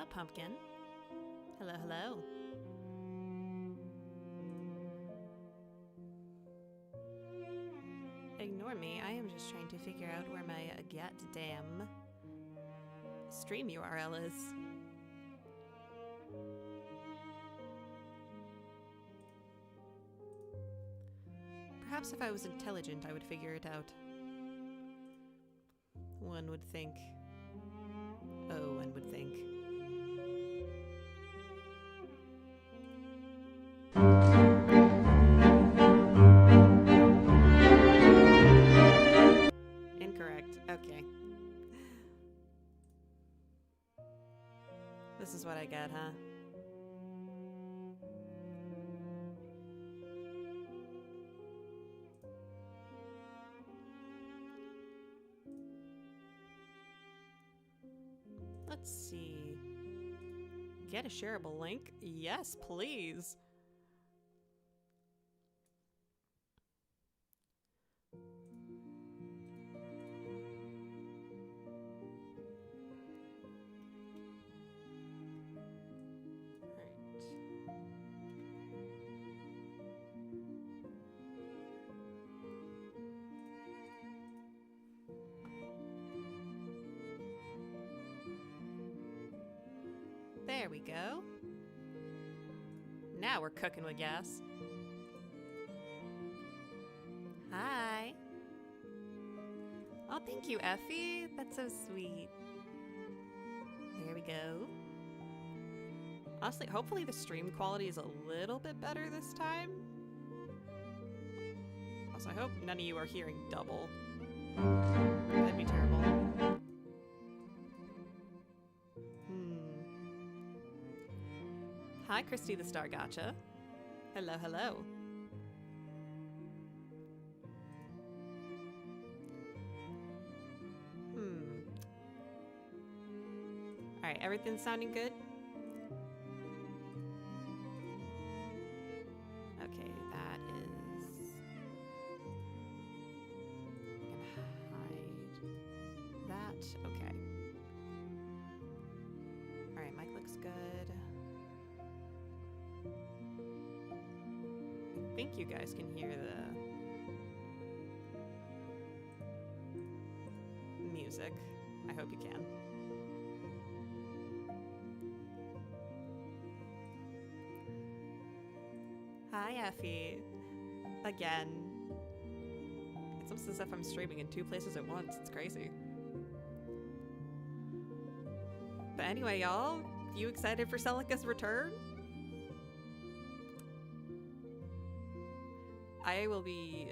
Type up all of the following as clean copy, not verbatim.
up, pumpkin? Hello, hello. Ignore me, I am just trying to figure out where my goddamn stream URL is. Perhaps if I was intelligent, I would figure it out. One would think. Oh, one would think. Incorrect. Okay. This is what I get, huh? Let's see. Get a shareable link? Yes, please. There we go. Now we're cooking with gas. Hi. Oh, thank you, Effie. That's so sweet. There we go. Honestly, hopefully the stream quality is a little bit better this time. Also, I hope none of you are hearing double. That'd be terrible. Hi, Christy the Star Gotcha. Hello, hello. Alright, everything's sounding good? Okay, that is... I'm gonna hide that. Okay. Alright, mic looks good. I think you guys can hear the music. I hope you can. Hi, Effie. Again. It's almost as if I'm streaming in two places at once. It's crazy. But anyway, y'all, you excited for Celica's return? I will be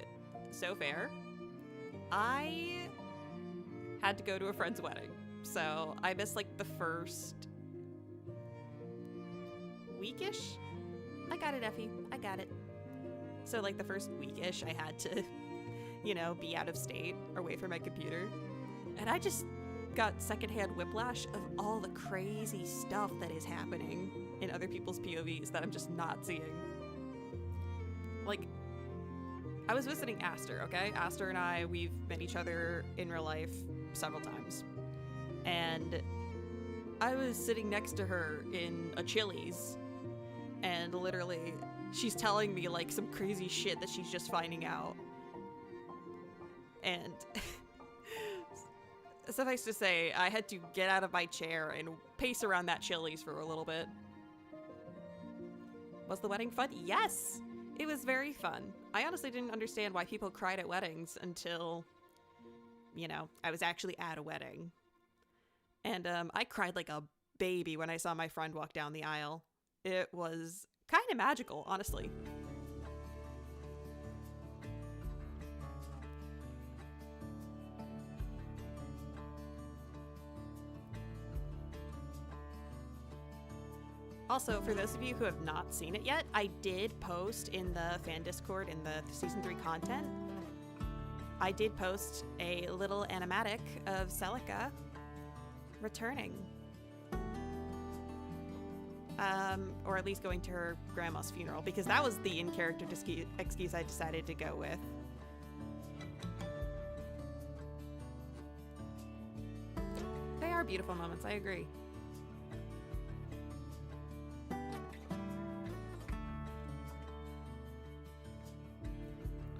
so fair. I had to go to a friend's wedding, so I missed like the first weekish. I got it, Effie. I got it. So like the first weekish, I had to, you know, be out of state, away from my computer, and I just got secondhand whiplash of all the crazy stuff that is happening in other people's POVs that I'm just not seeing. Like, I was visiting Aster, okay? Aster and I, we've met each other in real life several times. And I was sitting next to her in a Chili's, and literally, she's telling me, like, some crazy shit that she's just finding out. And suffice to say, I had to get out of my chair and pace around that Chili's for a little bit. Was the wedding fun? Yes! It was very fun. I honestly didn't understand why people cried at weddings until, you know, I was actually at a wedding. And I cried like a baby when I saw my friend walk down the aisle. It was kind of magical, honestly. Also, for those of you who have not seen it yet, I did post in the fan Discord in the Season 3 content. I did post a little animatic of Celica returning. Or at least going to her grandma's funeral, because that was the in-character excuse I decided to go with. They are beautiful moments, I agree.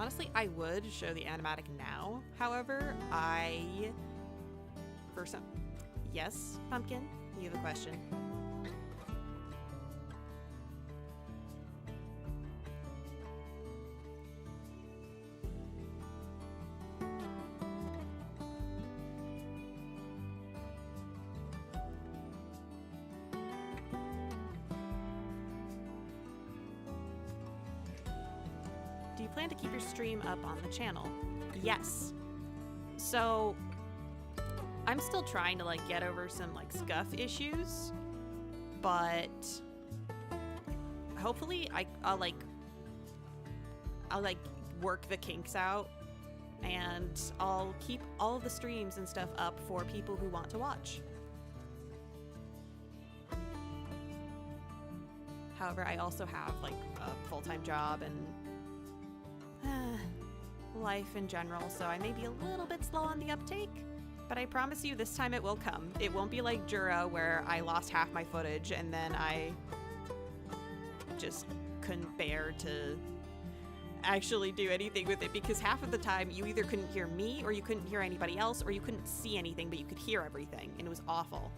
Honestly, I would show the animatic now. However, for some... Yes, Pumpkin? You have a question? Do you plan to keep your stream up on the channel? Yes. So, I'm still trying to, like, get over some, like, scuff issues, but hopefully I'll work the kinks out, and I'll keep all of the streams and stuff up for people who want to watch. However, I also have, like, a full-time job and life in general, so I may be a little bit slow on the uptake, but I promise you this time it will come. It won't be like Jura, where I lost half my footage and then I just couldn't bear to actually do anything with it, because half of the time you either couldn't hear me or you couldn't hear anybody else, or you couldn't see anything but you could hear everything, and it was awful.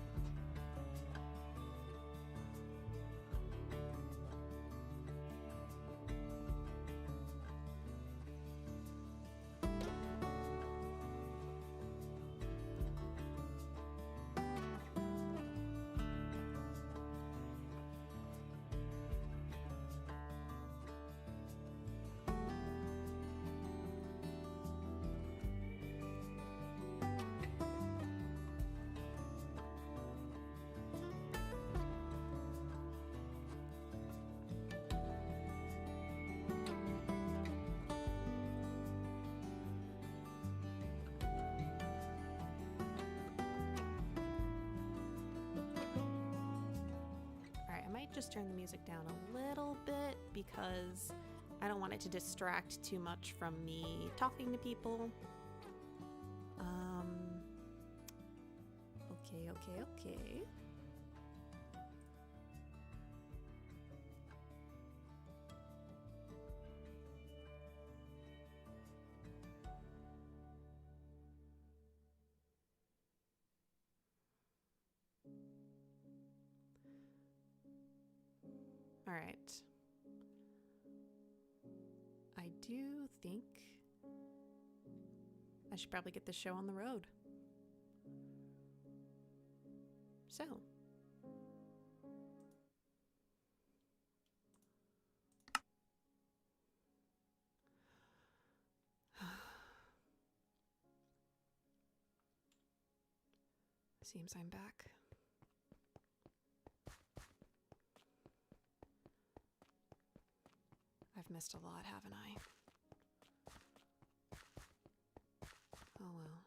Just turn the music down a little bit because I don't want it to distract too much from me talking to people. Okay. All right. I do think I should probably get this show on the road. So. Seems I'm back. I've missed a lot, haven't I? Oh well.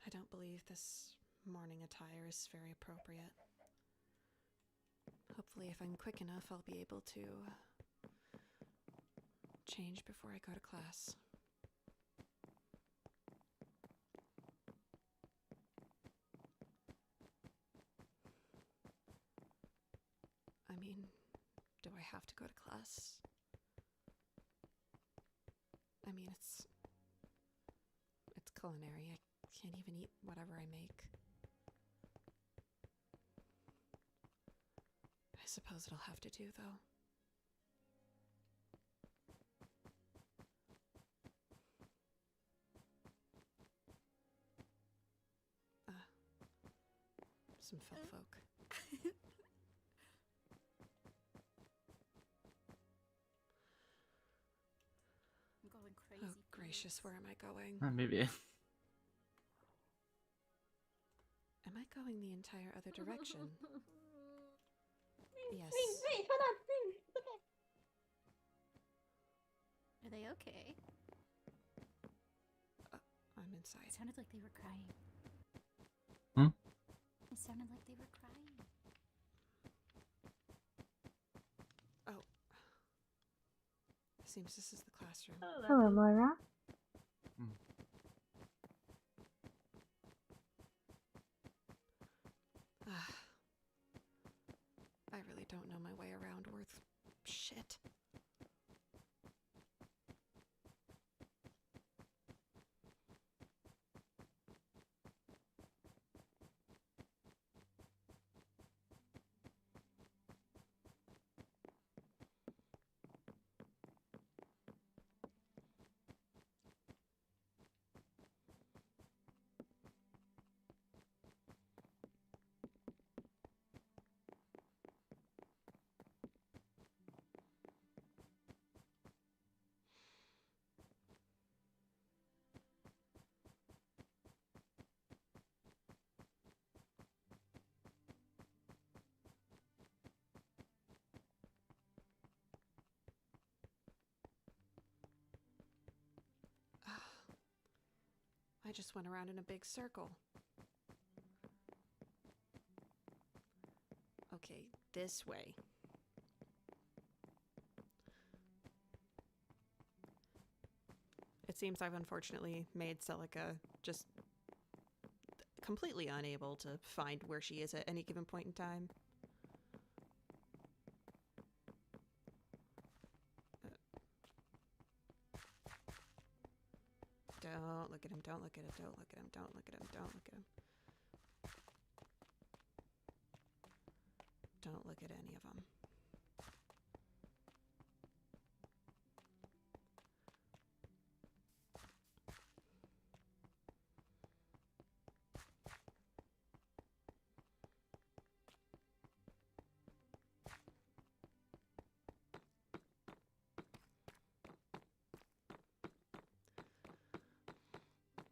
I don't believe this morning attire is very appropriate. Hopefully, if I'm quick enough, I'll be able to change before I go to class. I mean, do I have to go to class? I mean, it's culinary. I can't even eat whatever I make. I suppose it'll have to do, though. Some folk. I'm going crazy. Oh, gracious, where am I going? Maybe. Am I going the entire other direction? Yes. Wait, hold on. Okay. Are they okay? I'm inside. It sounded like they were crying. Hmm? It sounded like they were crying. Oh. Seems this is the classroom. Hello, Moira. Shit. I just went around in a big circle. Okay, this way. It seems I've unfortunately made Celica just completely unable to find where she is at any given point in time. Don't look at him, don't look at him, don't look at him, don't look at him, don't look at him. Don't look at any of them.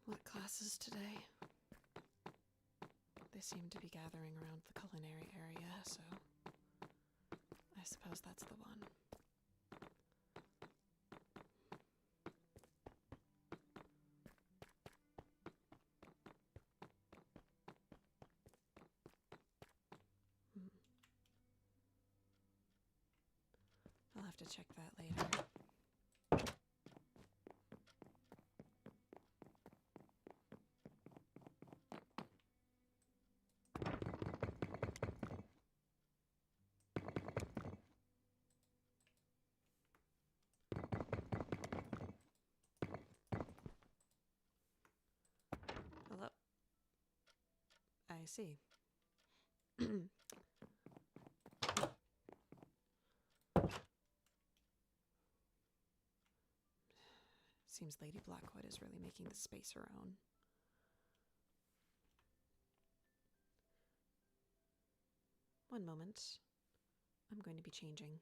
What classes today? They seem to be gathering around the culinary area, so I suppose that's the one. I'll have to check that later. Hello. I see. Seems Lady Blackwood is really making the space her own. One moment. I'm going to be changing.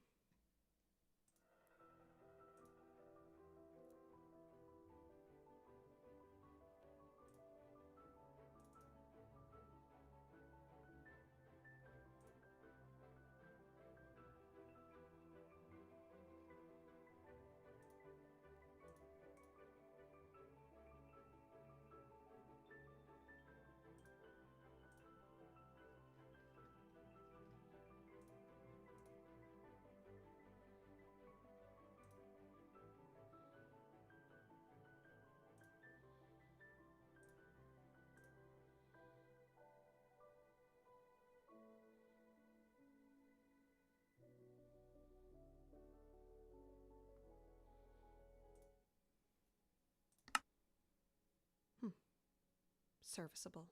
Serviceable.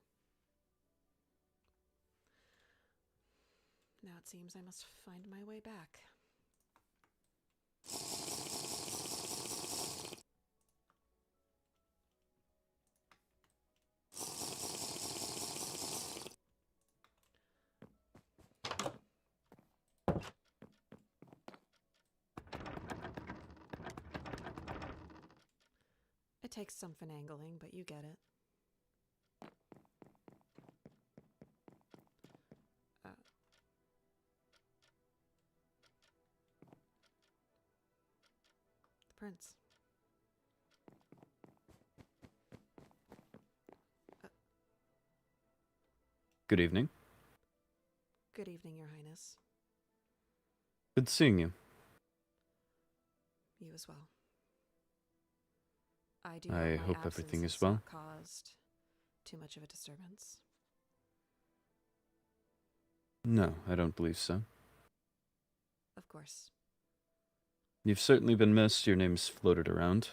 Now it seems I must find my way back. It takes some finagling, but you get it. Prince. Good evening. Good evening, Your Highness. Good seeing you. You as well. I do I hope my hope everything absence is well. has not caused too much of a disturbance. No, I don't believe so. Of course. You've certainly been missed. Your name's floated around.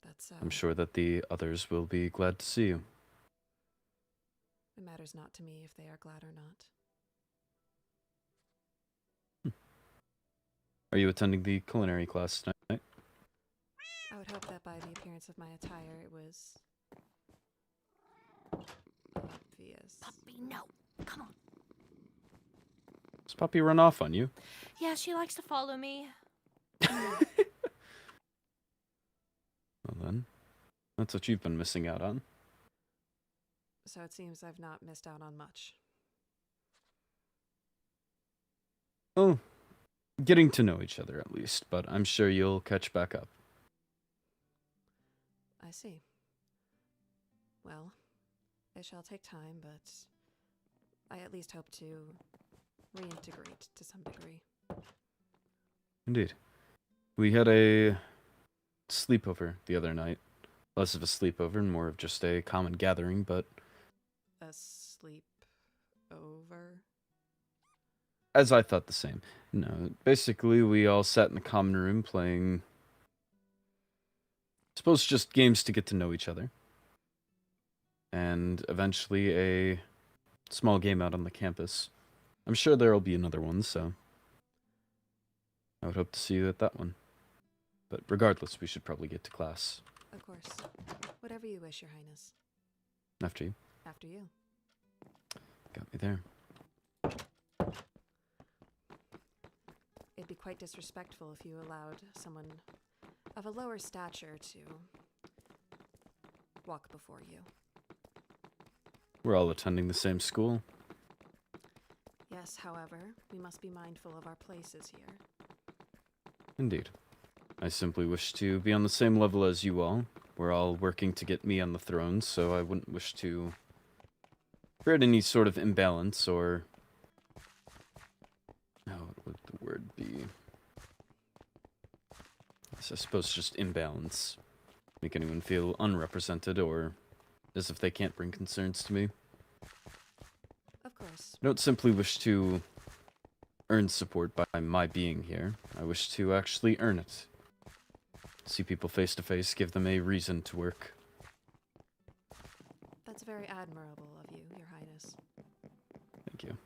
That's I'm sure that the others will be glad to see you. It matters not to me if they are glad or not. Are you attending the culinary class tonight? I would hope that by the appearance of my attire, it was obvious. Puppy, no. Come on. Does Puppy run off on you? Yeah, she likes to follow me. Well then, that's what you've been missing out on. So it seems I've not missed out on much. Oh, getting to know each other at least, but I'm sure you'll catch back up. I see. Well, it shall take time, but I at least hope to reintegrate to some degree. Indeed. We had a sleepover the other night. Less of a sleepover and more of just a common gathering, but A sleep over? as I thought the same. No, basically we all sat in the common room playing, I suppose, just games to get to know each other. And eventually a small game out on the campus. I'm sure there'll be another one, so I would hope to see you at that one. But regardless, we should probably get to class. Of course. Whatever you wish, Your Highness. After you. After you. Got me there. It'd be quite disrespectful if you allowed someone of a lower stature to walk before you. We're all attending the same school. Yes, however, we must be mindful of our places here. Indeed. I simply wish to be on the same level as you all. We're all working to get me on the throne, so I wouldn't wish to create any sort of imbalance or... what would the word be? Yes, I suppose just imbalance. Make anyone feel unrepresented or as if they can't bring concerns to me. Of course. I don't simply wish to earn support by my being here. I wish to actually earn it. See people face to face, give them a reason to work. That's very admirable of you, Your Highness. Thank you.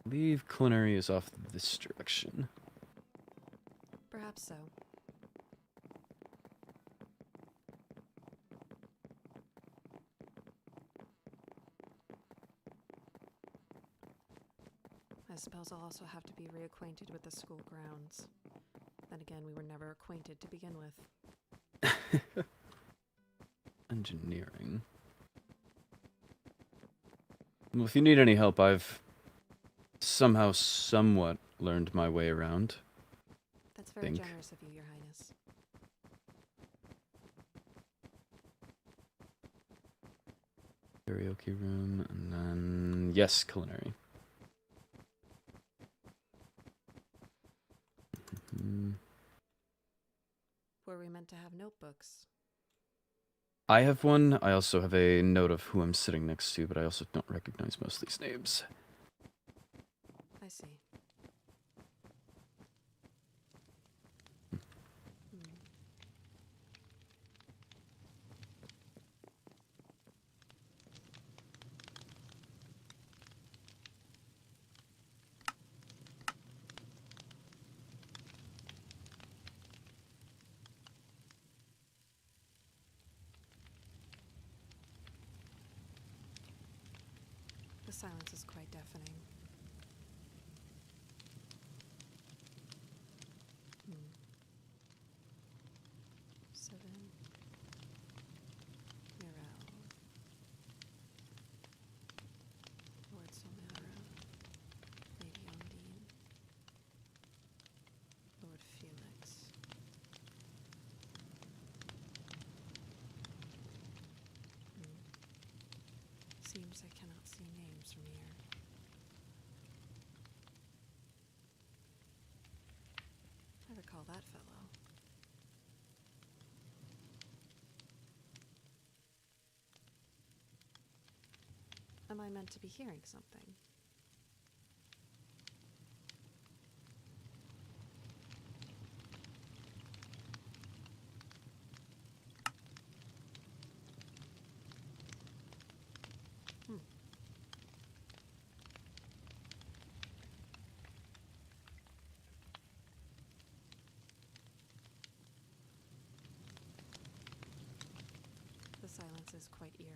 I believe culinary is off this direction. Perhaps so. I suppose I'll also have to be reacquainted with the school grounds. Then again, we were never acquainted to begin with. Engineering. Well, if you need any help, I've somehow somewhat learned my way around. That's very generous of you, Your Highness. Karaoke room, and then... yes, culinary. Were we meant to have notebooks? I have one. I also have a note of who I'm sitting next to, but I also don't recognize most of these names. I see. The silence is quite deafening. Seven. Mirel. Lord Solmara. Lady Undine. Lord Felix. Seems I cannot see names from here. I recall that fellow. Am I meant to be hearing something? silence is quite eerie.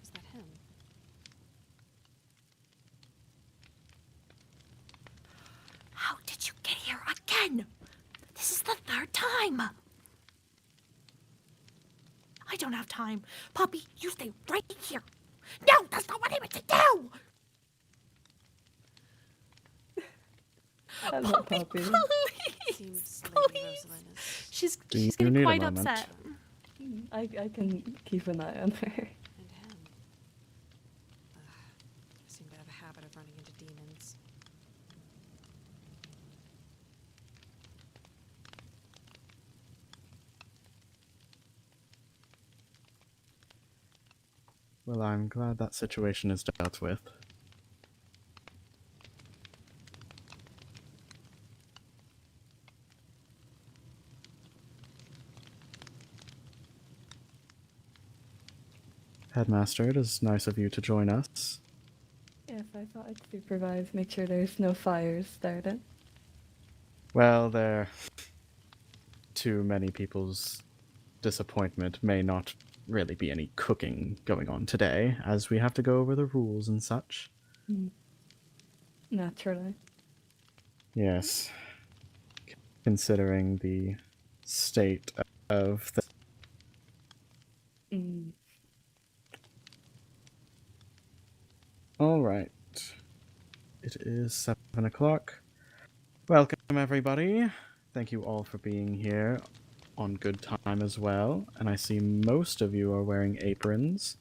Is that him? How did you get here again? This is the third time. I don't have time. Poppy, you stay right here. No, that's not what I meant to do. Hello, Poppy, Poppy. please. Seems Lady Please. Rosalind is... She's Do you getting need a quite moment? upset. I can keep an eye on her. and him. I seem to have a habit of running into demons. Well, I'm glad that situation is dealt with. Headmaster, it is nice of you to join us. Yes, I thought I'd supervise, make sure there's no fires started. Well, there... to many people's disappointment, may not really be any cooking going on today, as we have to go over the rules and such. Naturally. Yes. Considering the state of the... Mm. Alright. It is 7 o'clock. Welcome, everybody. Thank you all for being here on good time as well. And I see most of you are wearing aprons.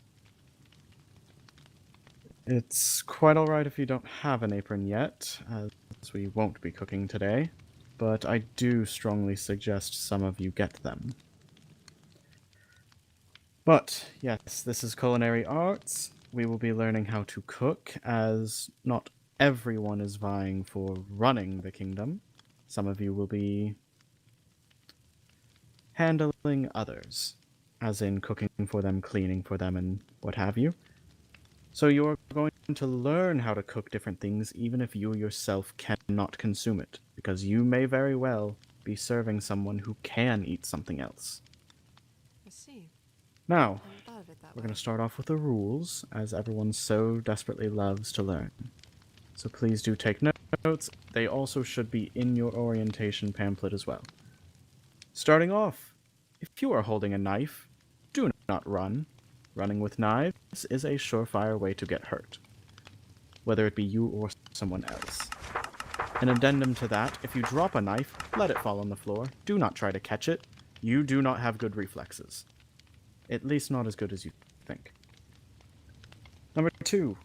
It's quite alright if you don't have an apron yet, as we won't be cooking today. But I do strongly suggest some of you get them. But, yes, this is culinary arts. We will be learning how to cook, as not everyone is vying for running the kingdom. Some of you will be handling others, as in cooking for them, cleaning for them, and what have you. So you're going to learn how to cook different things, even if you yourself cannot consume it, because you may very well be serving someone who can eat something else. I see. Now, I hadn't thought of it that we're way. going to start off with the rules, as everyone so desperately loves to learn. So please do take notes. They also should be in your orientation pamphlet as well. Starting off, if you are holding a knife, do not run. Running with knives is a surefire way to get hurt, whether it be you or someone else. An addendum to that, if you drop a knife, let it fall on the floor. Do not try to catch it. You do not have good reflexes. At least not as good as you think. Number 2.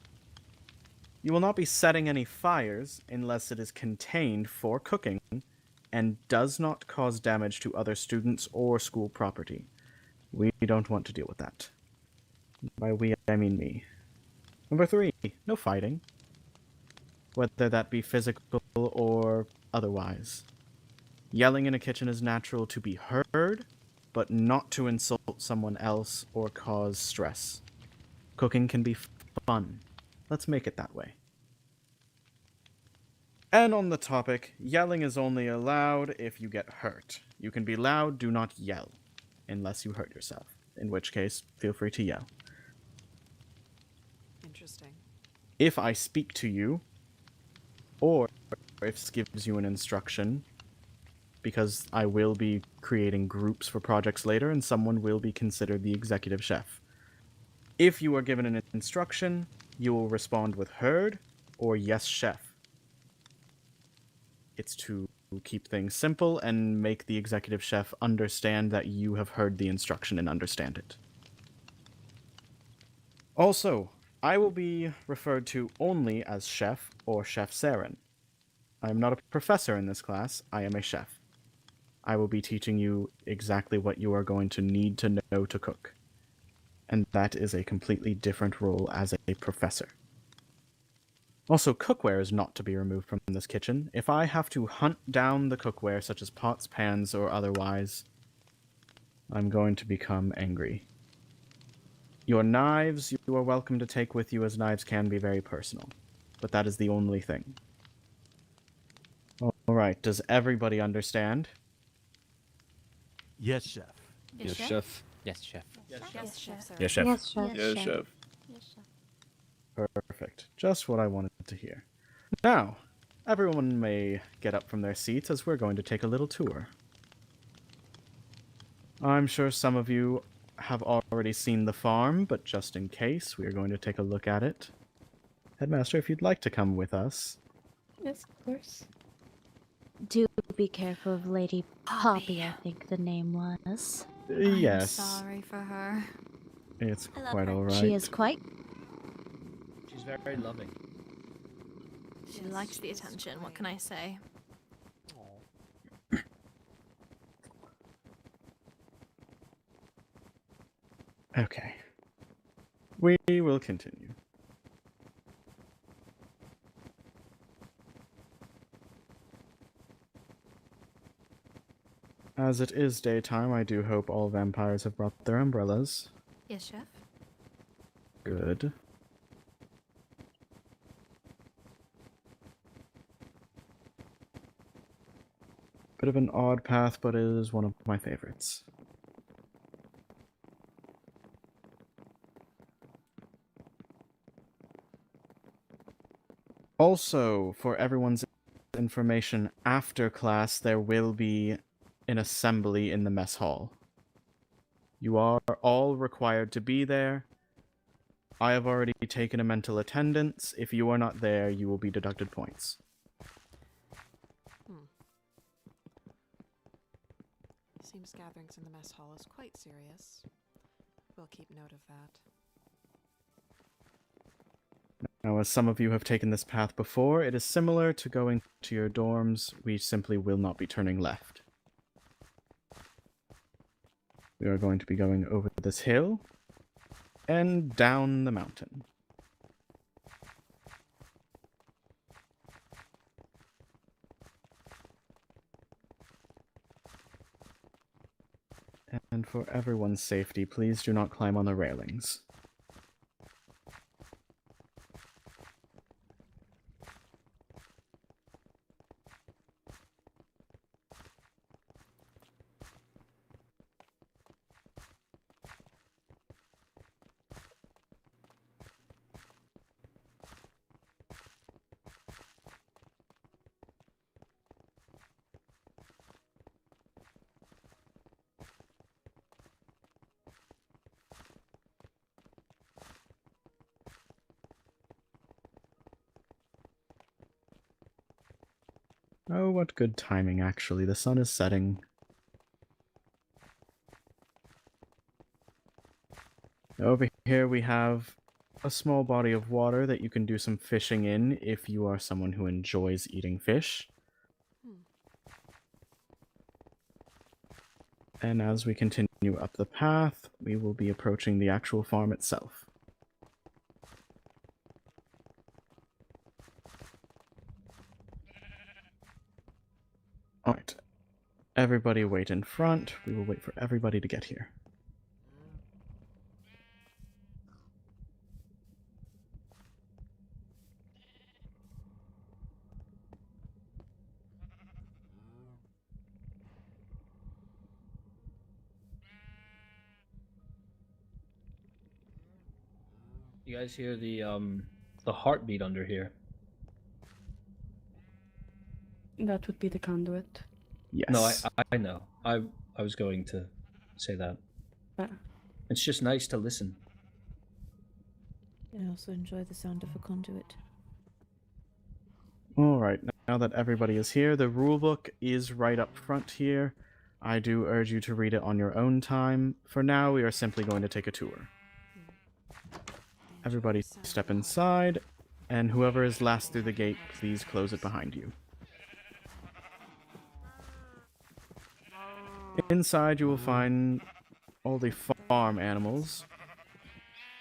You will not be setting any fires unless it is contained for cooking and does not cause damage to other students or school property. We don't want to deal with that. By we, I mean me. Number 3. No fighting. Whether that be physical or otherwise. Yelling in a kitchen is natural to be heard, but not to insult someone else or cause stress. Cooking can be fun. Let's make it that way. And on the topic, yelling is only allowed if you get hurt. You can be loud, do not yell, unless you hurt yourself, in which case, feel free to yell. Interesting. If I speak to you, or if this gives you an instruction, because I will be creating groups for projects later, and someone will be considered the executive chef. If you are given an instruction, you will respond with heard or yes, chef. It's to keep things simple and make the executive chef understand that you have heard the instruction and understand it. Also, I will be referred to only as Chef or Chef Saren. I am not a professor in this class, I am a chef. I will be teaching you exactly what you are going to need to know to cook. And that is a completely different role as a professor. Also, cookware is not to be removed from this kitchen. If I have to hunt down the cookware, such as pots, pans, or otherwise, I'm going to become angry. Your knives, you are welcome to take with you, as knives can be very personal. But that is the only thing. Alright, does everybody understand? Yes, chef. Yes, chef. Yes, chef. Yes, chef. Sir. Yes, chef. Yes, chef. Yes, chef. Perfect. Just what I wanted to hear. Now, everyone may get up from their seats as we're going to take a little tour. I'm sure some of you have already seen the farm, but just in case, we are going to take a look at it. Headmaster, if you'd like to come with us. Yes, of course. Do be careful of Lady Poppy, I think the name was. Yes, Sorry for her. it's I love quite her. alright. She is quite. She's very loving. She likes the attention, what can I say? Okay. We will continue. As it is daytime, I do hope all vampires have brought their umbrellas. Yes, chef. Good. Bit of an odd path, but it is one of my favorites. Also, for everyone's information, after class there will be an assembly in the mess hall. You are all required to be there. I have already taken a mental attendance. If you are not there, you will be deducted points. Seems gatherings in the mess hall is quite serious. We'll keep note of that. Now, as some of you have taken this path before, it is similar to going to your dorms. We simply will not be turning left. We are going to be going over this hill and down the mountain. And for everyone's safety, please do not climb on the railings. Oh, what good timing, actually. The sun is setting. Over here we have a small body of water that you can do some fishing in if you are someone who enjoys eating fish. And as we continue up the path, we will be approaching the actual farm itself. Alright. Everybody wait in front. We will wait for everybody to get here. You guys hear the heartbeat under here? That would be the conduit. Yes. No, I know. I was going to say that. It's just nice to listen. I also enjoy the sound of a conduit. Alright, now that everybody is here, the rulebook is right up front here. I do urge you to read it on your own time. For now, we are simply going to take a tour. Everybody step inside, and whoever is last through the gate, please close it behind you. Inside you will find all the farm animals.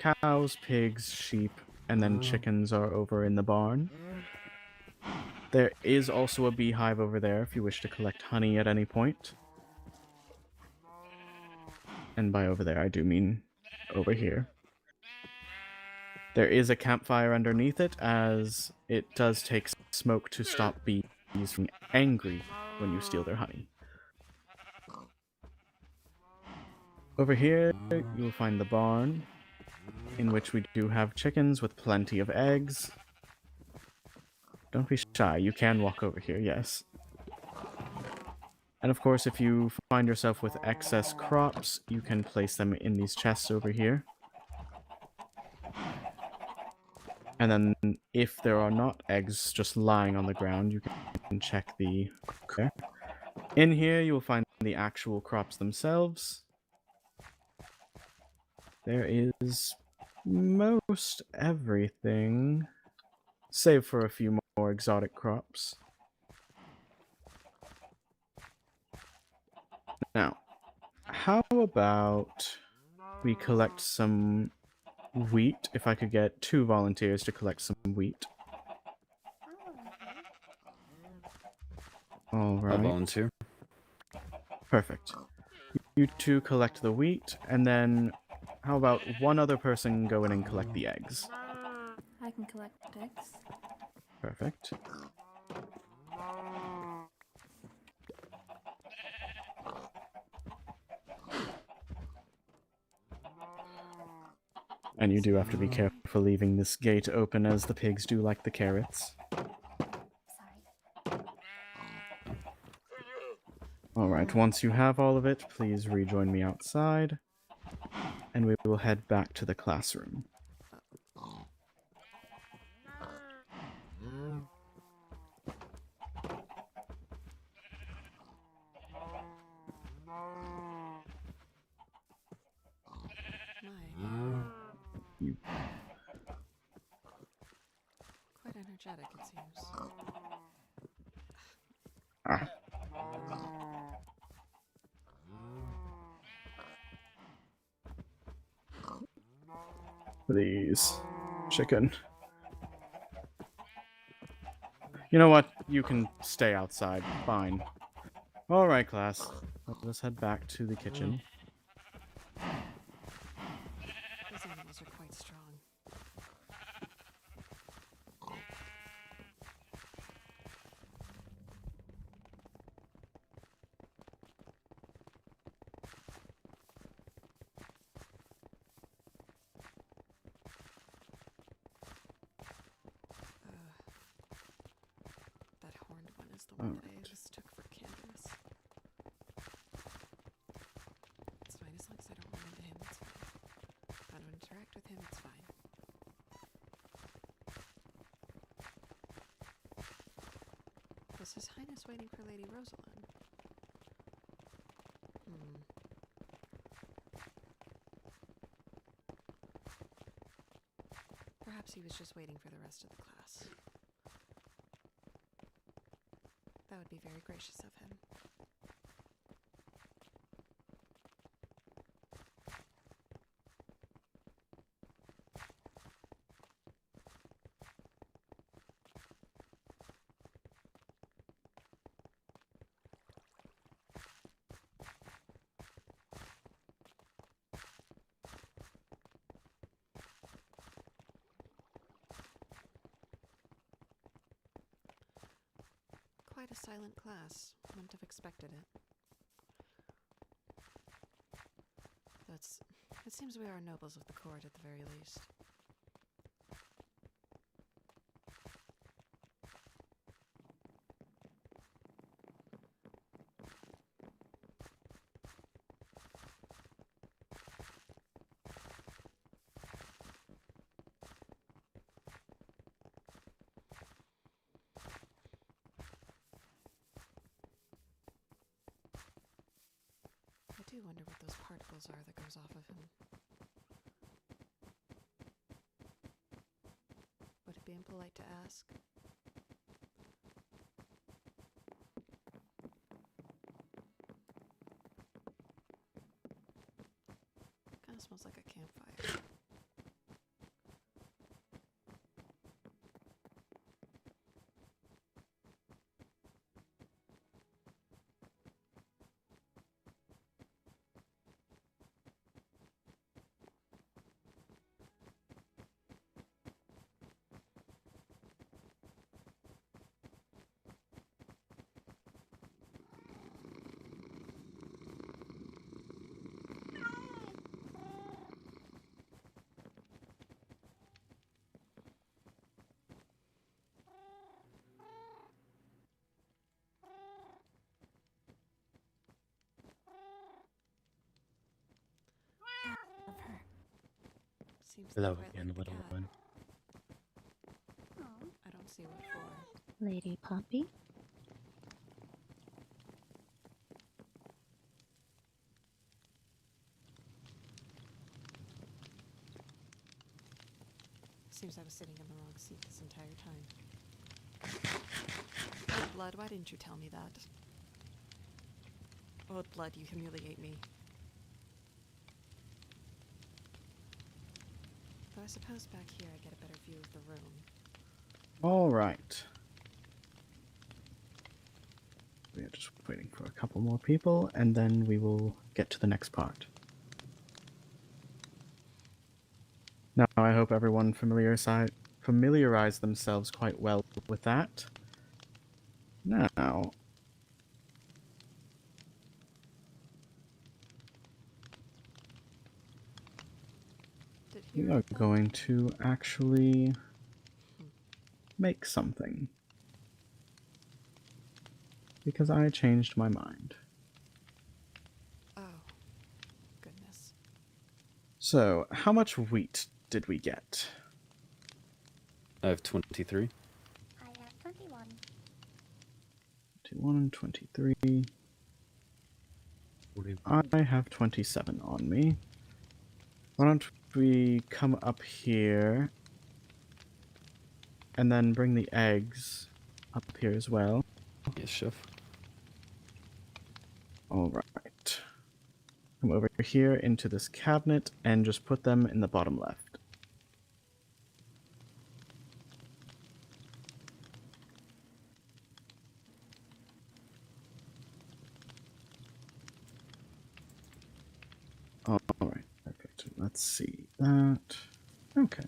Cows, pigs, sheep, and then chickens are over in the barn. There is also a beehive over there if you wish to collect honey at any point. And by over there, I do mean over here. There is a campfire underneath it, as it does take smoke to stop bees from being angry when you steal their honey. Over here, you will find the barn, in which we do have chickens with plenty of eggs. Don't be shy, you can walk over here, yes. And of course, if you find yourself with excess crops, you can place them in these chests over here. And then, if there are not eggs just lying on the ground, you can check the... Okay. In here, you will find the actual crops themselves. There is most everything, save for a few more exotic crops. Now, how about we collect some wheat? If I could get 2 volunteers to collect some wheat. Alright. I'll volunteer. Perfect. You 2 collect the wheat, and then how about one other person go in and collect the eggs? I can collect eggs. Perfect. And you do have to be careful leaving this gate open, as the pigs do like the carrots. Alright, once you have all of it, please rejoin me outside, and we will head back to the classroom. You... Quite energetic, it seems. Ah. Please, chicken. You know what? You can stay outside. Fine. Alright, class. Let us head back to the kitchen. These animals are quite strong. That horned one is the one that I mistook for Candace. It's fine as long as I don't run into him, it's fine. If I don't interact with him, it's fine. Was His Highness waiting for Lady Rosalind? Perhaps he was just waiting for the rest of the class. That would be very gracious of him. Quite a silent class. Wouldn't have expected it. It seems we are nobles of the court at the very least. I do wonder what those particles are that goes off of him. impolite to ask. Kind of smells like a campfire. Seems Hello quite again, like the little cat. one. I don't see what for. Lady Poppy? Seems I was sitting in the wrong seat this entire time. Oh, Blood, why didn't you tell me that? Oh, Blood, you humiliate me. Though I suppose back here I get a better view of the room. All right. We are just waiting for a couple more people, and then we will get to the next part. Now, I hope everyone familiarized themselves quite well with that. Now, we are going to actually make something. Because I changed my mind. Oh, goodness. So, how much wheat did we get? I have 23. I have 21. 21 and 23. I have 27 on me. Why don't we come up here and then bring the eggs up here as well? Yes, chef. Alright. Come over here into this cabinet and just put them in the bottom left. Alright, perfect. Let's see that. Okay.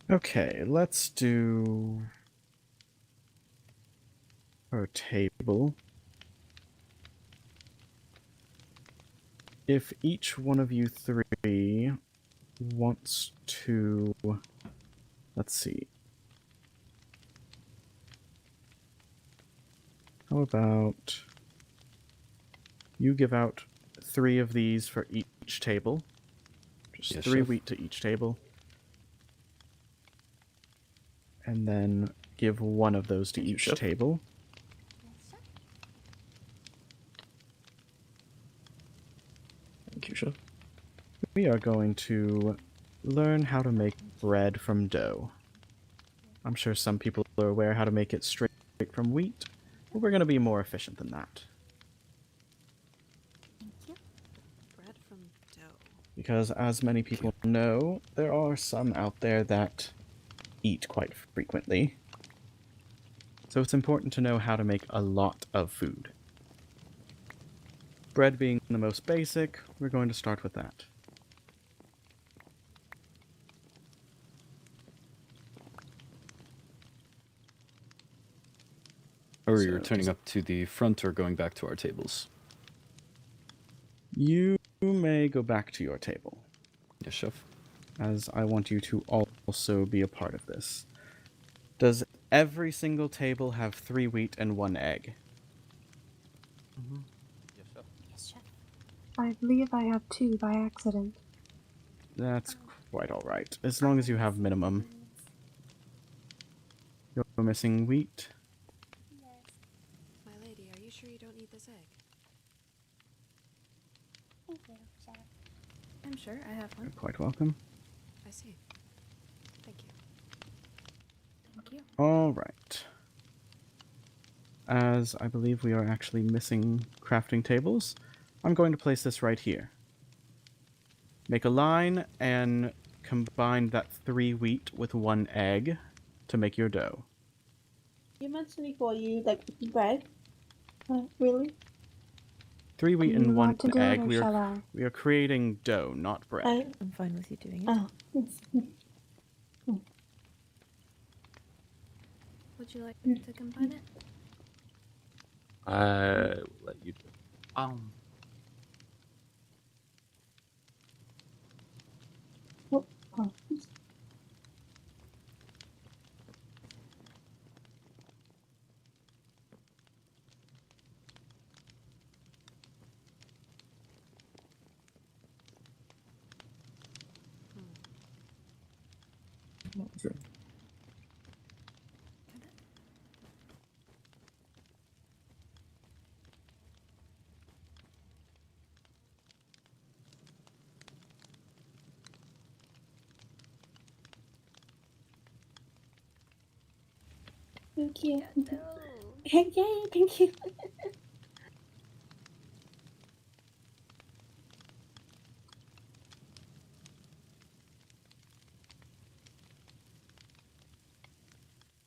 Okay, let's do our table. If each one of you three wants to, let's see. How about you give out 3 of these for each table? Just Yes, 3 chef. wheat to each table. And then give 1 of those to each table. Yes, sir. Thank you, chef. We are going to learn how to make bread from dough. I'm sure some people are aware how to make it straight from wheat, but we're going to be more efficient than that. Thank you. Bread from dough. Because as many people know, there are some out there that eat quite frequently. So it's important to know how to make a lot of food. Bread being the most basic, we're going to start with that. Are we returning up to the front or going back to our tables? You may go back to your table. Yes, chef. As I want you to also be a part of this. Does every single table have 3 wheat and 1 egg? Yes, chef. Yes, chef. I believe I have 2 by accident. That's quite alright, as long as you have minimum. You're missing wheat. Yes. My lady, are you sure you don't need this egg? Thank you, Chef. I'm sure I have You're one. quite welcome. I see. Thank you. Thank you. All right. As I believe we are actually missing crafting tables, I'm going to place this right here. Make a line and combine that 3 wheat with 1 egg to make your dough. You mentioned before you like bread. Really? 3 wheat Do and you 1 want to do it, egg. or shall I? We are creating dough, not bread. I'm fine with you doing it. Oh. Would you like to combine it? Let you. Oh. Thank you. Yay, thank you.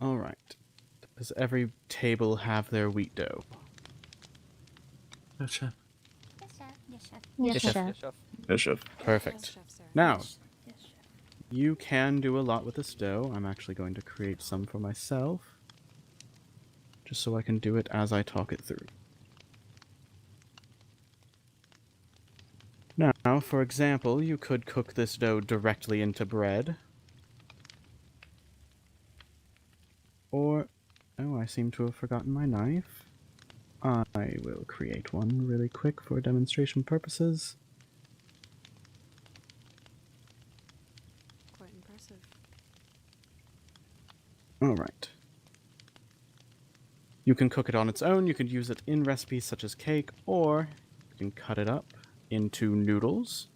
All right. Does every table have their wheat dough? Yes, chef. Yes, Chef. Yes, Chef. Yes, chef. Yes, chef. Perfect. Yes, Chef Sarah. Now, Yes, chef. you can do a lot with this dough. I'm actually going to create some for myself, just so I can do it as I talk it through. Now, for example, you could cook this dough directly into bread. Or, oh, I seem to have forgotten my knife. I will create one really quick for demonstration purposes. Quite impressive. Alright. You can cook it on its own, you can use it in recipes such as cake, or you can cut it up into noodles,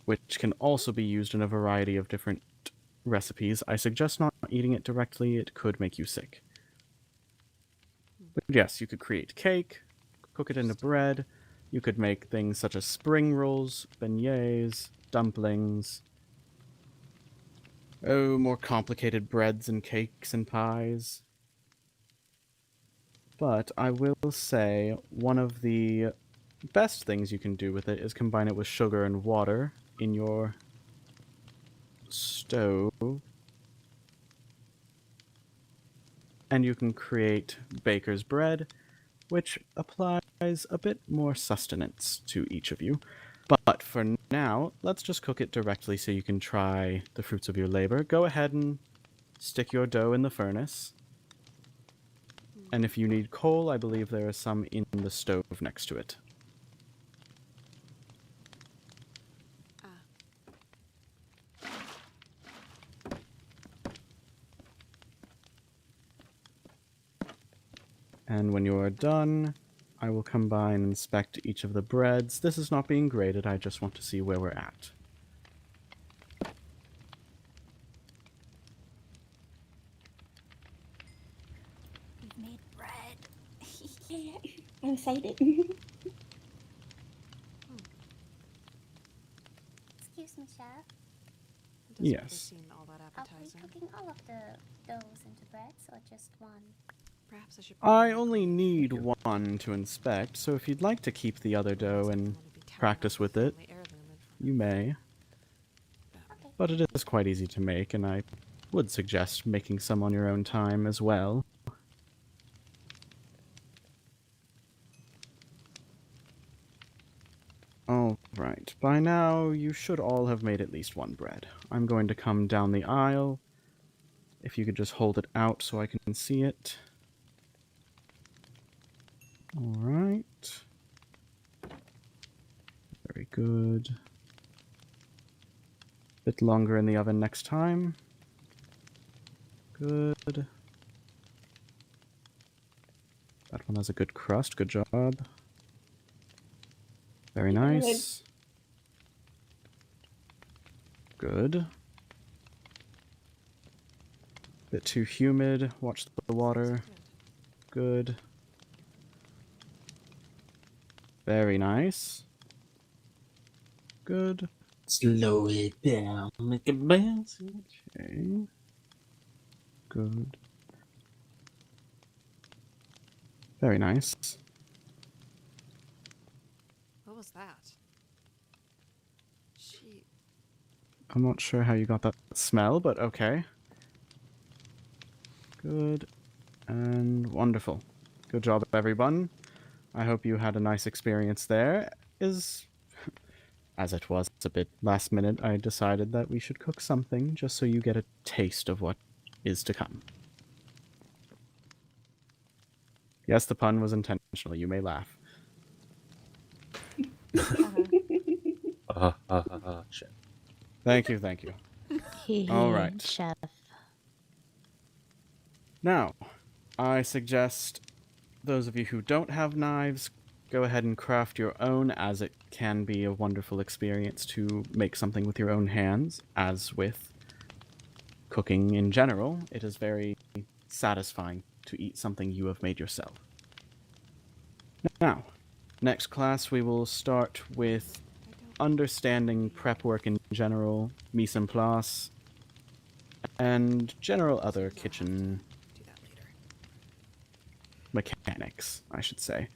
which can also be used in a variety of different recipes. I suggest not eating it directly, it could make you sick. But yes, you could create cake, cook it into bread, you could make things such as spring rolls, beignets, dumplings, more complicated breads and cakes and pies. But I will say one of the best things you can do with it is combine it with sugar and water in your stove. And you can create baker's bread, which applies a bit more sustenance to each of you. But for now, let's just cook it directly so you can try the fruits of your labor. Go ahead and stick your dough in the furnace. And if you need coal, I believe there is some in the stove next to it. And when you are done, I will come by and inspect each of the breads. This is not being graded, I just want to see where we're at. We've made bread. I'm excited. Excuse me, Chef. It doesn't Yes. seem all that Are we appetizing. cooking all of the doughs into breads or just one? Perhaps I should. I only need one to inspect, so if you'd like to keep the other dough and practice with it, you may. Okay. But it is quite easy to make, and I would suggest making some on your own time as well. Alright, by now you should all have made at least one bread. I'm going to come down the aisle. If you could just hold it out so I can see it. Alright. Very good. Bit longer in the oven next time. Good. That one has a good crust. Good job. Very nice. Good. Bit too humid. Watch the water. Good. Very nice. Good. Slow it down, make it bounce. Okay. Good. Very nice. What was that? She. I'm not sure how you got that smell, but okay. Good. And wonderful. Good job, everyone. I hope you had a nice experience there. As it was a bit last minute, I decided that we should cook something just so you get a taste of what is to come. Yes, the pun was intentional. You may laugh. Chef. Thank you, thank you. All right. Chef. Now, I suggest those of you who don't have knives, go ahead and craft your own, as it can be a wonderful experience to make something with your own hands, as with cooking in general. It is very satisfying to eat something you have made yourself. Now, next class we will start with understanding prep work in general, mise en place, and general other kitchen mechanics, I should say.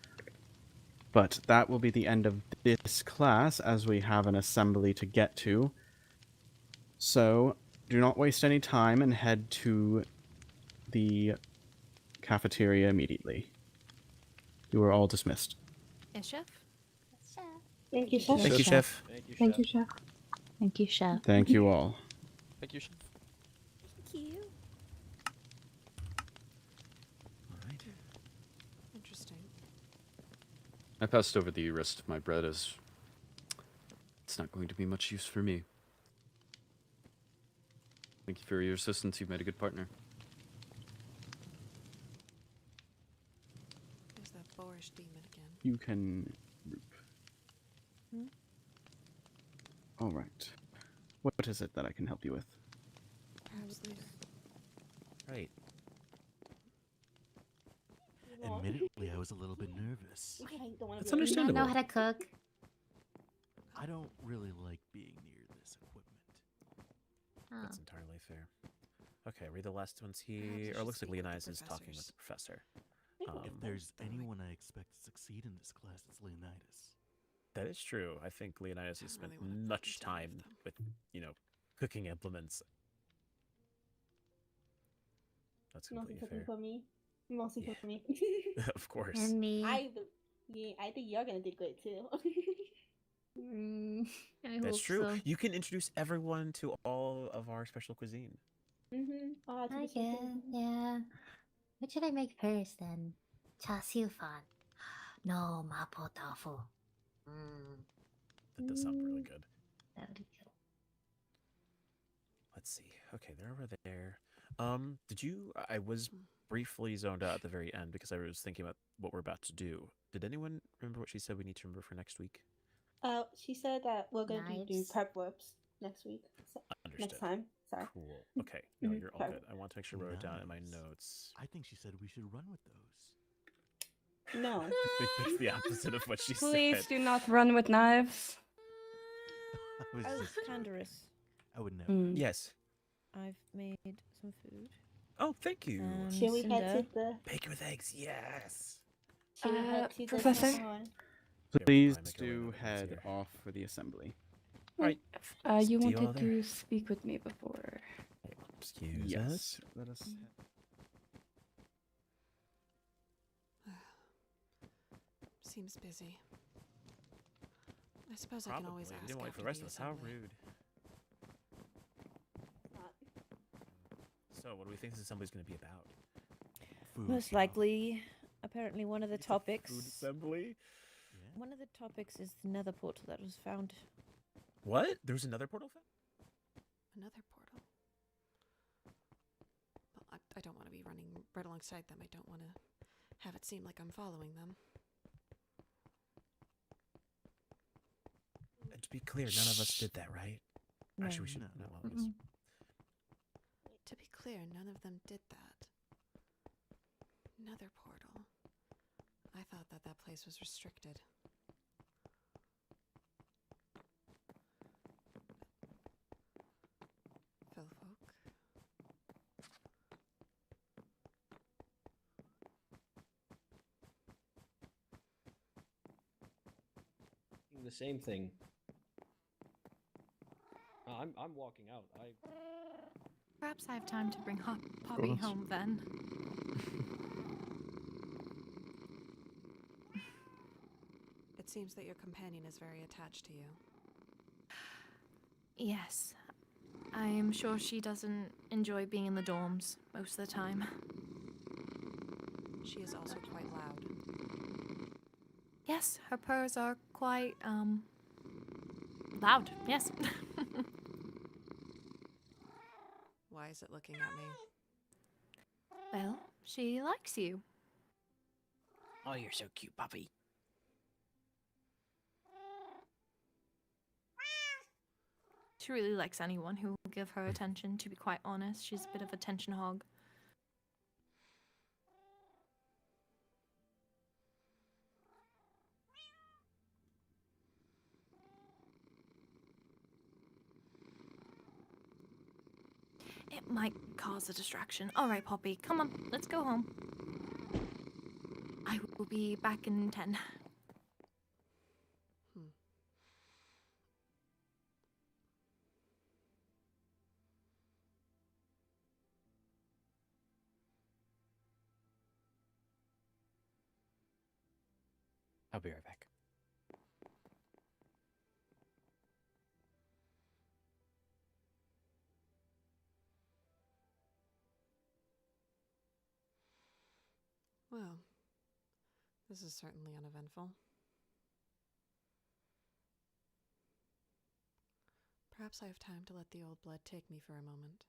But that will be the end of this class, as we have an assembly to get to. So, do not waste any time and head to the cafeteria immediately. You are all dismissed. Yes, Chef? Chef. Thank you, Chef. Thank you, Chef. Thank you, Chef. Thank you, Chef. Thank you all. Thank you, Chef. Thank you. Alright. Interesting. I passed over the rest of my bread as it's not going to be much use for me. Thank you for your assistance. You've made a good partner. There's that boorish demon again. You can... All right. What is it that I can help you with? Right. Admittedly, I was a little bit nervous. That's You don't understandable. know how to cook. I don't really like being near this equipment. That's entirely fair. Okay, read the last ones here. Or it looks like Leonidas is talking with the professor. If there's anyone I expect to succeed in this class, it's Leonidas. That is true. I think Leonidas has spent much time with, cooking implements. That's Mostly completely cooking fair. for me. Mostly for me. Of course. And me. I think you're gonna do great too. I That's hope true. so. You can introduce everyone to all of our special cuisine. Oh, I guess, yeah. What should I make first then? Char siu fan. No, mapo tofu. That does sound really good. That would be good. Let's see. Okay, they're over there. I was briefly zoned out at the very end because I was thinking about what we're about to do. Did anyone remember what she said we need to remember for next week? She said that we're going to do Knives. prep works next week. So, Understood. next time. Sorry. Cool. Okay. No, you're all Sorry. good. I want to make sure I wrote it down in my Knives. notes. I think she said we should run with those. No. I think that's the opposite of what she Please said. do not run with knives. I was just Canderous. I would never. Yes. I've made some food. Oh, thank you. Should we head to the... Bacon with eggs, yes. Should we head to Professor? the... Please do head off for the assembly. Right. You See you all wanted there. to speak with me before. Excuse Yes. us. Let us... Seems busy. I suppose I Probably. can always We ask. didn't wait for the rest of us. How rude. So, what do we think this assembly is going to be about? Food Most stuff. likely, apparently one of the topics. Food assembly? One of the topics is the nether portal that was found. What? There's another portal found? Another portal. Well, I don't want to be running right alongside them. I don't want to have it seem like I'm following them. To be clear, none of us did that, right? No. Actually, we should. No, well, I guess. To be clear, none of them did that. Another portal. I thought that that place was restricted. Felfolk. The same thing. I'm walking out. Perhaps I have time to bring Poppy home then. It seems that your companion is very attached to you. Yes. I am sure she doesn't enjoy being in the dorms most of the time. She is also quite loud. Yes, her purrs are quite, loud, yes. Why is it looking at me? Well, she likes you. Oh, you're so cute, puppy. She really likes anyone who will give her attention, to be quite honest. She's a bit of a attention hog. It might cause a distraction. All right, Poppy, come on, let's go home. I will be back in 10. I'll be right back. Well, this is certainly uneventful. Perhaps I have time to let the old blood take me for a moment.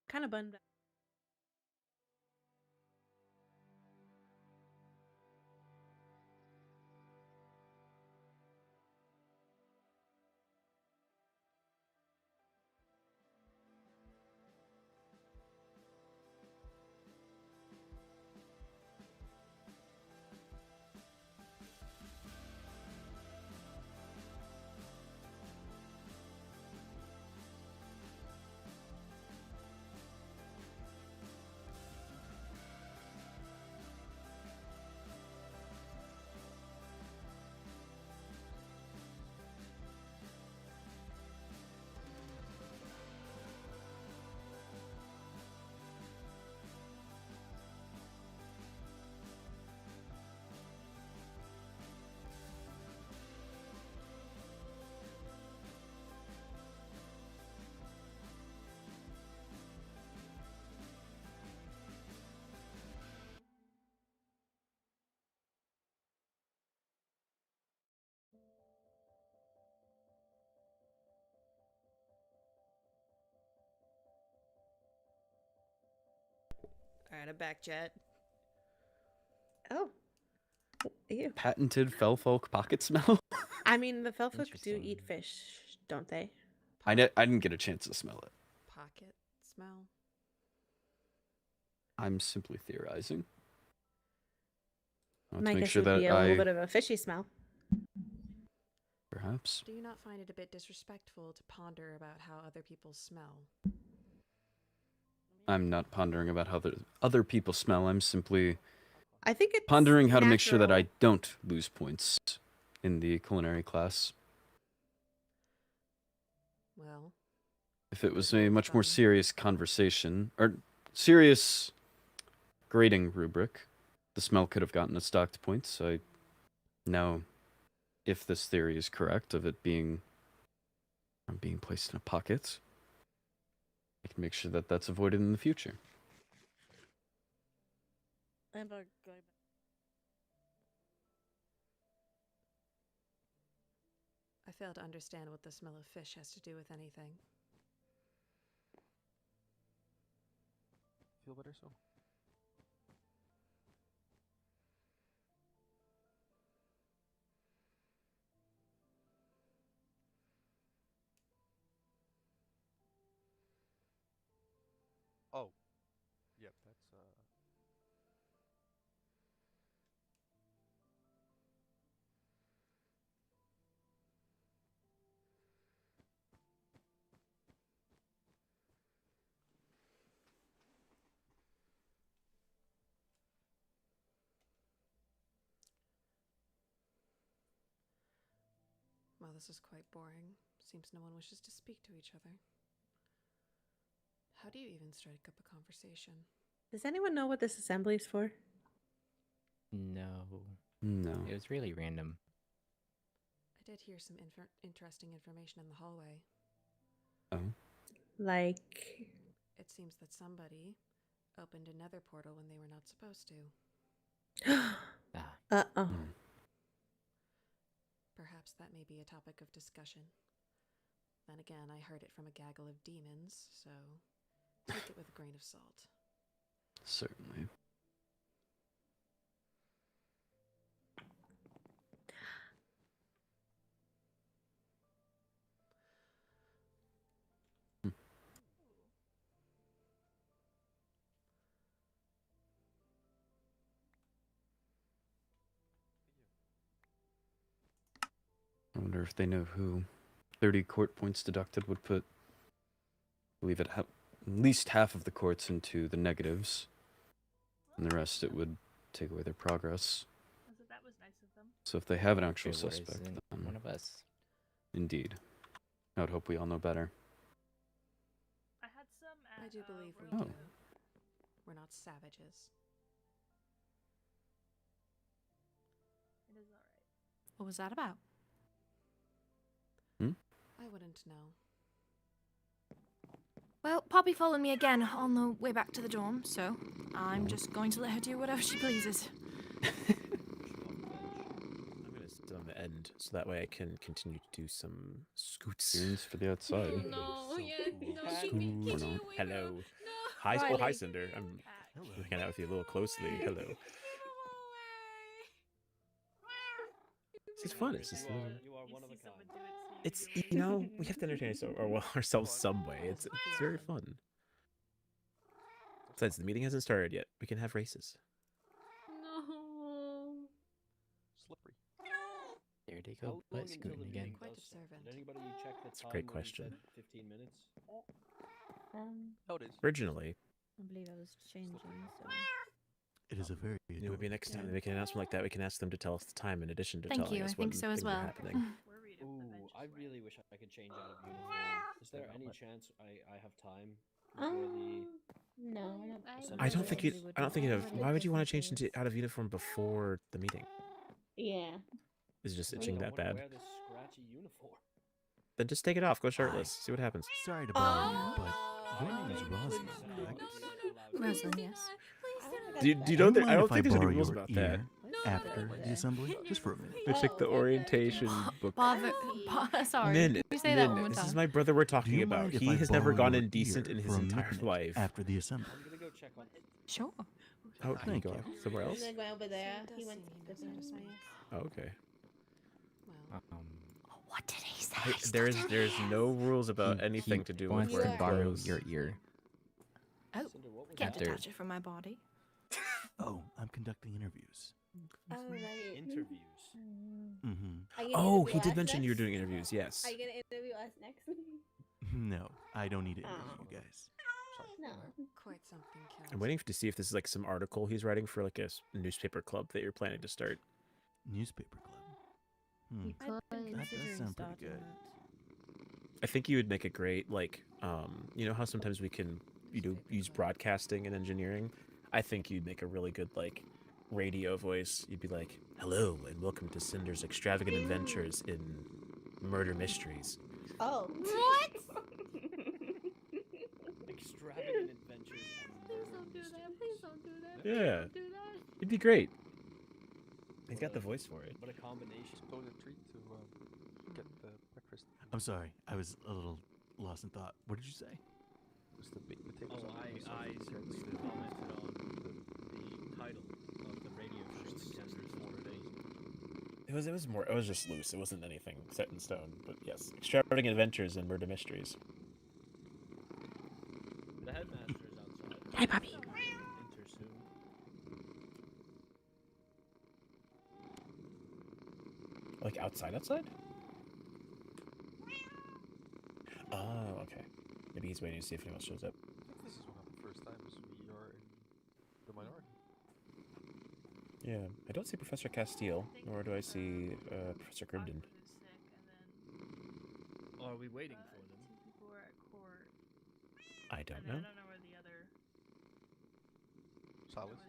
Kind of bummed. Alright, I'm back, Jet. Oh. Ew. Patented Felfolk pocket smell? I mean, the Felfolk do eat fish, don't they? I didn't get a chance to smell it. Pocket smell? I'm simply theorizing. I want My to make guess sure would that be a little bit of a fishy smell. Perhaps. Do you not find it a bit disrespectful to ponder about how other people smell? I'm not pondering about how other people smell. I'm simply I think it's pondering how to make sure that I natural. don't lose points in the culinary class. Well, If it was a much more serious conversation, or serious grading rubric, the smell could have gotten us docked points. I know if this theory is correct of it being placed in a pocket, I can make sure that that's avoided in the future. I fail to understand what the smell of fish has to do with anything. Feel better, so? Oh. Yep, that's Well, this is quite boring. Seems no one wishes to speak to each other. How do you even strike up a conversation? Does anyone know what this assembly is for? No. No. It was really random. I did hear some interesting information in the hallway. Oh? Like... It seems that somebody opened another portal when they were not supposed to. Uh-oh. Perhaps that may be a topic of discussion. Then again, I heard it from a gaggle of demons, so take it with a grain of salt. Certainly. I wonder if they know who 30 court points deducted would put, I believe it at least half of the courts into the negatives, and the rest it would take away their progress. That was nice of them. So if they have an actual It suspect, wasn't then one of us. indeed. I would hope we all know better. I had some at, I do believe we Oh. do. We're not savages. It is alright. What was that about? I wouldn't know. Well, Poppy followed me again on the way back to the dorm, so I'm just going to let her do whatever she pleases. I'm gonna sit on the end so that way I can continue to do some scoots. Experience for the outside. No, Hello. Hi, oh, hi, Cinder. I'm looking out with you a little closely. Hello. It's fun. It's just you are one of a kind. it's we have to entertain ourselves some way. It's very fun. Besides, the meeting hasn't started yet. We can have races. No. Slippery. There they go, butt scooting again. Quite observant. Did anybody check the It's a time great when we question. said 15 minutes? Oh, it is. Originally, I believe I was changing, so... It is a very. maybe next time they make an announcement like that, we can ask them to tell us the time in addition to Thank telling you, us I think when so as things are well. happening. Ooh, I really wish I could change out of uniform. Is there any chance I have time before the? No, I don't think you. I don't think you have. Why would you want to change out of uniform before the meeting? Yeah. Is it just I itching don't that wanna bad? wear this scratchy uniform. Then just take it off. Go shirtless. See what happens. Sorry to bother you, but your name is Rosalind, correct? Rosalind, yes. Do you don't think? I don't Mind think there's if any borrow rules your about that. ear after the assembly, just for a minute. They check the orientation book. Sorry. Nin, Can you say that Nin, one more this time? is my brother we're Do talking you about. mind if He I has never borrow gone your indecent ear in for his a entire minute life. after the assembly? I'm gonna go check on. Sure. Oh, can you Thank go you. somewhere else? I'm gonna go over there. He went He to the Oh, okay. Well, What did he say? There's no rules about anything to do with wants to wearing borrow clothes. your ear. Oh, Cinder, what was can't After- detach it from my body. Oh, I'm conducting interviews. Oh, right. interviews? Mm-hmm. Are you gonna Oh, interview he did us mention you were next? doing interviews. Yes. Are you gonna interview us next? No, I don't need to interview you guys. No. quite something, Count. I'm waiting to see if this is like some article he's writing for like a newspaper club that you're planning to start. Newspaper club. Hmm. That does sound pretty good. I think you would make a great like you know how sometimes we can use broadcasting and engineering. I think you'd make a really good like radio voice. You'd be like, "Hello and welcome to Cinder's extravagant adventures in murder mysteries." Oh. What? Extravagant adventures and Please don't do that. Please don't do that. Yeah. Don't do that. It'd be great. He's got the voice for it. What a combination. Suppose a treat to get the I'm sorry, I was a little lost in thought. What did you say? Oh, I certainly commented on the title of the radio show Contenders for today. It was just loose. It wasn't anything set in stone. But yes, extravagant adventures and murder mysteries. The headmaster is outside. Hi, puppy. Enter soon. Like outside? Oh, okay. Maybe he's waiting to see if anyone else shows up. This is one of the first times we are in the minority. Yeah, I don't see Professor Castile, nor do I see Professor Crimson. Oh, are we waiting for them? Two people were at court. I don't and know. I don't know where the other. Silas?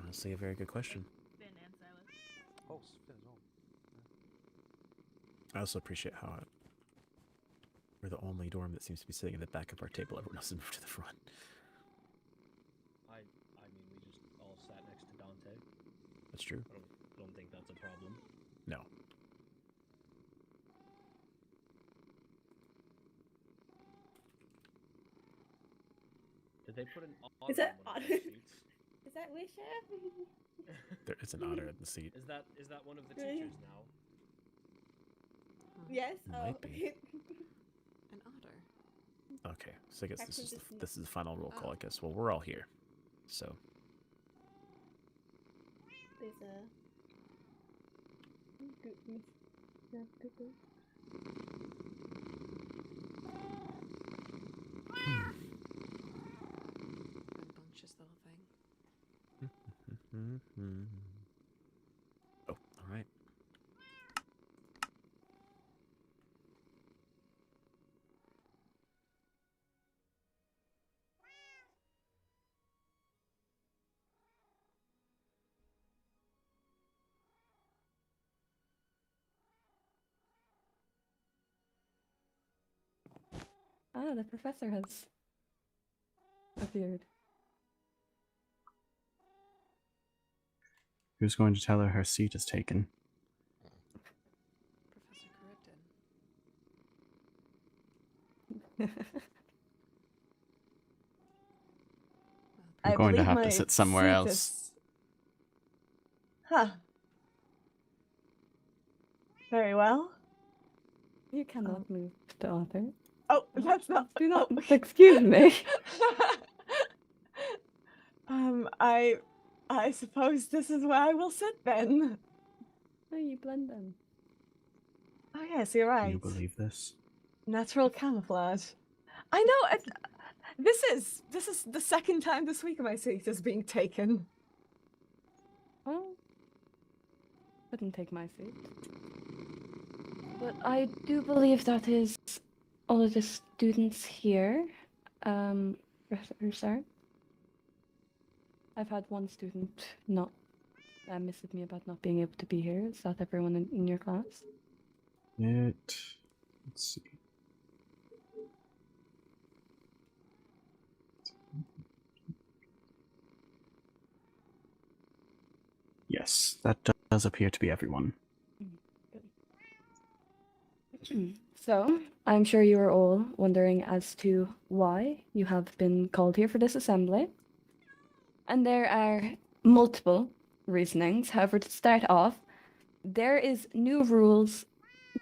Honestly, a very good question. Finn and Silas. Oh, Finn as well. I also appreciate how we're the only dorm that seems to be sitting in the back of our table. Everyone else has moved to the front. I mean, we just all sat next to Dante. That's true. I don't think that's a problem. No. Did they put an Is that otter in one of otter? those seats? Is that Wisha? There is an otter in the seat. Is that one of the Really? teachers now? Yes. Might oh. be. An otter. Okay, so I guess Actually, this is the final roll call. I guess. Well, we're all here, so There's a. Rambunctious little thing. Oh, all right. Ah, the professor has appeared. Who's going to tell her seat is taken? Professor I'm going to have to sit somewhere else. Huh. Very well. You cannot move the author. Oh, that's not. Do not. Excuse me. I suppose this is where I will sit then. No, you blend them. Oh yes, you're right. Do you believe this? Natural camouflage. I know. This is the second time this week my seat is being taken. Well, couldn't take my seat. But I do believe that is all of the students here. Professor. I've had one student not message me about not being able to be here. Is that everyone in your class? Let's see. Yes, that does appear to be everyone. So, I'm sure you are all wondering as to why you have been called here for this assembly. And there are multiple reasonings. However, to start off, there is new rules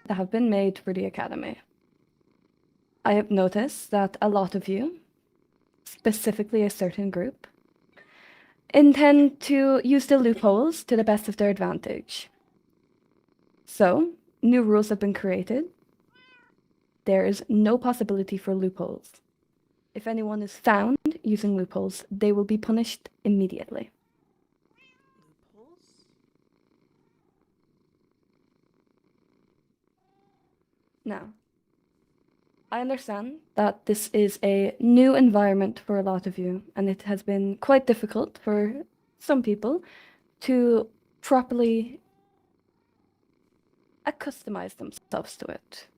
that have been made for the academy. I have noticed that a lot of you, specifically a certain group, intend to use the loopholes to the best of their advantage. So, new rules have been created. There is no possibility for loopholes. If anyone is found using loopholes, they will be punished immediately. Loopholes? Now, I understand that this is a new environment for a lot of you, and it has been quite difficult for some people to properly accustamize themselves to it.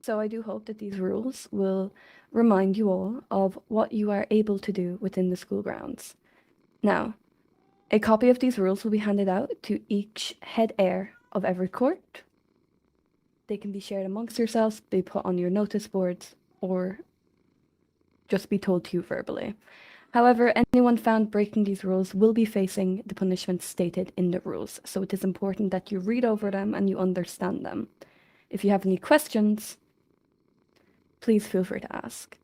So I do hope that these rules will remind you all of what you are able to do within the school grounds. Now, a copy of these rules will be handed out to each head heir of every court. They can be shared amongst yourselves, be put on your notice boards, or just be told to you verbally. However, anyone found breaking these rules will be facing the punishments stated in the rules, so it is important that you read over them and you understand them. If you have any questions, please feel free to ask.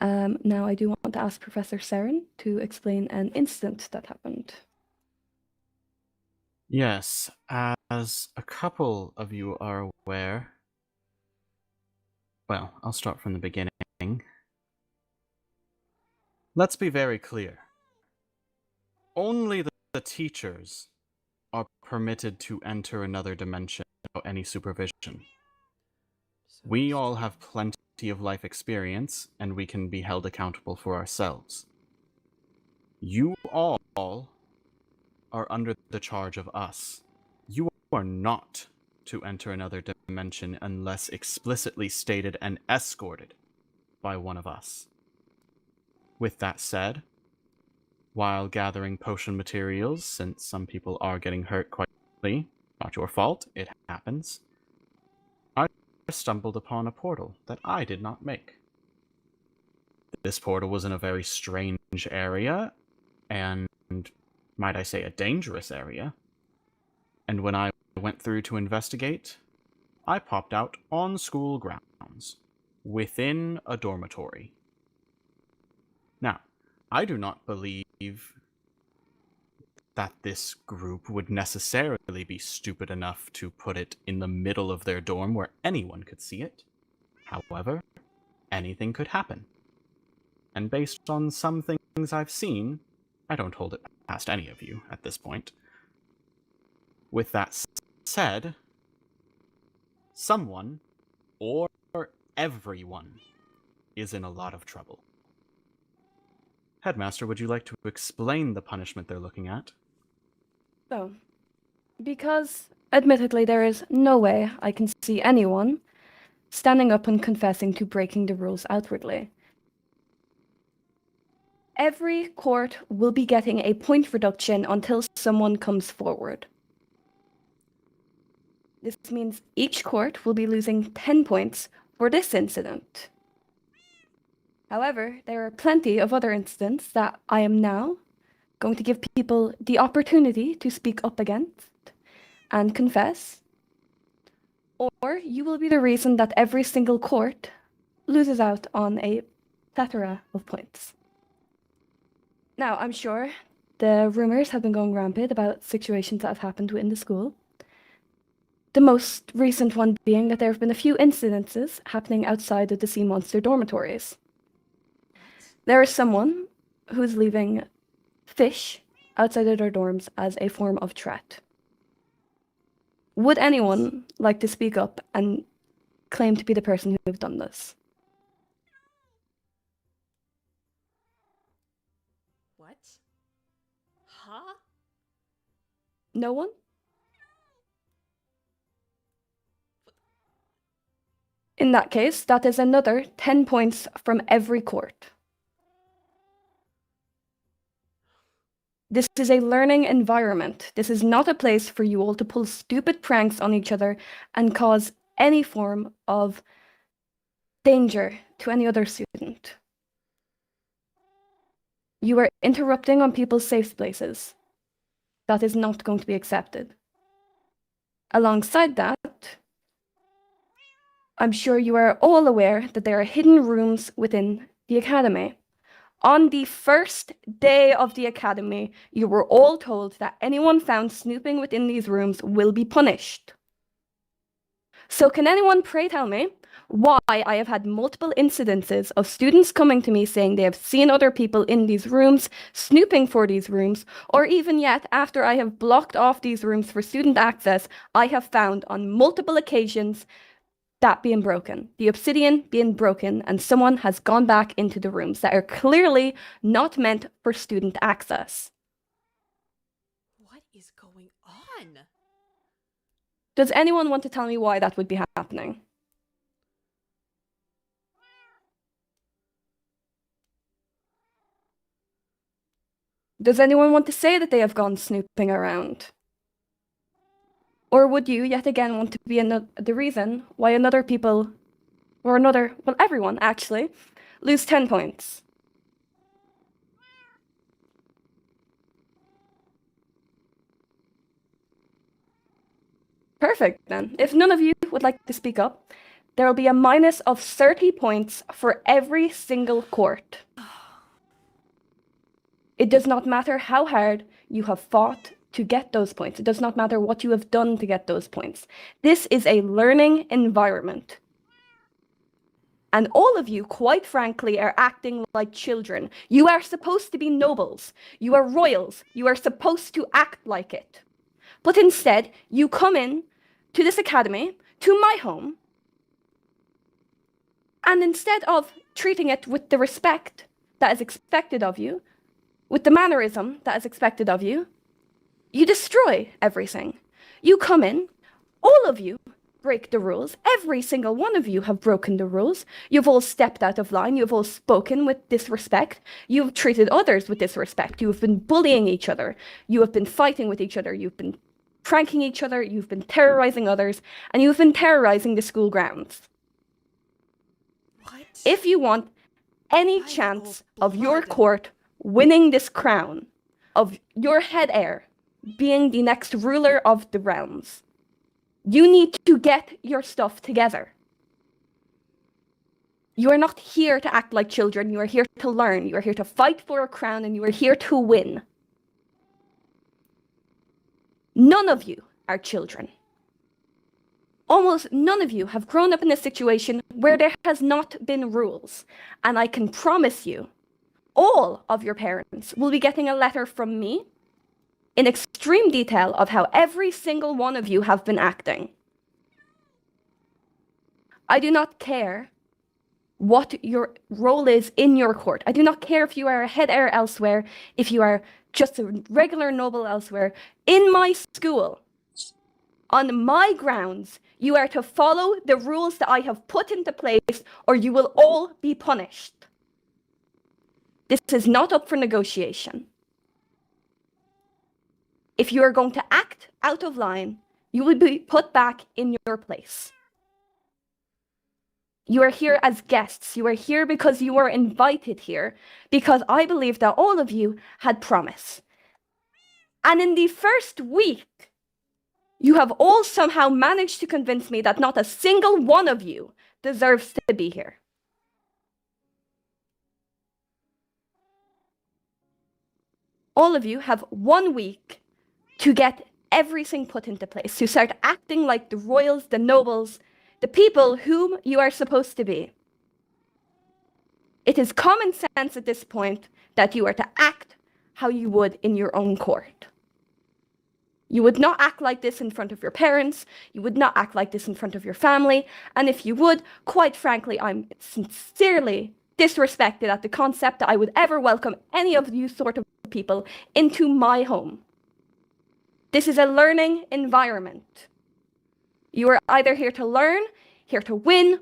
Now I do want to ask Professor Saren to explain an incident that happened. Yes, as a couple of you are aware. Well, I'll start from the beginning. Let's be very clear. Only the teachers are permitted to enter another dimension without any supervision. We all have plenty of life experience, and we can be held accountable for ourselves. You all are under the charge of us. You are not to enter another dimension unless explicitly stated and escorted by one of us. With that said, while gathering potion materials, since some people are getting hurt quite quickly, not your fault, it happens, I stumbled upon a portal that I did not make. This portal was in a very strange area, and might I say a dangerous area. And when I went through to investigate, I popped out on school grounds, within a dormitory. Now, I do not believe that this group would necessarily be stupid enough to put it in the middle of their dorm where anyone could see it. However, anything could happen. And based on some things I've seen, I don't hold it past any of you at this point. With that said, someone, or everyone, is in a lot of trouble. Headmaster, would you like to explain the punishment they're looking at? So, because admittedly there is no way I can see anyone standing up and confessing to breaking the rules outwardly. Every court will be getting a point reduction until someone comes forward. This means each court will be losing 10 points for this incident. However, there are plenty of other incidents that I am now going to give people the opportunity to speak up against and confess, or you will be the reason that every single court loses out on a plethora of points. Now, I'm sure the rumors have been going rampant about situations that have happened within the school. The most recent one being that there have been a few incidences happening outside of the sea monster dormitories. There is someone who is leaving fish outside of their dorms as a form of threat. Would anyone like to speak up and claim to be the person who have done this? What? Huh? No one? In that case, that is another 10 points from every court. This is a learning environment. This is not a place for you all to pull stupid pranks on each other and cause any form of danger to any other student. You are interrupting on people's safe places. That is not going to be accepted. Alongside that, I'm sure you are all aware that there are hidden rooms within the academy. On the first day of the academy, you were all told that anyone found snooping within these rooms will be punished. So can anyone pray tell me why I have had multiple incidences of students coming to me saying they have seen other people in these rooms, snooping for these rooms, or even yet, after I have blocked off these rooms for student access, I have found on multiple occasions that being broken, the obsidian being broken, and someone has gone back into the rooms that are clearly not meant for student access. What is going on? Does anyone want to tell me why that would be happening? Does anyone want to say that they have gone snooping around? Or would you yet again want to be the reason why everyone actually, lose 10 points? Perfect, then. If none of you would like to speak up, there will be a minus of 30 points for every single court. It does not matter how hard you have fought to get those points. It does not matter what you have done to get those points. This is a learning environment. And all of you, quite frankly, are acting like children. You are supposed to be nobles. You are royals. You are supposed to act like it. But instead, you come in to this academy, to my home, and instead of treating it with the respect that is expected of you, with the mannerism that is expected of you, you destroy everything. You come in, all of you break the rules. Every single one of you have broken the rules. You've all stepped out of line. You've all spoken with disrespect. You've treated others with disrespect. You have been bullying each other. You have been fighting with each other. You've been pranking each other. You've been terrorizing others. And you've been terrorizing the school grounds. What? If you want any chance of your court winning this crown, of your head heir being the next ruler of the realms, you need to get your stuff together. You are not here to act like children. You are here to learn. You are here to fight for a crown, and you are here to win. None of you are children. Almost none of you have grown up in a situation where there has not been rules. And I can promise you, all of your parents will be getting a letter from me in extreme detail of how every single one of you have been acting. I do not care what your role is in your court. I do not care if you are a head heir elsewhere, if you are just a regular noble elsewhere. In my school, on my grounds, you are to follow the rules that I have put into place, or you will all be punished. This is not up for negotiation. If you are going to act out of line, you will be put back in your place. You are here as guests. You are here because you were invited here, because I believe that all of you had promise. And in the first week, you have all somehow managed to convince me that not a single one of you deserves to be here. All of you have 1 week to get everything put into place, to start acting like the royals, the nobles, the people whom you are supposed to be. It is common sense at this point that you are to act how you would in your own court. You would not act like this in front of your parents. You would not act like this in front of your family. And if you would, quite frankly, I'm sincerely disrespected at the concept that I would ever welcome any of you sort of people into my home. This is a learning environment. You are either here to learn, here to win,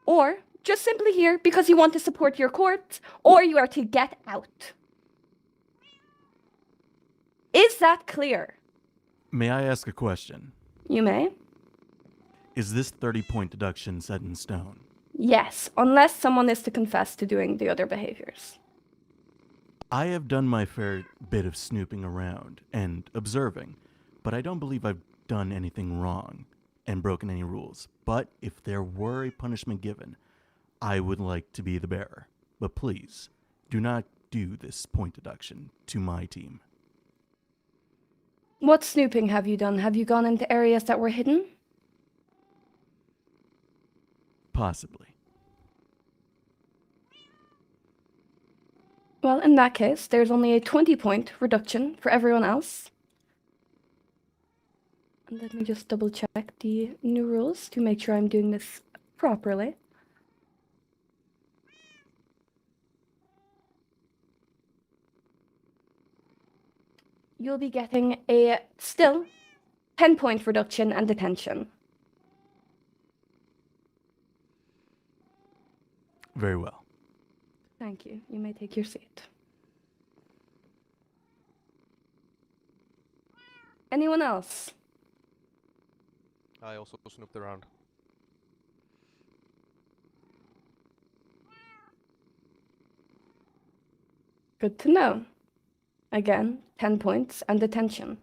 or just simply here because you want to support your court, or you are to get out. Is that clear? May I ask a question? You may. Is this 30-point deduction set in stone? Yes, unless someone is to confess to doing the other behaviors. I have done my fair bit of snooping around and observing, but I don't believe I've done anything wrong and broken any rules. But if there were a punishment given, I would like to be the bearer. But please, do not do this point deduction to my team. What snooping have you done? Have you gone into areas that were hidden? Possibly. Well, in that case, there's only a 20-point reduction for everyone else. And let me just double check the new rules to make sure I'm doing this properly. You'll be getting a still 10-point reduction and detention. Very well. Thank you. You may take your seat. Anyone else? I also snooped around. Good to know. Again, 10 points and detention.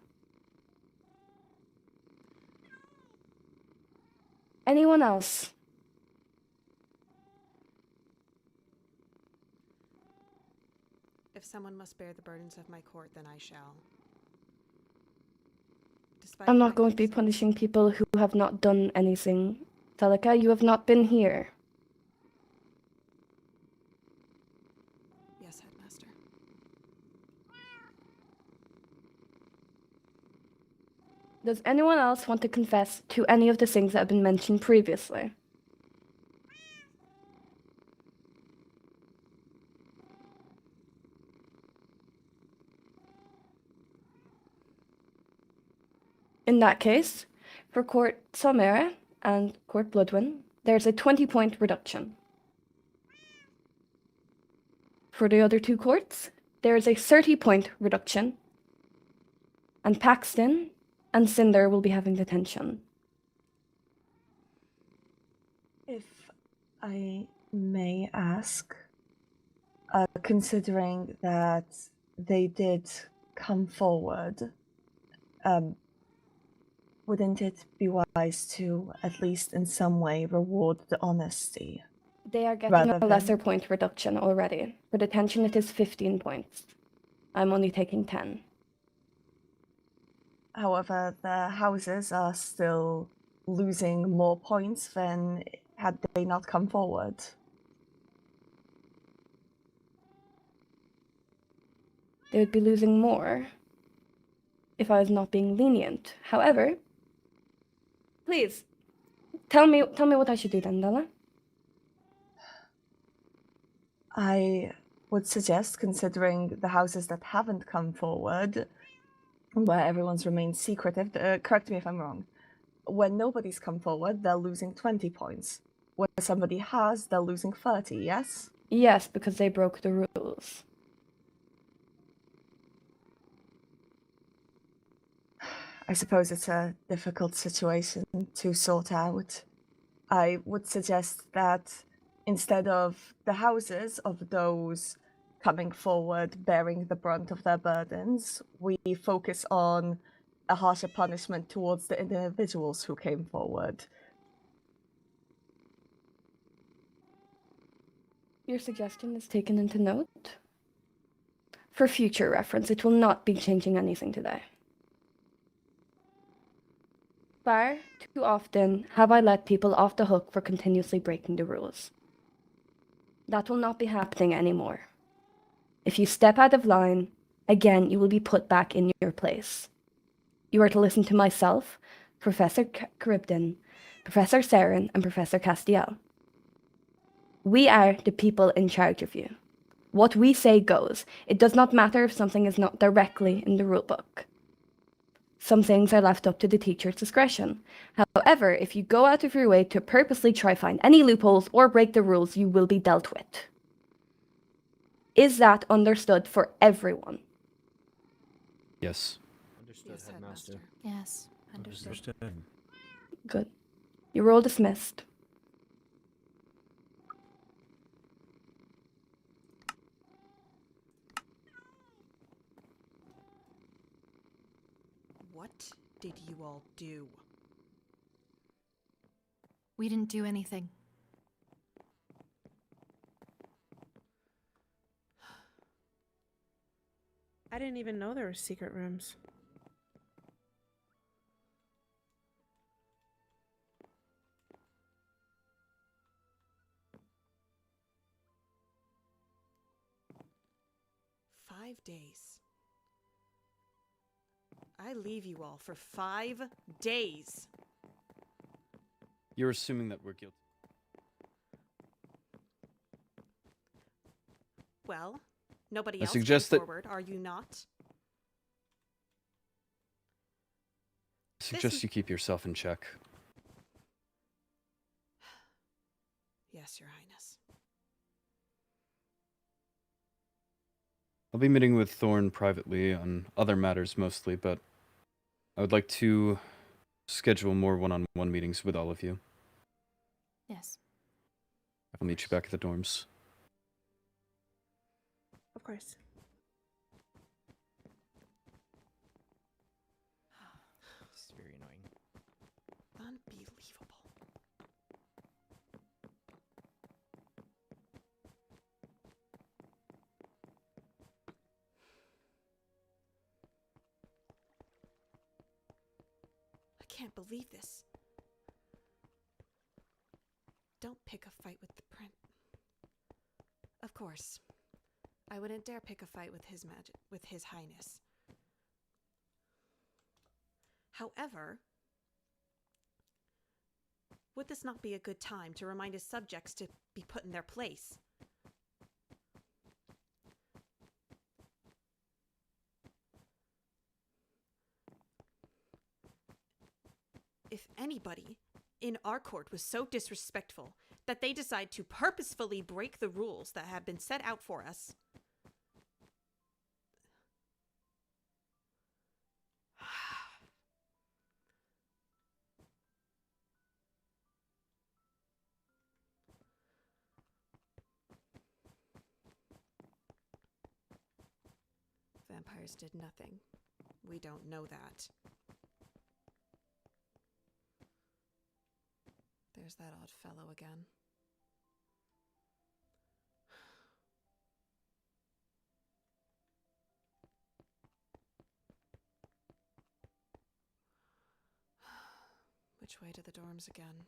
Anyone else? If someone must bear the burdens of my court, then I shall. I'm not going to be punishing people who have not done anything. Celica, you have not been here. Yes, Headmaster. Does anyone else want to confess to any of the things that have been mentioned previously? In that case, for Court Salmera and Court Bloodwin, there's a 20-point reduction. For the other two courts, there is a 30-point reduction, and Paxton and Cinder will be having detention. If I may ask, considering that they did come forward, wouldn't it be wise to, at least in some way, reward the honesty? They are getting rather a lesser than- point reduction already. For detention, it is 15 points. I'm only taking 10. However, the houses are still losing more points than had they not come forward. They would be losing more if I was not being lenient. However, please, tell me what I should do then, Della. I would suggest, considering the houses that haven't come forward, where everyone's remained secretive, correct me if I'm wrong, when nobody's come forward, they're losing 20 points. When somebody has, they're losing 30, yes? Yes, because they broke the rules. I suppose it's a difficult situation to sort out. I would suggest that instead of the houses of those coming forward bearing the brunt of their burdens, we focus on a harsher punishment towards the individuals who came forward. Your suggestion is taken into note. For future reference, it will not be changing anything today. Far too often have I let people off the hook for continuously breaking the rules. That will not be happening anymore. If you step out of line, again, you will be put back in your place. You are to listen to myself, Professor Charybdin, Professor Saren, and Professor Castiel. We are the people in charge of you. What we say goes. It does not matter if something is not directly in the rulebook. Some things are left up to the teacher's discretion. However, if you go out of your way to purposely try find any loopholes or break the rules, you will be dealt with. Is that understood for everyone? Yes. Understood, Headmaster. Yes, understood. Good. You're all dismissed. What did you all do? We didn't do anything. I didn't even know there were secret rooms. Days. I leave you all for 5 days. You're assuming that we're guilty. Well, nobody I else suggest came that- forward, are you not? I suggest you keep yourself in check. Yes, Your Highness. I'll be meeting with Thorn privately on other matters mostly, but I would like to schedule more one-on-one meetings with all of you. Yes. I'll meet you back at the dorms. Of course. It's very annoying. Unbelievable. I can't believe this. Don't pick a fight with the prince. Of course. I wouldn't dare pick a fight with his highness. However, would this not be a good time to remind his subjects to be put in their place? If anybody in our court was so disrespectful that they decide to purposefully break the rules that have been set out for us, vampires did nothing. We don't know that. There's that odd fellow again. Which way to the dorms again?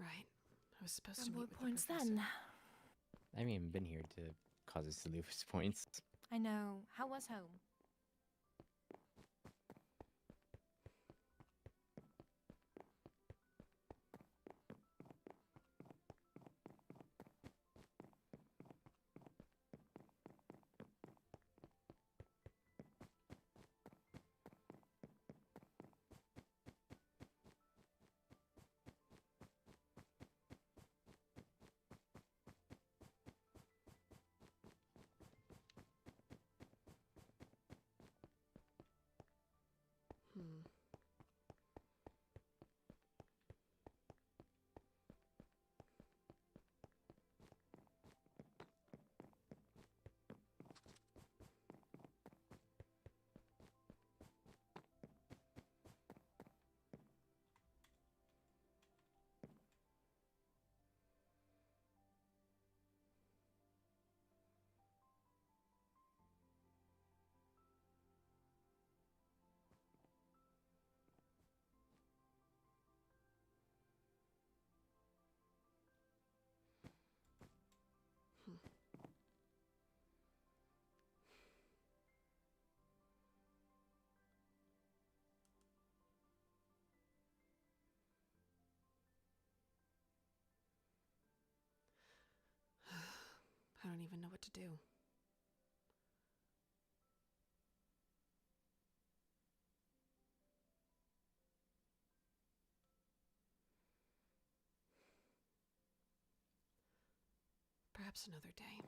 Right. I was supposed to meet with the points professor. then. I haven't even been here to cause us to lose points. I know. How was home? I don't even know what to do. Perhaps another day.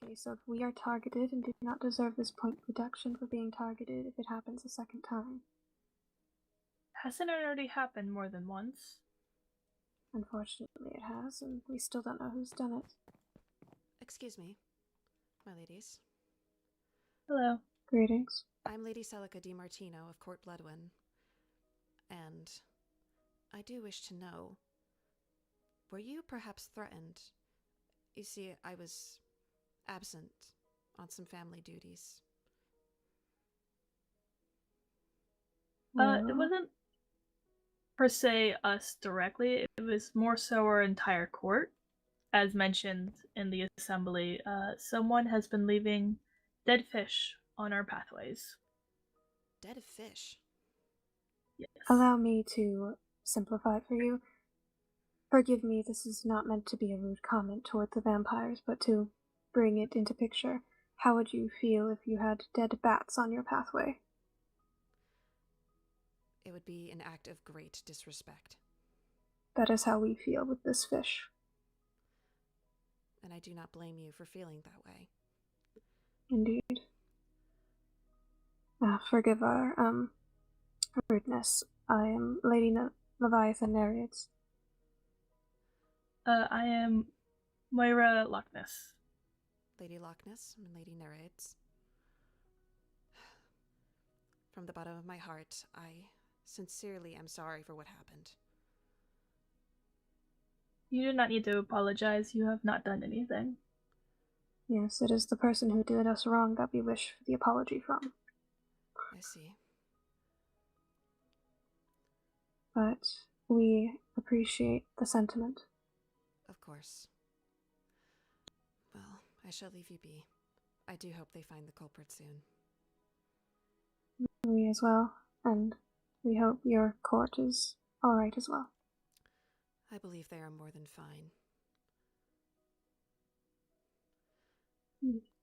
Okay, so if we are targeted and do not deserve this point reduction for being targeted if it happens a second time. Hasn't it already happened more than once? Unfortunately, it has, and we still don't know who's done it. Excuse me, my ladies. Hello. Greetings. I'm Lady Celica DiMartino of Court Bloodwyn, and I do wish to know, were you perhaps threatened? You see, I was absent on some family duties. It wasn't per se us directly, it was more so our entire court. As mentioned in the assembly, someone has been leaving dead fish on our pathways. Dead fish? allow me to simplify it for you. Forgive me, this is not meant to be a rude comment toward the vampires, but to bring it into picture. How would you feel if you had dead bats on your pathway? It would be an act of great disrespect. That is how we feel with this fish. And I do not blame you for feeling that way. Indeed. Forgive our, rudeness. I am Lady Leviathan Nereids. I am Moira Loch Ness. Lady Loch Ness and Lady Nereids. From the bottom of my heart, I sincerely am sorry for what happened. You do not need to apologize. You have not done anything. Yes, it is the person who did us wrong that we wish for the apology from. I see. But we appreciate the sentiment. Of course. Well, I shall leave you be. I do hope they find the culprit soon. We as well, and we hope your court is alright as well. I believe they are more than fine.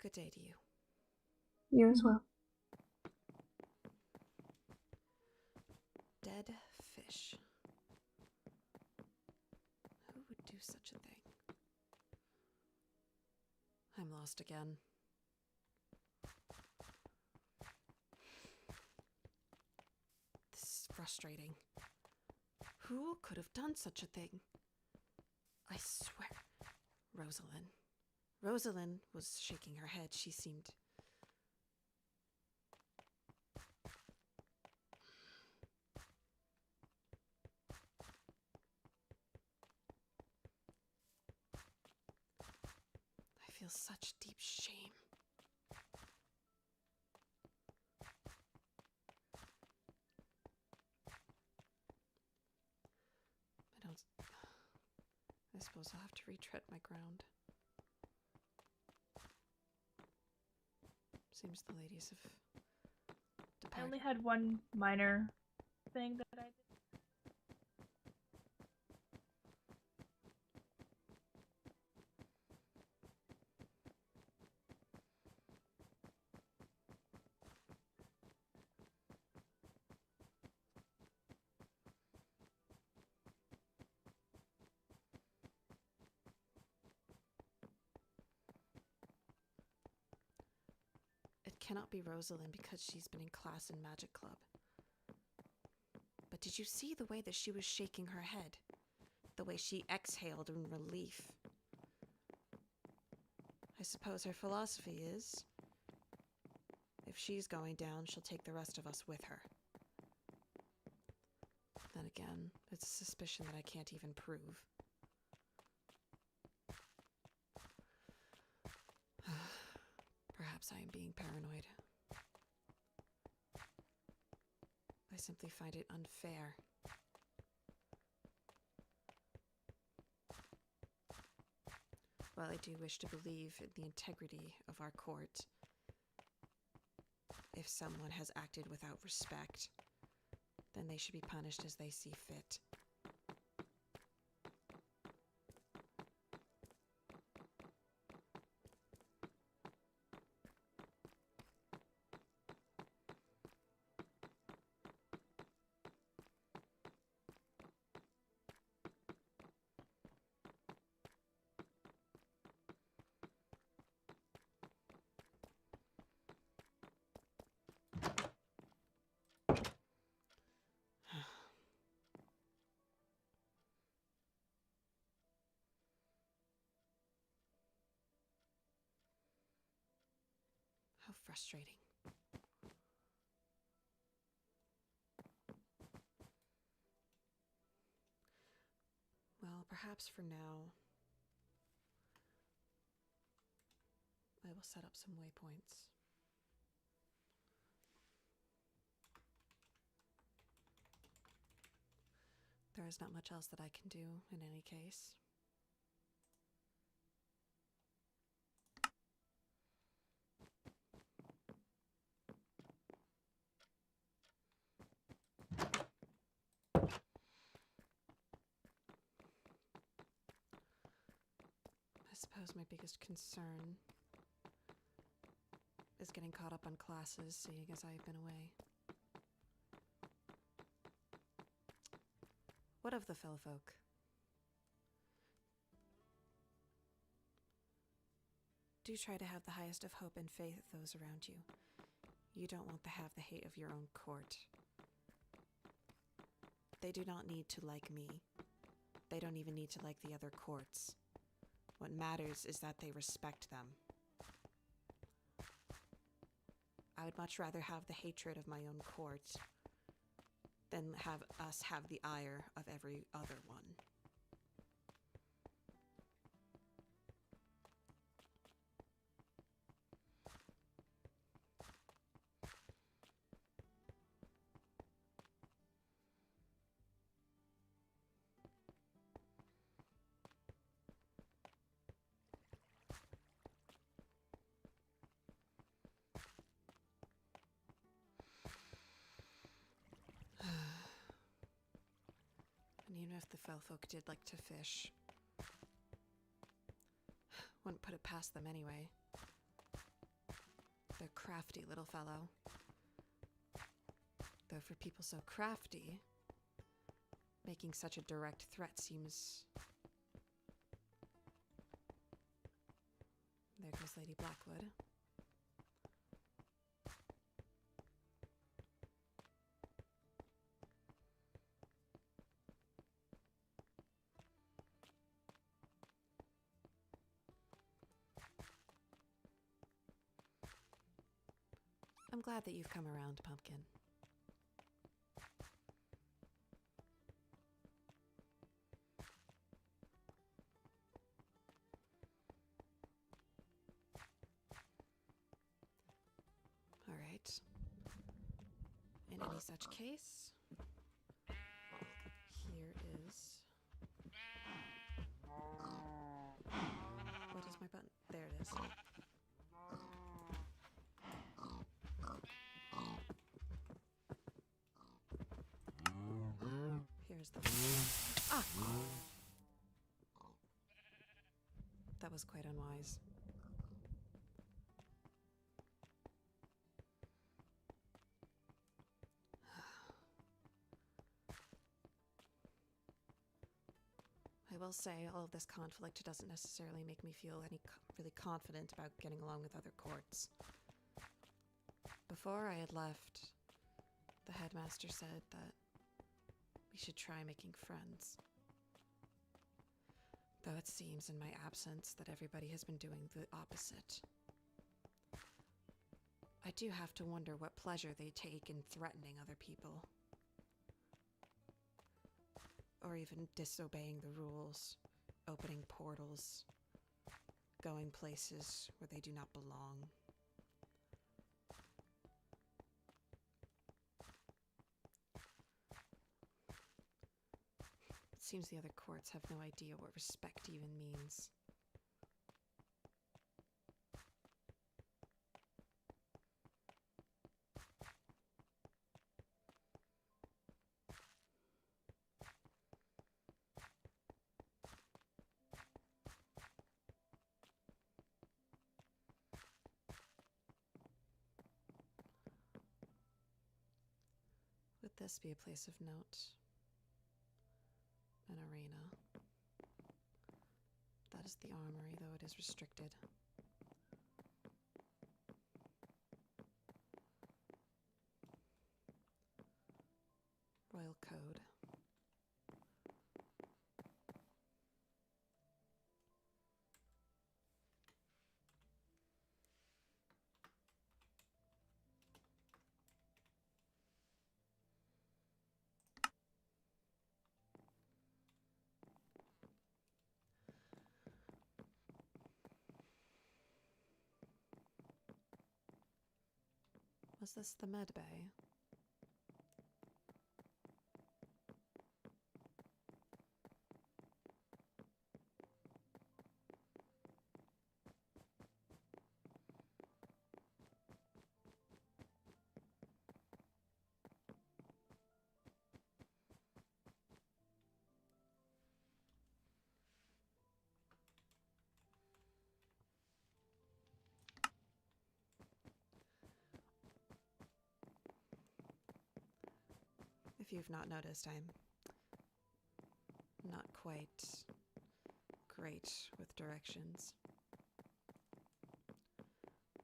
Good day to you. You as well. Dead fish. Who would do such a thing? I'm lost again. This is frustrating. Who could have done such a thing? I swear. Rosalind. Rosalind was shaking her head. She seemed... I feel such deep shame. I suppose I'll have to retread my ground. Seems the ladies have departed. I only had one minor thing that I did. It cannot be Rosalind because she's been in class in Magic Club. But did you see the way that she was shaking her head? The way she exhaled in relief? I suppose her philosophy is, if she's going down, she'll take the rest of us with her. Then again, it's a suspicion that I can't even prove. Perhaps I am being paranoid. I simply find it unfair. While I do wish to believe in the integrity of our court, if someone has acted without respect, then they should be punished as they see fit. How frustrating. Well, perhaps for now, I will set up some waypoints. There is not much else that I can do in any case. suppose my biggest concern is getting caught up on classes, seeing as I've been away. What of the fellow folk? Do try to have the highest of hope and faith of those around you. You don't want to have the hate of your own court. They do not need to like me. They don't even need to like the other courts. What matters is that they respect them. I would much rather have the hatred of my own court than have us have the ire of every other one. And even if the fell folk did like to fish, wouldn't put it past them anyway. They're crafty little fellow. Though for people so crafty, making such a direct threat seems... There goes Lady Blackwood. I'm glad that you've come around, Pumpkin. All right. In any such case, here is... What is my button? There it is. Here's the... Ah! That was quite unwise. I will say, all of this conflict doesn't necessarily make me feel really confident about getting along with other courts. Before I had left, the headmaster said that we should try making friends. Though it seems in my absence that everybody has been doing the opposite. I do have to wonder what pleasure they take in threatening other people. Or even disobeying the rules, opening portals, going places where they do not belong. It seems the other courts have no idea what respect even means. Would this be a place of note? An arena. That is the armory, though it is restricted. Royal Code. Was this the med bay? If you've not noticed, I'm not quite great with directions.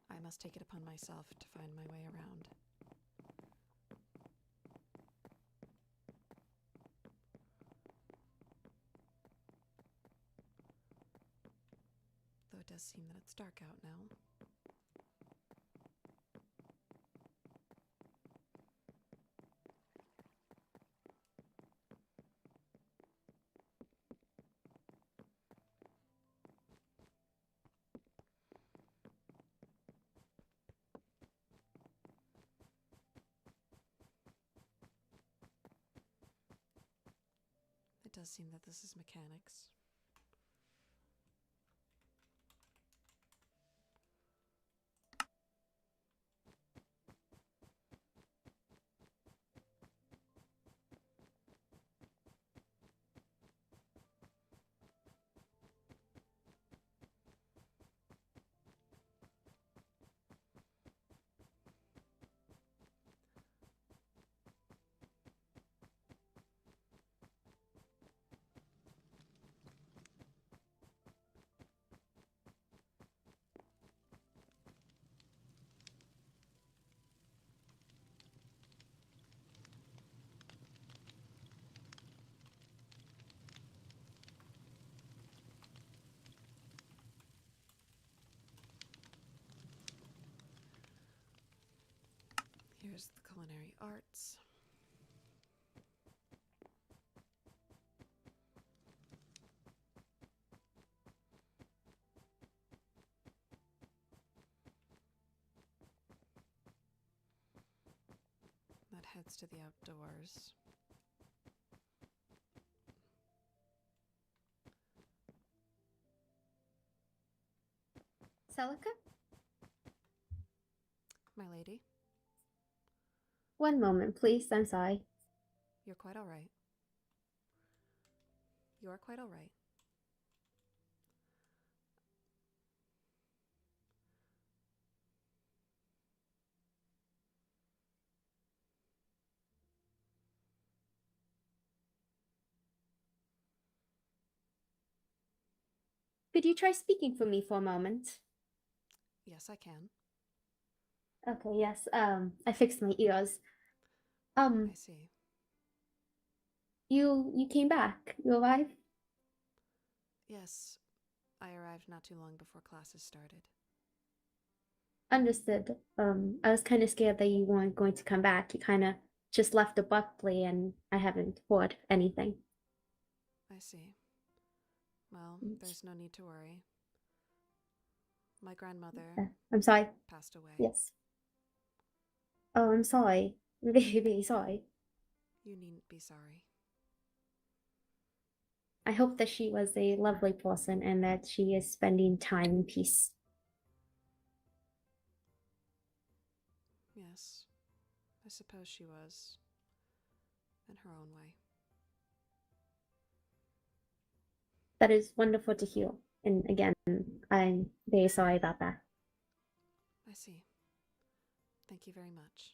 I must take it upon myself to find my way around. Though it does seem that it's dark out now. It does seem that this is mechanics. Here's the culinary arts. That heads to the outdoors. Celica? My lady, One moment, please. I'm sorry. you're quite all right. You are quite all right. Could you try speaking for me for a moment? Yes, I can. Okay, yes. I fixed my ears. I see. You came back. You arrived? Yes, I arrived not too long before classes started. Understood. I was kind of scared that you weren't going to come back. You kind of just left abruptly, and I haven't heard anything. I see. Well, there's no need to worry. My grandmother I'm sorry. passed away. Yes. Oh, I'm sorry. Really, really sorry. You needn't be sorry. I hope that she was a lovely person and that she is spending time in peace. Yes, I suppose she was, in her own way. That is wonderful to hear. And again, I'm very sorry about that. I see. Thank you very much.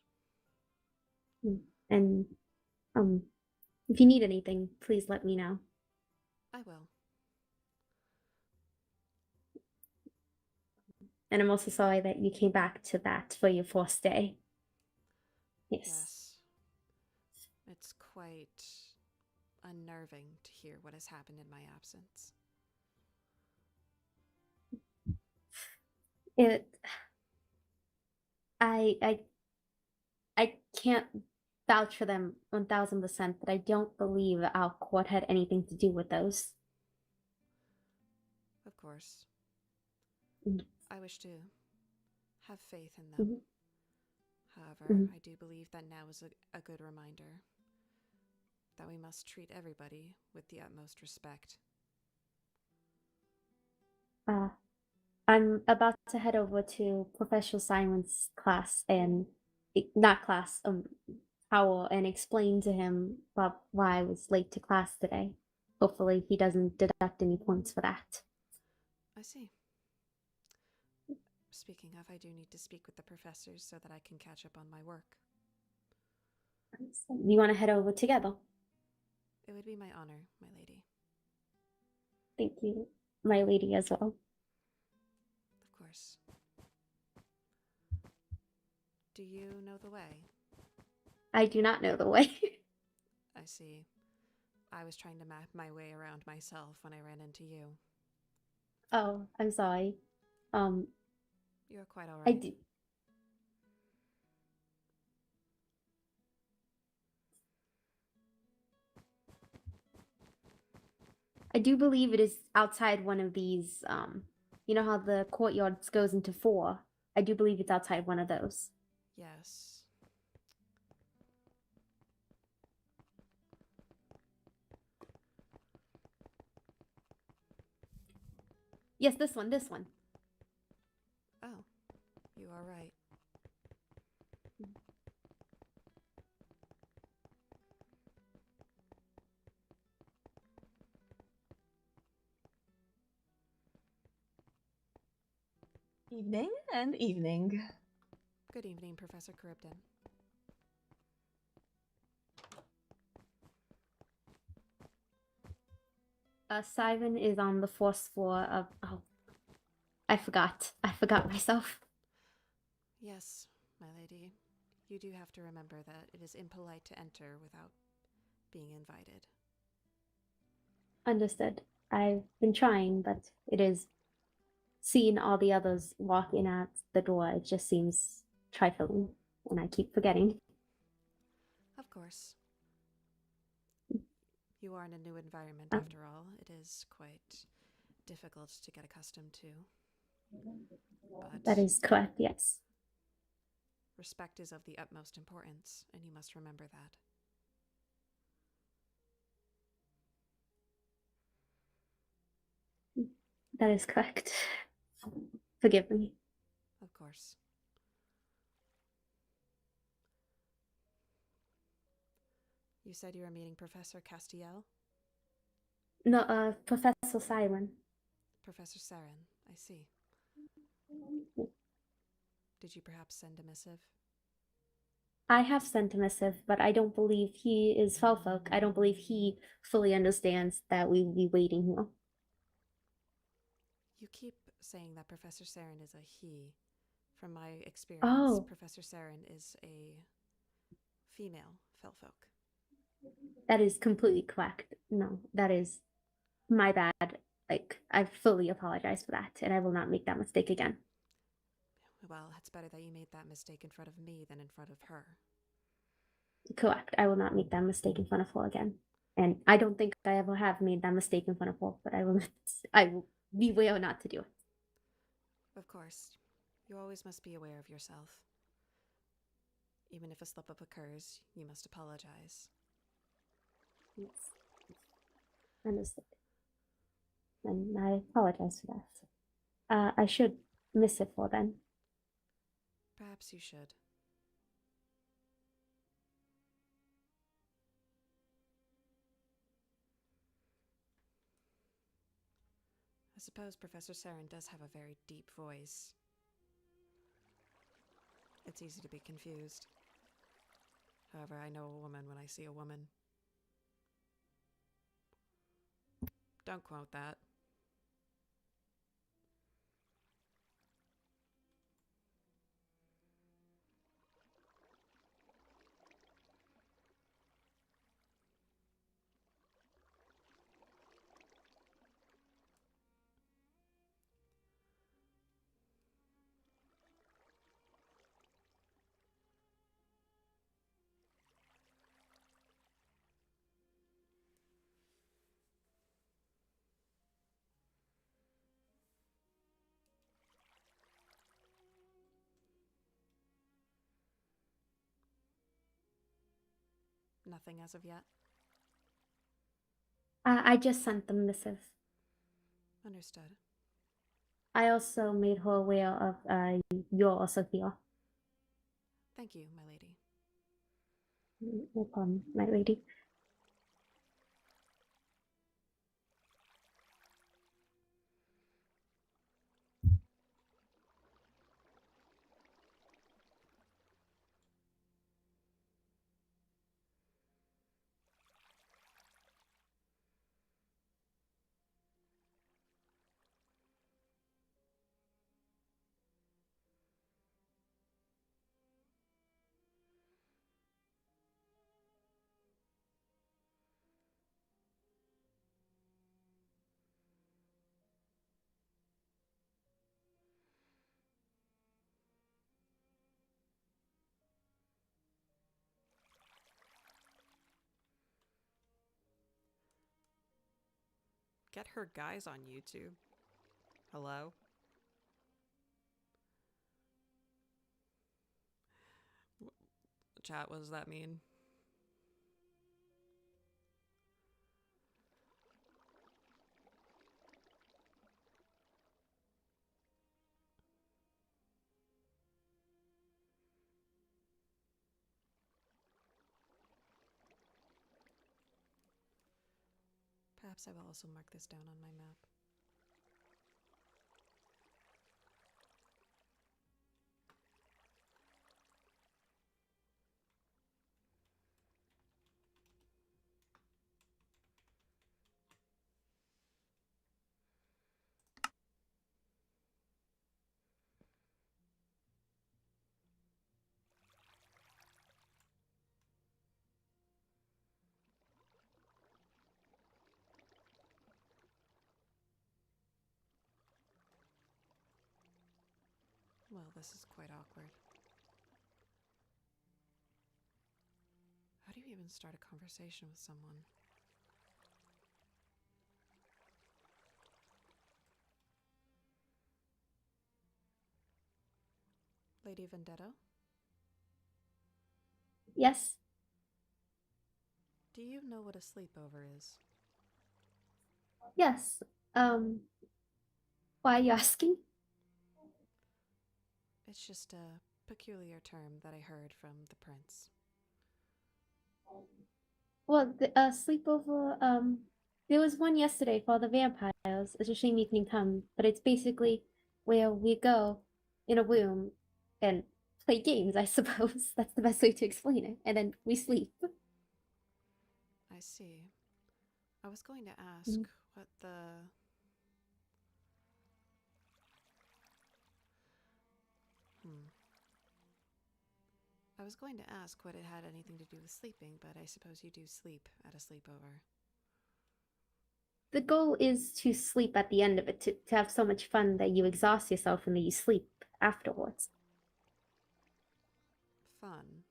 And if you need anything, please let me know. I will. And I'm also sorry that you came back to that for your first day. Yes. It's quite unnerving to hear what has happened in my absence. I can't vouch for them 1000%, but I don't believe our court had anything to do with those. Of course. Mm. I wish to have faith in them. Mhm. However, Mhm. I do believe that now is a good reminder that we must treat everybody with the utmost respect. I'm about to head over to Professional Science class and not class, Howell, and explain to him about why I was late to class today. Hopefully he doesn't deduct any points for that. I see. Speaking of, I do need to speak with the professors so that I can catch up on my work. So you want to head over together? It would be my honor, my lady. Thank you, my lady, as well. Of course. Do you know the way? I do not know the way. I see. I was trying to map my way around myself when I ran into you. Oh, I'm sorry. You're quite I alright. do. I do believe it is outside one of these, you know how the courtyard goes into 4? I do believe it's outside one of those. Yes. Yes, this one, this one. Oh, you are right. Evening and evening. Good evening, Professor Charybdin. Simon is on the 4th floor of. Oh, I forgot. I forgot myself. Yes, my lady. You do have to remember that it is impolite to enter without being invited. Understood. I've been trying, but it is. Seeing all the others walk in at the door, it just seems trifling, and I keep forgetting. Of course. You are in a new environment, after all. It is quite difficult to get accustomed to. But That is correct, yes. respect is of the utmost importance, and you must remember that. That is correct. Forgive me. Of course. You said you were meeting Professor Castiel? No, Professor Simon. Professor Saren, I see. Did you perhaps send a missive? I have sent a missive, but I don't believe he is Felfolk. I don't believe he fully understands that we will be waiting here. You keep saying that Professor Saren is a he. From my experience, Professor Saren is a female Felfolk. That is completely correct. No, that is my bad. Like, I fully apologize for that, and I will not make that mistake again. Well, it's better that you made that mistake in front of me than in front of her. Correct. I will not make that mistake in front of her again. And I don't think I ever have made that mistake in front of her, but I will beware not to do it. Of course. You always must be aware of yourself. Even if a slip-up occurs, you must apologize. Yes. Understood. And I apologize for that. I should miss it for then. Perhaps you should. I suppose Professor Saren does have a very deep voice. It's easy to be confused. However, I know a woman when I see a woman. Don't quote that. Nothing as of yet? I just sent the missive. Understood. I also made her aware of you're also here. Thank you, my lady. No problem, my lady. get her guys on YouTube. Hello? Chat, what does that mean? Perhaps I will also mark this down on my map. Well, this is quite awkward. How do you even start a conversation with someone? Lady Vendetta? Yes. Do you know what a sleepover is? Yes. Why are you asking? It's just a peculiar term that I heard from the prince. Well, the sleepover, there was one yesterday for the vampires. It's a shame you couldn't come, but it's basically where we go in a room and play games, I suppose. That's the best way to explain it. And then we sleep. I see. I was going to ask what the... I was going to ask what it had anything to do with sleeping, but I suppose you do sleep at a sleepover. The goal is to sleep at the end of it, to have so much fun that you exhaust yourself and then you sleep afterwards. Fun.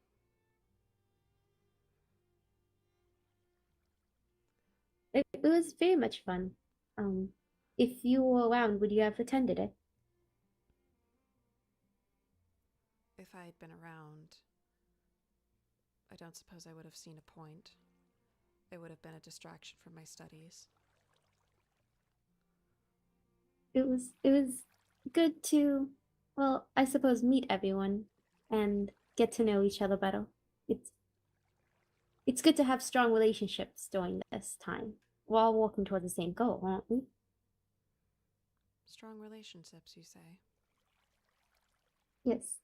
It was very much fun. If you were around, would you have attended it? If I had been around, I don't suppose I would have seen a point. It would have been a distraction from my studies. It was good to, well, I suppose meet everyone and get to know each other better. It's good to have strong relationships during this time. We're all working toward the same goal, aren't we? Strong relationships, you say? Yes.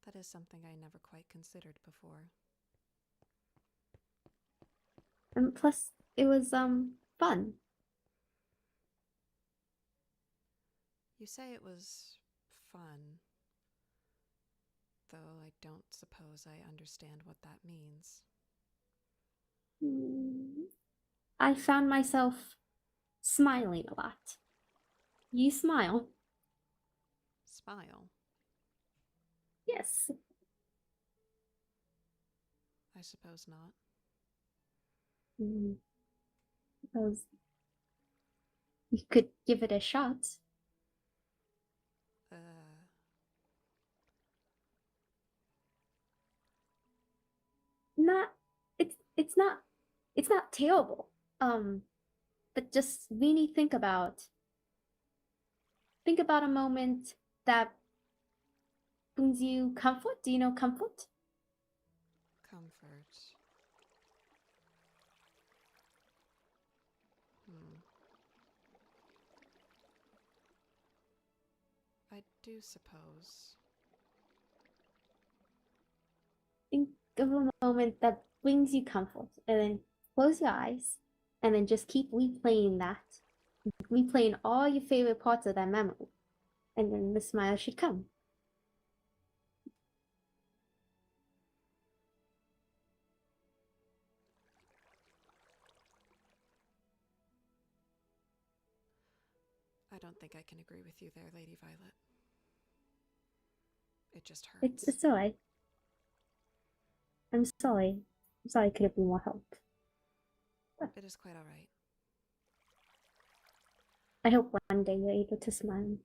That is something I never quite considered before. And plus, it was fun. You say it was fun, though I don't suppose I understand what that means. I found myself smiling a lot. You smile. Smile? Yes. I suppose not. Suppose you could give it a shot. Not it's not terrible. But just really think about a moment that brings you comfort. Do you know comfort? Comfort. I do suppose. Think of a moment that brings you comfort, and then close your eyes, and then just keep replaying that. Replaying all your favorite parts of that memory, and then the smile should come. I don't think I can agree with you there, Lady Violet. It just hurts. It's alright. I'm sorry. sorry I couldn't be more help. It is quite alright. I hope one day you're able to smile.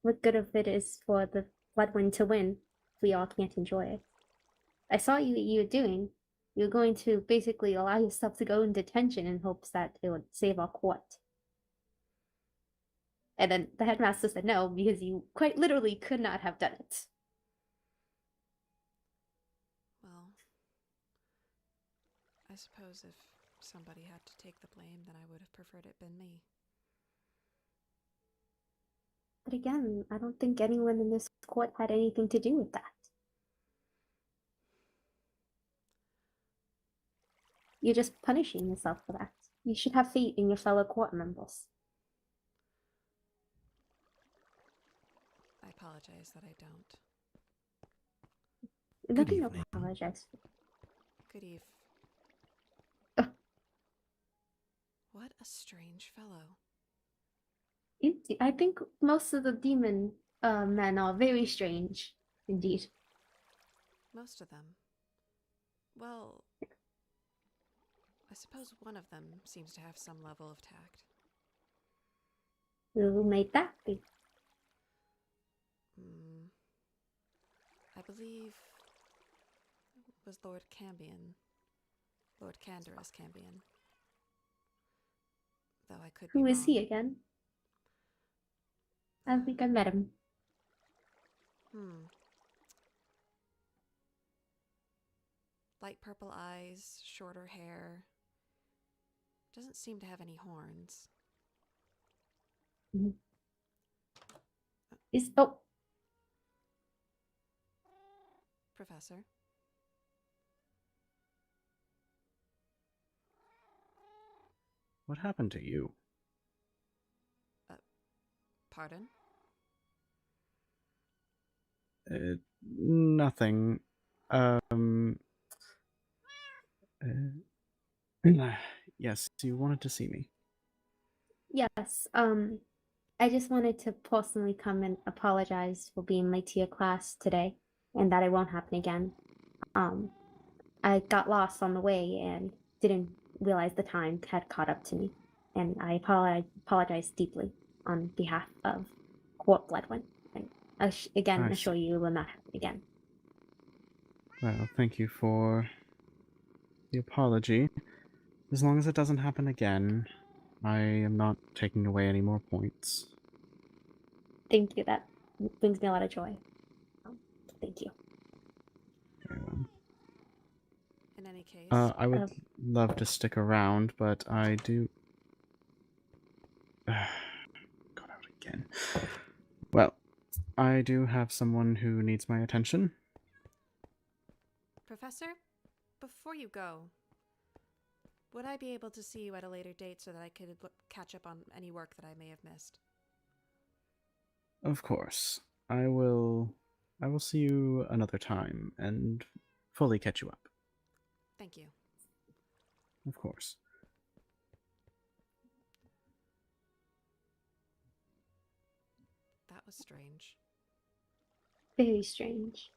What good of it is for the Bloodwind to win if we all can't enjoy it? I saw you were doing. You were going to basically allow yourself to go in detention in hopes that it would save our court. And then the headmaster said no, because you quite literally could not have done it. Well, I suppose if somebody had to take the blame, then I would have preferred it been me. But again, I don't think anyone in this court had anything to do with that. You're just punishing yourself for that. You should have faith in your fellow court members. I apologize that I don't. Nothing to apologize for. Good eve. What a strange fellow. I think most of the demon men are very strange, indeed. Most of them. Well, I suppose one of them seems to have some level of tact. Who made that be? I believe it was Lord Cambion. Lord Canderous Cambion. Though I could be Who is wrong. he again? I don't think I met him. Light purple eyes, shorter hair. Doesn't seem to have any horns. Professor? What happened to you? Pardon? Nothing. Yes, you wanted to see me. Yes, I just wanted to personally come and apologize for being late to your class today, and that it won't happen again. I got lost on the way and didn't realize the time had caught up to me, and I apologize deeply on behalf of Court Bloodwind. And again, I assure you it will not happen again. Well, thank you for the apology. As long as it doesn't happen again, I am not taking away any more points. Thank you. That brings me a lot of joy. Thank you. Very well. In any case, I would love to stick around, but I do. Got out again. Well, I do have someone who needs my attention. Professor, before you go, would I be able to see you at a later date so that I could catch up on any work that I may have missed? Of course. I will see you another time and fully catch you up. Thank you. Of course. That was strange. Very strange.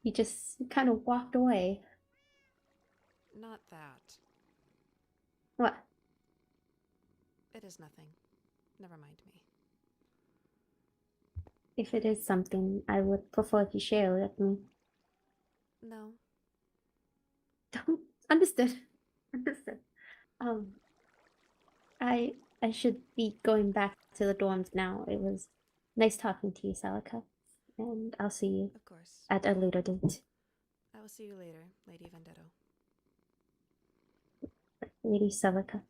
He just kind of walked away. Not that. What? It is nothing. Never mind me. If it is something, I would prefer if you share it with me. No. Understood. Understood. I should be going back to the dorms now. It was nice talking to you, Celica. And I'll see you of course. At a later date. I will see you later, Lady Vendetto. Lady Celica.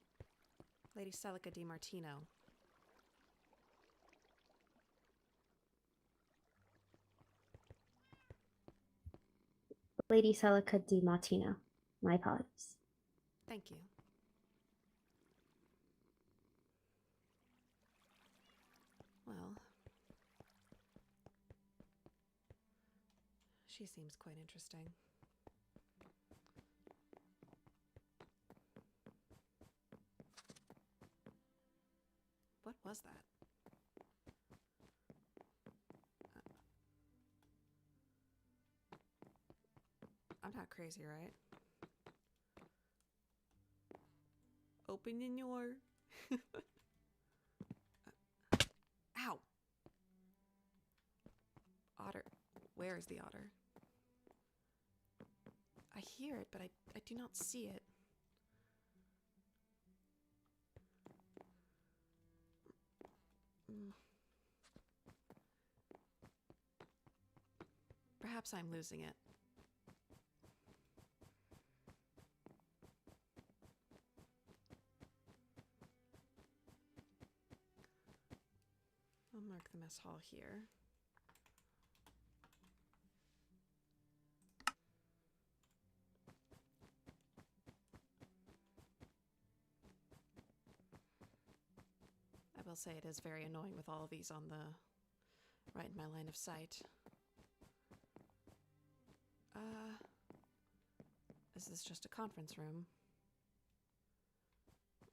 Lady Celica DiMartino. Lady Celica DiMartino. My apologies. Thank you. Well, she seems quite interesting. What was that? I'm not crazy, right? opening your... Ow! Otter. Where is the otter? I hear it, but I do not see it. Perhaps I'm losing it. I'll mark the mess hall here. I will say it is very annoying with all of these on the right in my line of sight. Is this just a conference room?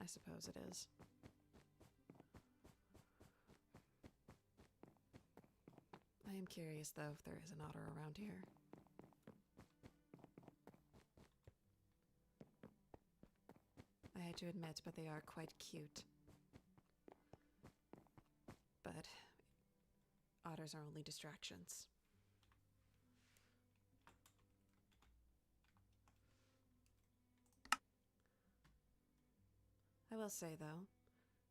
I suppose it is. I am curious, though, if there is an otter around here. I hate to admit, but they are quite cute. But otters are only distractions. I will say, though,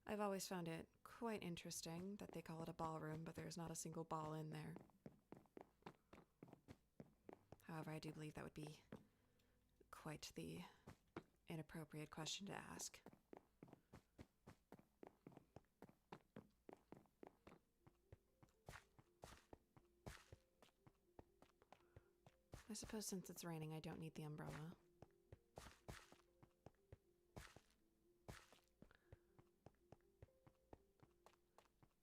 I've always found it quite interesting that they call it a ballroom, but there's not a single ball in there. However, I do believe that would be quite the inappropriate question to ask. I suppose since it's raining, I don't need the umbrella.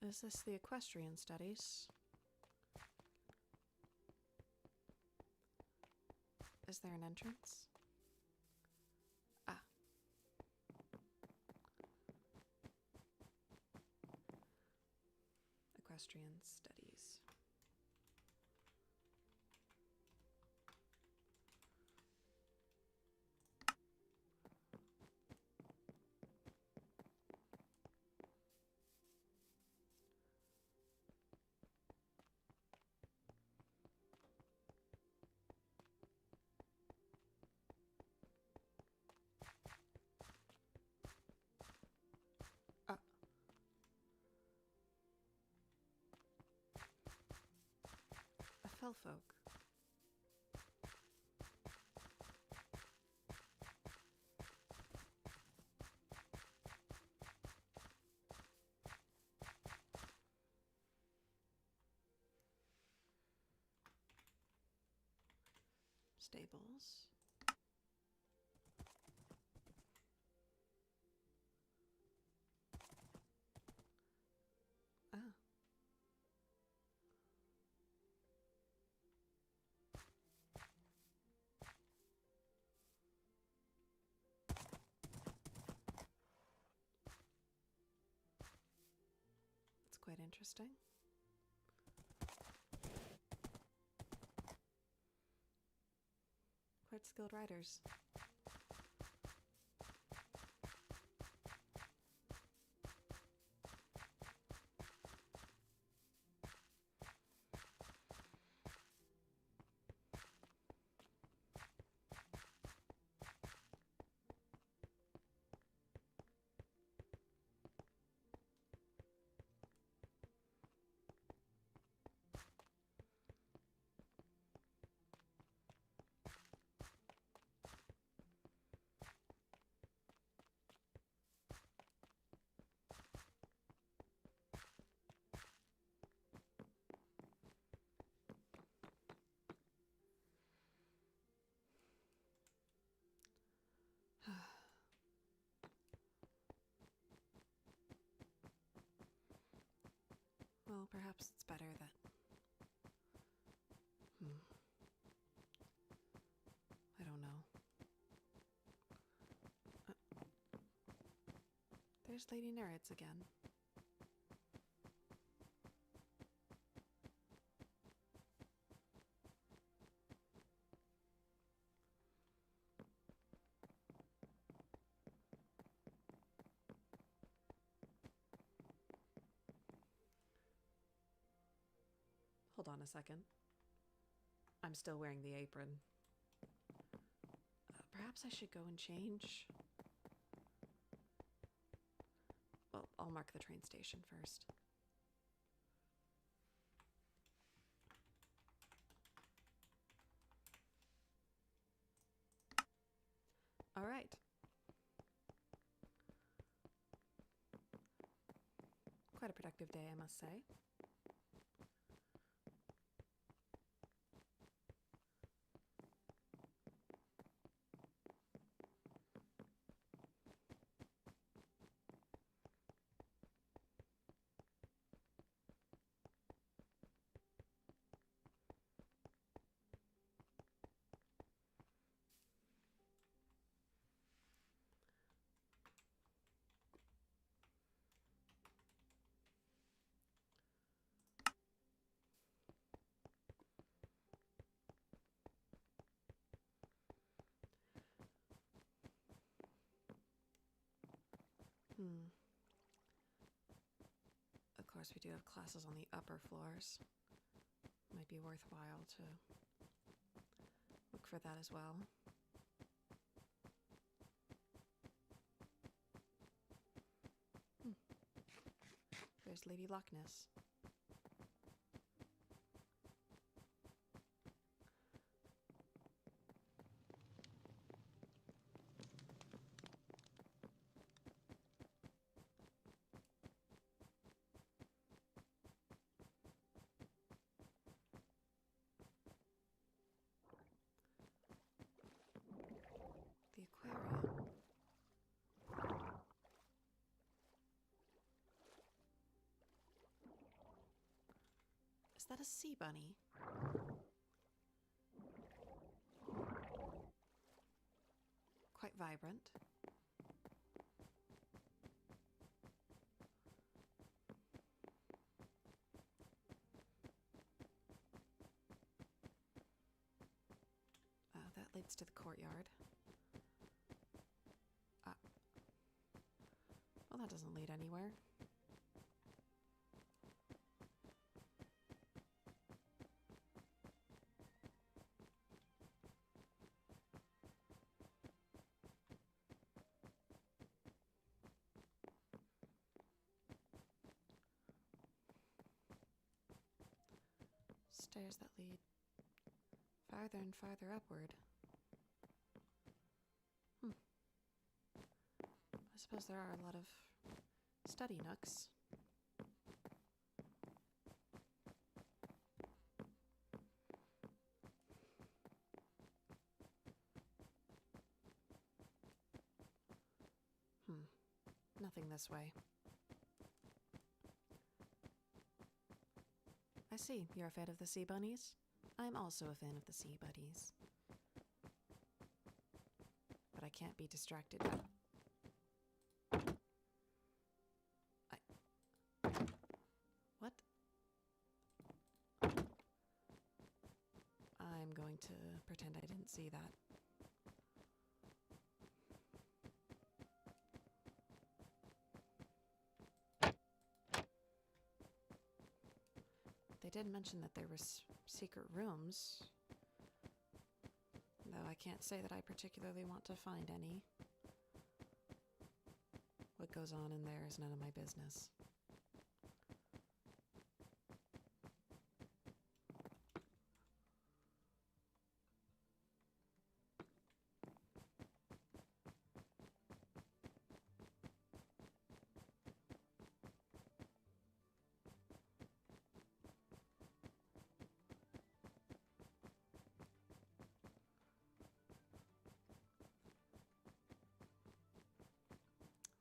Is this the equestrian studies? Is there an entrance? Ah. Equestrian studies. Folk. Stables. Ah. Quite interesting. Quite skilled riders. Well, perhaps it's better that... I don't know. There's Lady Nereid's again. Hold on a second. I'm still wearing the apron. Perhaps I should go and change. Well, I'll mark the train station first. All right. Quite a productive day, I must say. Of course, we do have classes on the upper floors. Might be worthwhile to look for that as well. There's Lady Loch Ness. The aquarium. Is that a sea bunny? Quite vibrant. That leads to the courtyard. Well, that doesn't lead anywhere. Stairs that lead farther and farther upward. I suppose there are a lot of study nooks. Nothing this way. I see, you're a fan of the sea bunnies. I'm also a fan of the sea buddies. But I can't be distracted by... What? I'm going to pretend I didn't see that. They did mention that there was secret rooms, though I can't say that I particularly want to find any. What goes on in there is none of my business.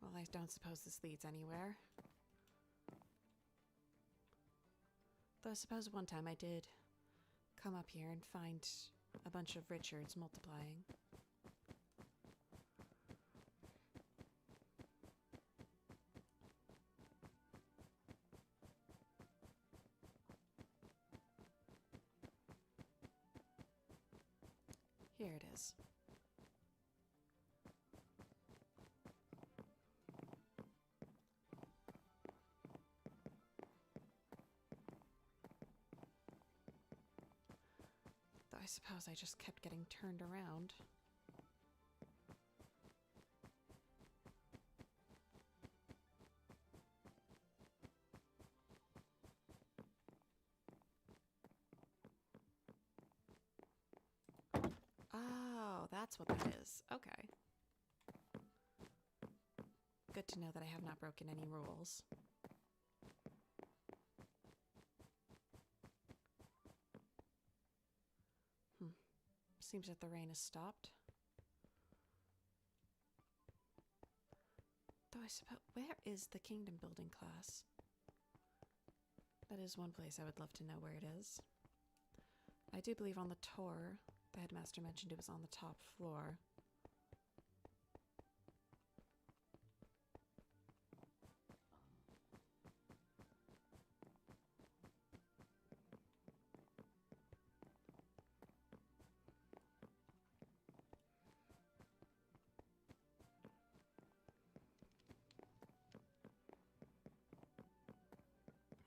Well, I don't suppose this leads anywhere. Though I suppose one time I did come up here and find a bunch of Richards multiplying. Here it is. I suppose I just kept getting turned around. Oh, that's what that is. Okay. Good to know that I have not broken any rules. Seems that the rain has stopped. Though I suppose, where is the kingdom building class? That is one place I would love to know where it is. I do believe on the tour, the headmaster mentioned it was on the top floor.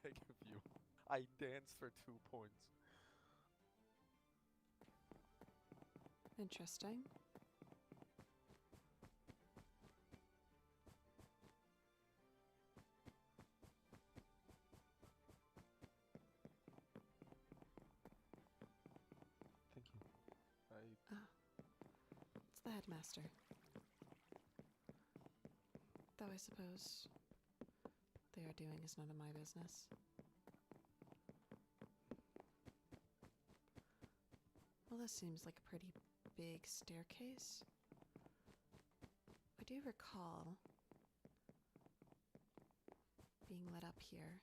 Beg of you. I danced for 2 points. Interesting. Thank you. It's the headmaster. Though I suppose what they are doing is none of my business. Well, this seems like a pretty big staircase. I do recall being led up here.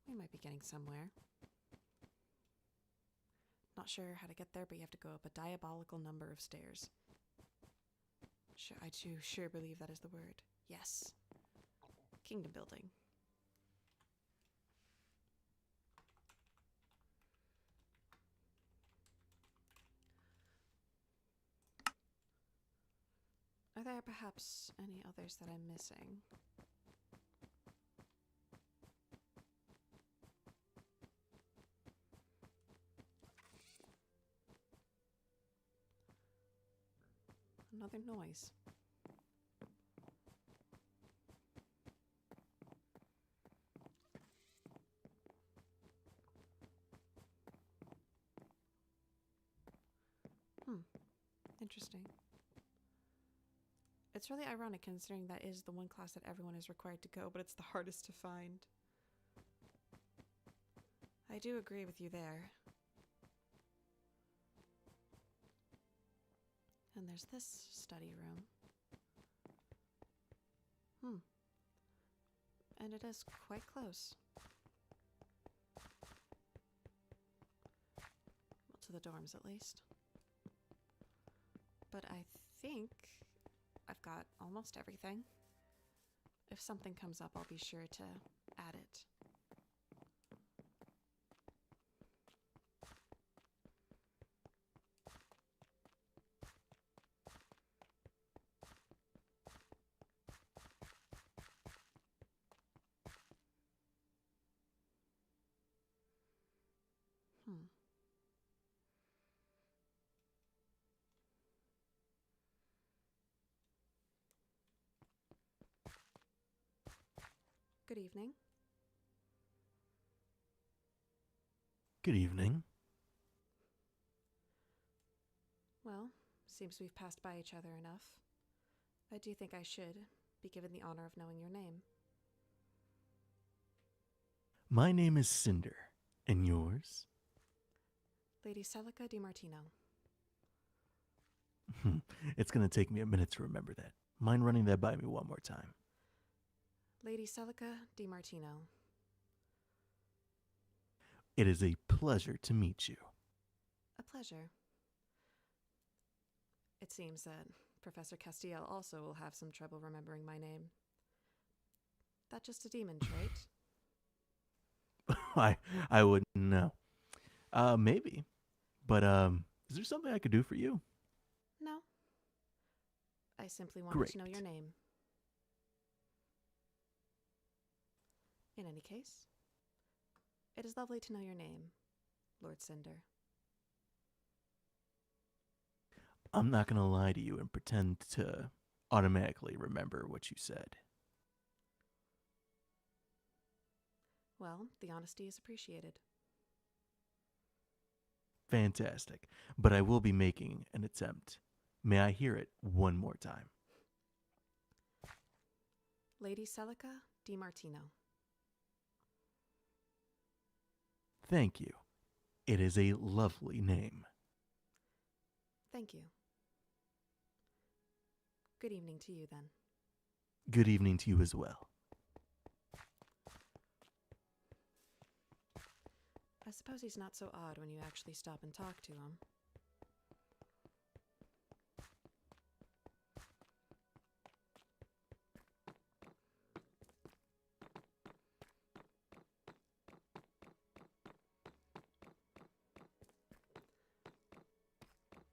We might be getting somewhere. Not sure how to get there, but you have to go up a diabolical number of stairs. I do sure believe that is the word. Yes. Kingdom building. Are there perhaps any others that I'm missing? Another noise. Interesting. It's really ironic considering that is the one class that everyone is required to go, but it's the hardest to find. I do agree with you there. And there's this study room. And it is quite close. Well, to the dorms at least. But I think I've got almost everything. If something comes up, I'll be sure to add it. Good evening. Good evening. Well, seems we've passed by each other enough. I do think I should be given the honor of knowing your name. My name is Cinder. And yours? Lady Celica DiMartino. It's going to take me a minute to remember that. Mind running that by me one more time? Lady Celica DiMartino. It is a pleasure to meet you. A pleasure. It seems that Professor Castiel also will have some trouble remembering my name. That just a demon trait? I wouldn't know. Maybe. But, is there something I could do for you? No. I simply wanted to know your name. In any case, It is lovely to know your name, Lord Cinder. I'm not going to lie to you and pretend to automatically remember what you said. Well, the honesty is appreciated. Fantastic. But I will be making an attempt. May I hear it one more time? Lady Celica DiMartino. Thank you. It is a lovely name. Thank you. Good evening to you, then. Good evening to you as well. I suppose he's not so odd when you actually stop and talk to him.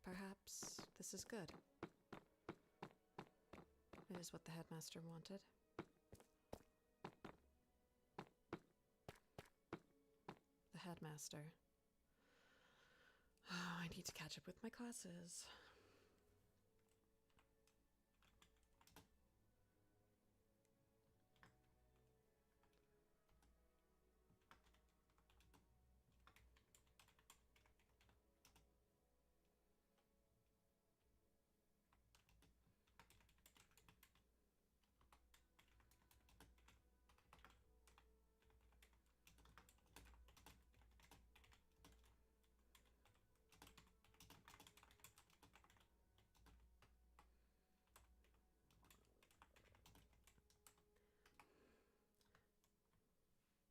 Perhaps this is good. It is what the headmaster wanted. The headmaster. Oh, I need to catch up with my classes.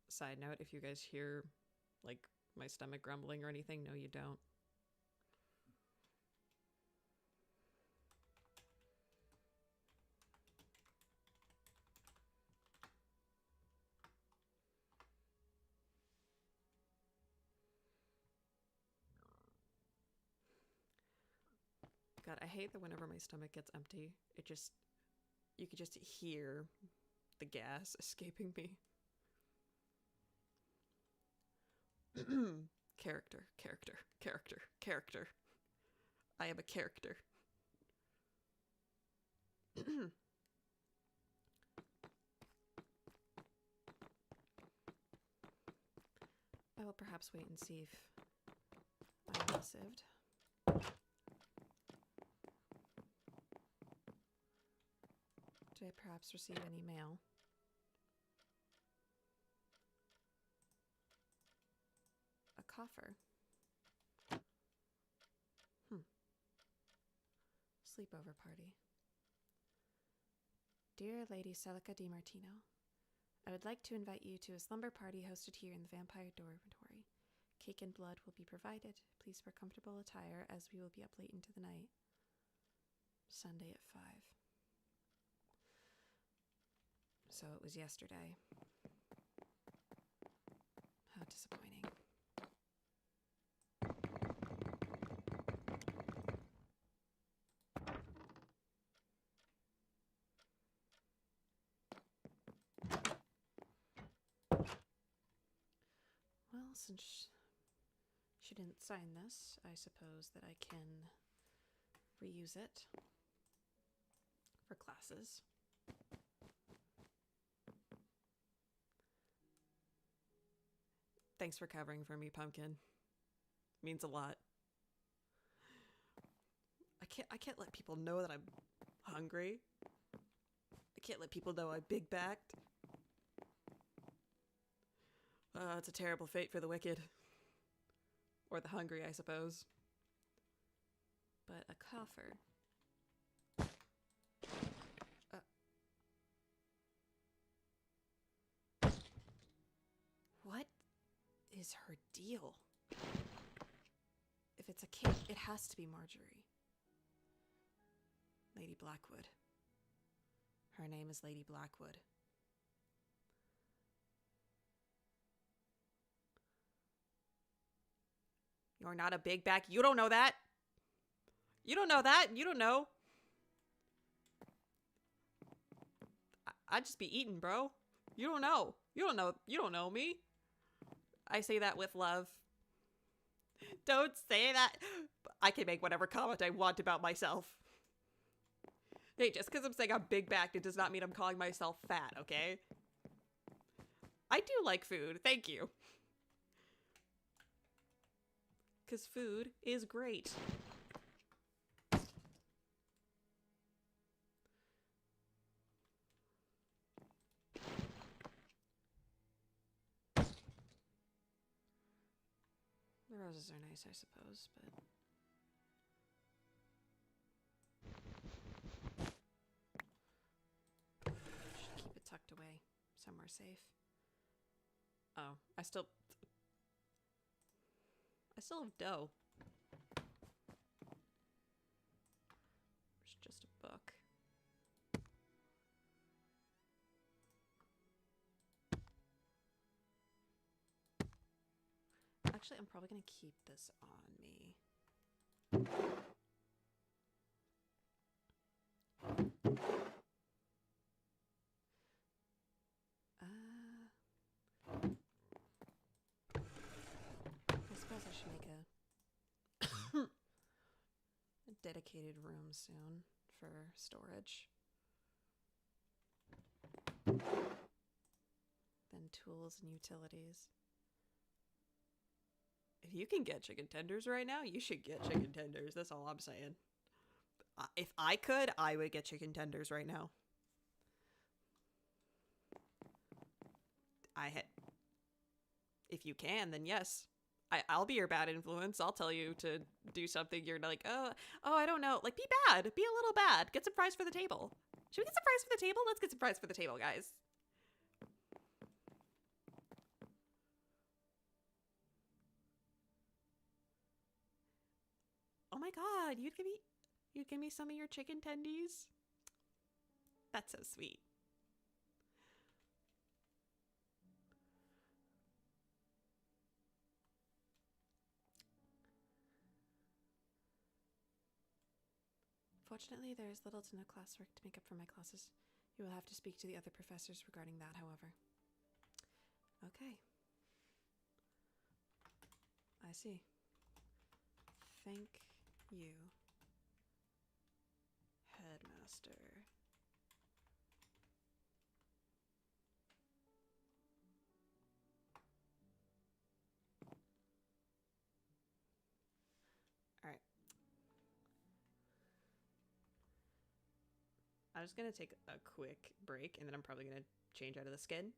Side note, if you guys hear, like, my stomach grumbling or anything, no, you don't. God, I hate that whenever my stomach gets empty, you could just hear the gas escaping me. Character. I am a character. I will perhaps wait and see if I am received. Did I perhaps receive any mail? A coffer. Sleepover party. Dear Lady Celica DiMartino, I would like to invite you to a slumber party hosted here in the Vampire Dormitory. Cake and blood will be provided. Please wear comfortable attire as we will be up late into the night. Sunday at 5. So it was yesterday. How disappointing. Well, since she didn't sign this, I suppose that I can reuse it for classes. Thanks for covering for me, Pumpkin. Means a lot. I can't let people know that I'm hungry. I can't let people know I'm big-backed. It's a terrible fate for the wicked. Or the hungry, I suppose. But a coffer. What is her deal? If it's a cake, it has to be Marjorie. Lady Blackwood. Her name is Lady Blackwood. You're not a big back. You don't know that. You don't know that. You don't know. I just be eating, bro. You don't know. You don't know. You don't know me. I say that with love. Don't say that. I can make whatever comment I want about myself. Hey, just because I'm saying I'm big backed, it does not mean I'm calling myself fat, okay? I do like food. Thank you. Because food is great. The roses are nice, I suppose, but... should keep it tucked away somewhere safe. Oh, I still have dough. It's just a book. Actually, I'm probably gonna keep this on me. I suppose I should make a dedicated room soon for storage. Then tools and utilities. If you can get chicken tenders right now, you should get chicken tenders. That's all I'm saying. If I could, I would get chicken tenders right now. If you can, then yes. I'll be your bad influence. I'll tell you to do something. You're like, oh, I don't know. Like, be bad. Be a little bad. Get some fries for the table. Should we get some fries for the table? Let's get some fries for the table, guys. Oh my god, you'd give me some of your chicken tendies? That's so sweet. Fortunately, there is little to no classwork to make up for my classes. You will have to speak to the other professors regarding that, however. Okay. I see. Thank you, Headmaster. Alright. I'm just gonna take a quick break, and then I'm probably gonna change out of the skin.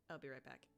I'll be right back.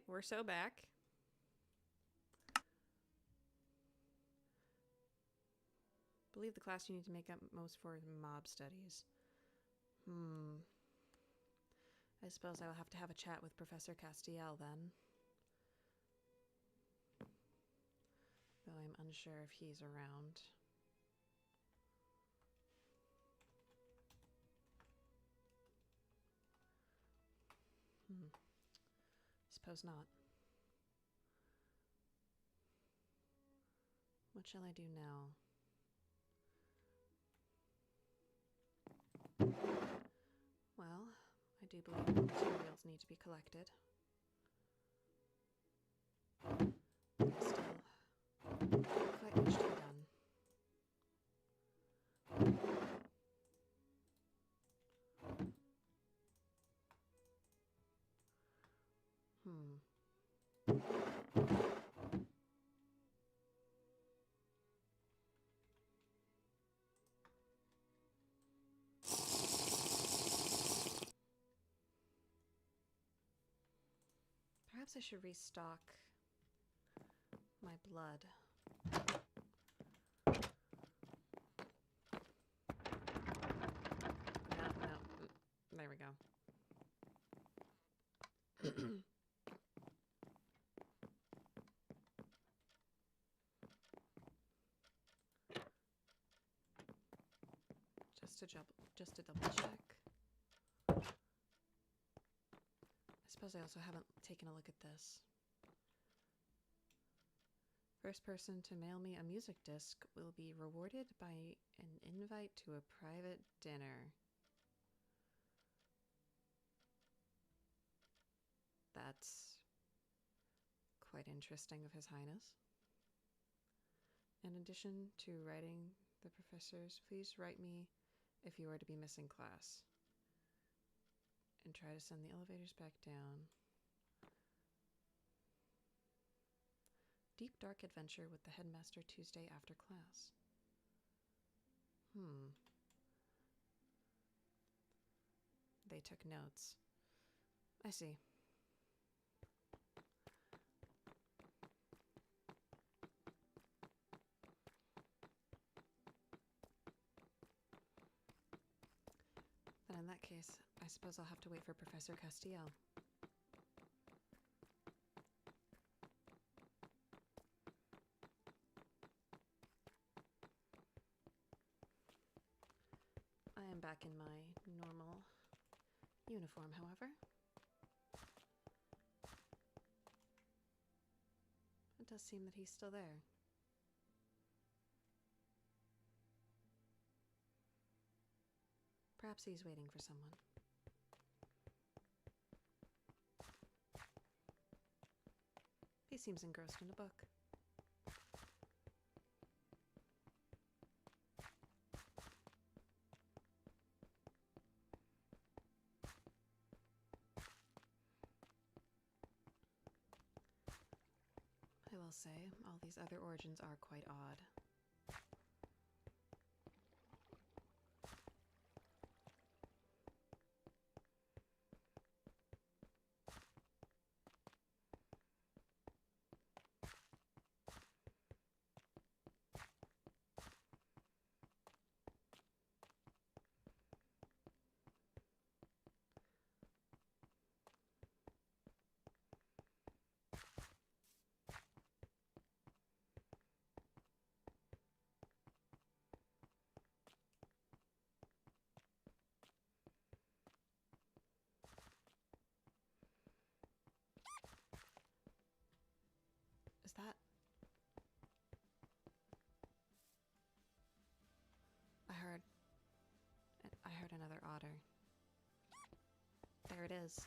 Alright, we're so back. Believe the class you need to make up most for mob studies. I suppose I will have to have a chat with Professor Castiel then. Though I'm unsure if he's around. Suppose not. What shall I do now? Well, I do believe the materials need to be collected. Still, quite much to be done. Perhaps I should restock my blood. No. There we go. Just to double check. I suppose I also haven't taken a look at this. First person to mail me a music disc will be rewarded by an invite to a private dinner. That's quite interesting of His Highness. In addition to writing the professors, please write me if you are to be missing class. And try to send the elevators back down. Deep dark adventure with the headmaster Tuesday after class. They took notes. I see. Then in that case, I suppose I'll have to wait for Professor Castiel. I am back in my normal uniform, however. It does seem that he's still there. Perhaps he's waiting for someone. He seems engrossed in a book. I will say, all these other origins are quite odd. Is that... I heard another otter. There it is.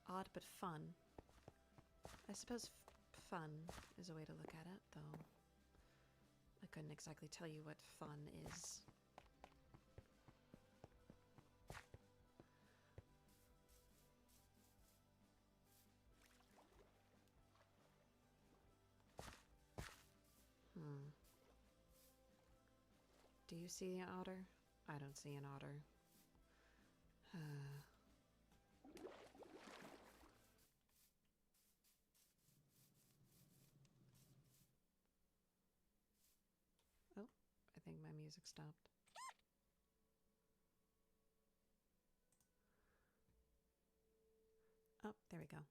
Odd but fun. I suppose fun is a way to look at it, though I couldn't exactly tell you what fun is. Do you see an otter? I don't see an otter. think my music stopped. Oh, there we go.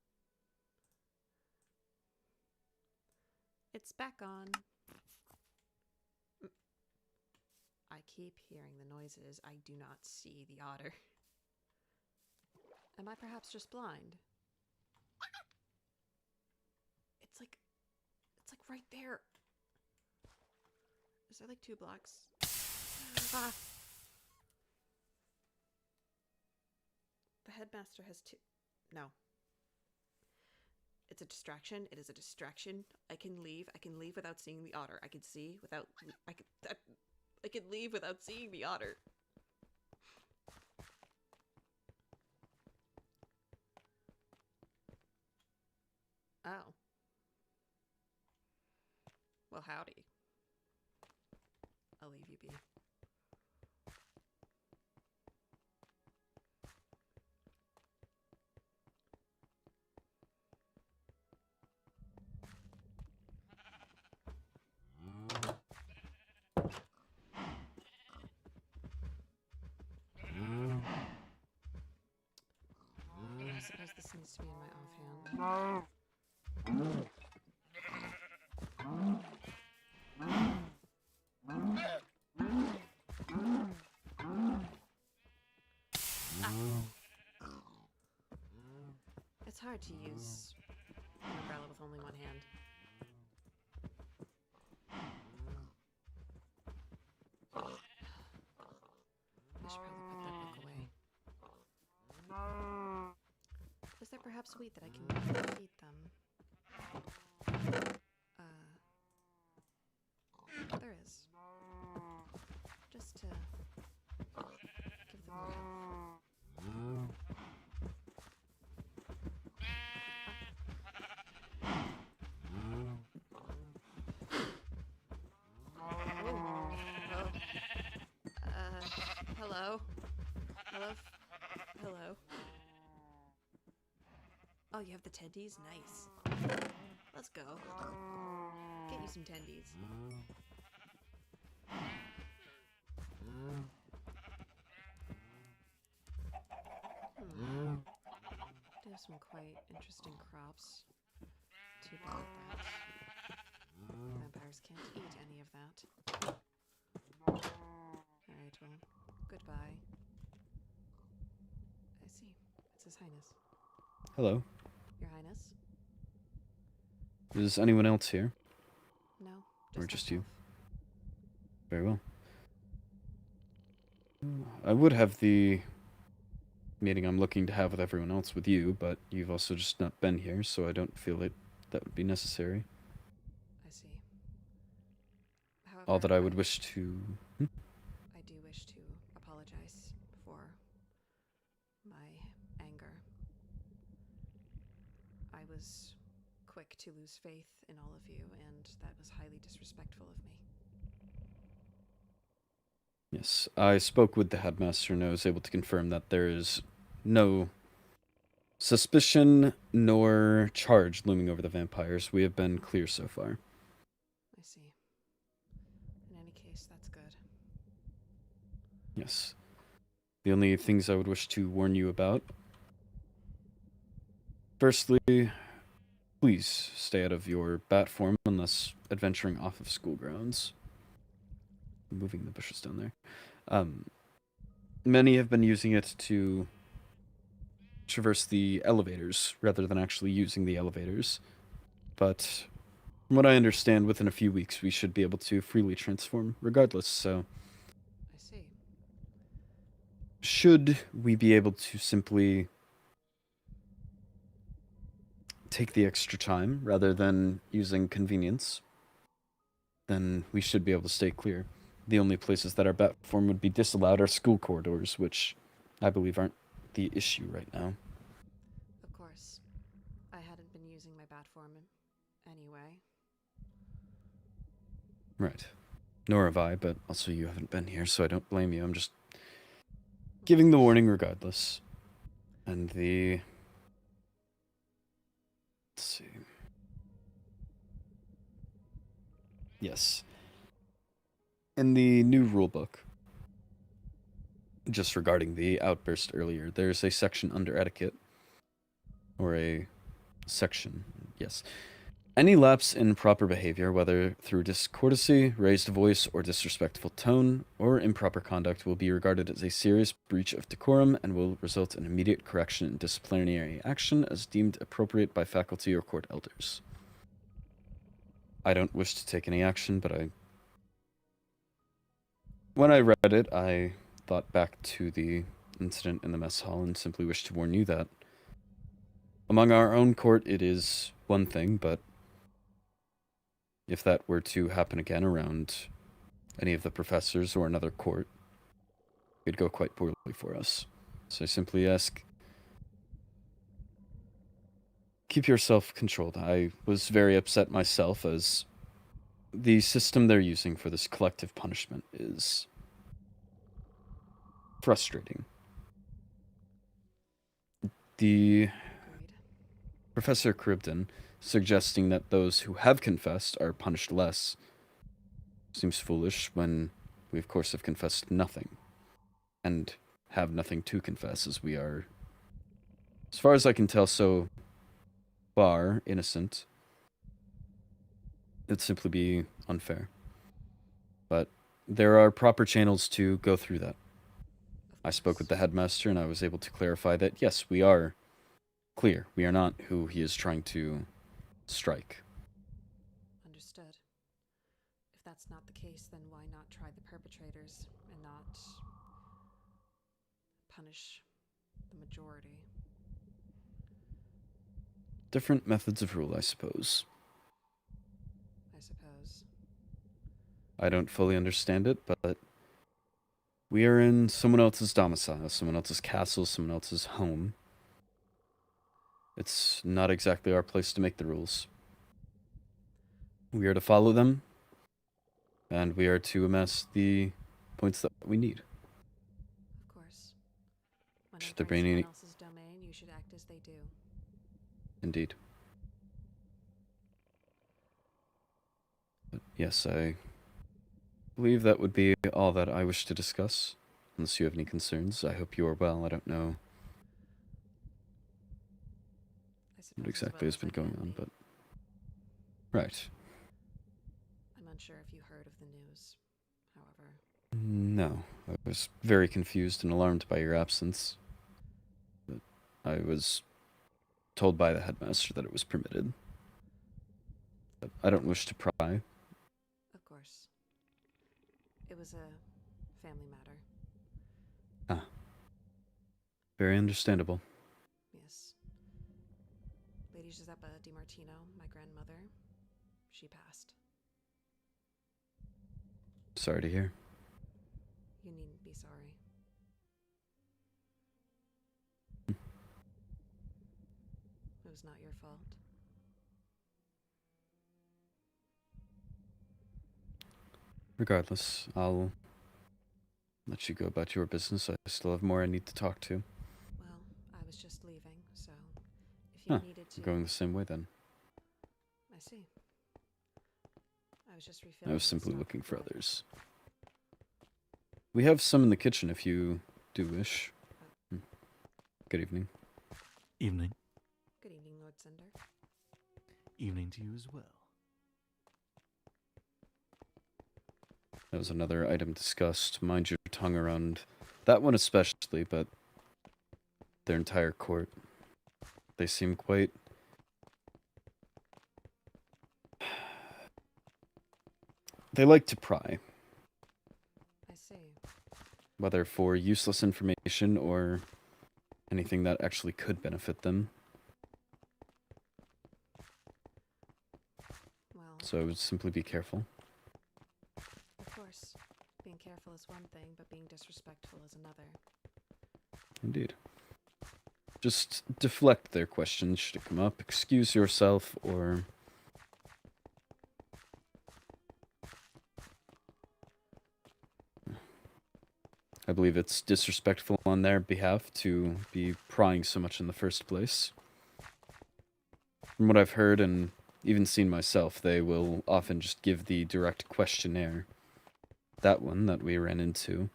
It's back on. I keep hearing the noises. I do not see the otter. Am I perhaps just blind? It's like right there. Is there like 2 blocks? Ah. The headmaster has 2. No. It's a distraction. It is a distraction. I can leave. I can leave without seeing the otter. I can see without. I can leave without seeing the otter. Oh. Well, howdy. I'll leave you be. I suppose this needs to be in my offhand. It's hard to use an umbrella with only one hand. I should probably put that book away. Is there perhaps wheat that I can feed them? There is. Just to give them a hello? Hello? Hello? Oh, you have the tendies? Nice. Let's go. Get you some tendies. Do have some quite interesting crops. Too bad that vampires can't eat any of that. Alright, well, goodbye. I see. It's His Highness. Hello. Your Highness? Is anyone else here? No. Or just you? Very well. I would have the meeting I'm looking to have with everyone else with you, but you've also just not been here, so I don't feel that would be necessary. I see. However, All that I would wish to... I do wish to apologize for my anger. I was quick to lose faith in all of you, and that was highly disrespectful of me. Yes, I spoke with the headmaster and I was able to confirm that there is no suspicion nor charge looming over the vampires. We have been clear so far. I see. In any case, that's good. Yes. The only things I would wish to warn you about. Firstly, please stay out of your bat form unless adventuring off of school grounds. Moving the bushes down there. Many have been using it to traverse the elevators rather than actually using the elevators. But from what I understand, within a few weeks we should be able to freely transform regardless, so... I see. Should we be able to simply take the extra time rather than using convenience, then we should be able to stay clear. The only places that our bat form would be disallowed are school corridors, which I believe aren't the issue right now. Of course. I hadn't been using my bat form anyway. Right. Nor have I, but also you haven't been here, so I don't blame you. I'm just giving the warning regardless. And the... Let's see. Yes. In the new rulebook, just regarding the outburst earlier, there's a section under etiquette, or a section, yes. Any lapse in proper behavior, whether through discourtesy, raised voice, or disrespectful tone, or improper conduct, will be regarded as a serious breach of decorum and will result in immediate correction and disciplinary action as deemed appropriate by faculty or court elders. I don't wish to take any action, but when I read it, I thought back to the incident in the mess hall and simply wished to warn you that among our own court it is one thing, but if that were to happen again around any of the professors or another court, it could go quite poorly for us. So I simply ask, keep yourself controlled. I was very upset myself as the system they're using for this collective punishment is frustrating. The Professor Cribden suggesting that those who have confessed are punished less seems foolish when we of course have confessed nothing and have nothing to confess, as we are, as far as I can tell, so far innocent. It'd simply be unfair. But there are proper channels to go through that. I spoke with the headmaster and I was able to clarify that yes, we are clear. We are not who he is trying to strike. Understood. If that's not the case, then why not try the perpetrators and not punish the majority? Different methods of rule, I suppose. I don't fully understand it, but we are in someone else's domicile, someone else's castle, someone else's home. It's not exactly our place to make the rules. We are to follow them, and we are to amass the points that we need. Of course. When Should there enter be any... someone else's domain, you should act as they do. Indeed. But yes, I believe that would be all that I wish to discuss. Unless you have any concerns, I hope you are well. I don't know what exactly has been going on, but... Right. I'm unsure if you heard of the news, however. No, I was very confused and alarmed by your absence. But I was told by the headmaster that it was permitted. But I don't wish to pry. Of course. It was a family matter. Ah. Very understandable. Yes. Lady Giuseppa DiMartino, my grandmother, she passed. Sorry to hear. You needn't be sorry. It was not your fault. Regardless, I'll let you go about your business. I still have more I need to talk to. Well, I was just leaving, so if you needed to... Going the same way then. I see. I was just refilling. I was simply looking for others. We have some in the kitchen if you do wish. Good evening. Evening. Good evening, Lord Cinder. Evening to you as well. That was another item discussed. Mind your tongue around that one especially, but their entire court. They seem quite... They like to pry. I see. Whether for useless information or anything that actually could benefit them. Well, So I would simply be careful. of course. Being careful is one thing, but being disrespectful is another. Indeed. Just deflect their questions should it come up. Excuse yourself or... I believe it's disrespectful on their behalf to be prying so much in the first place. From what I've heard and even seen myself, they will often just give the direct questionnaire that one that we ran into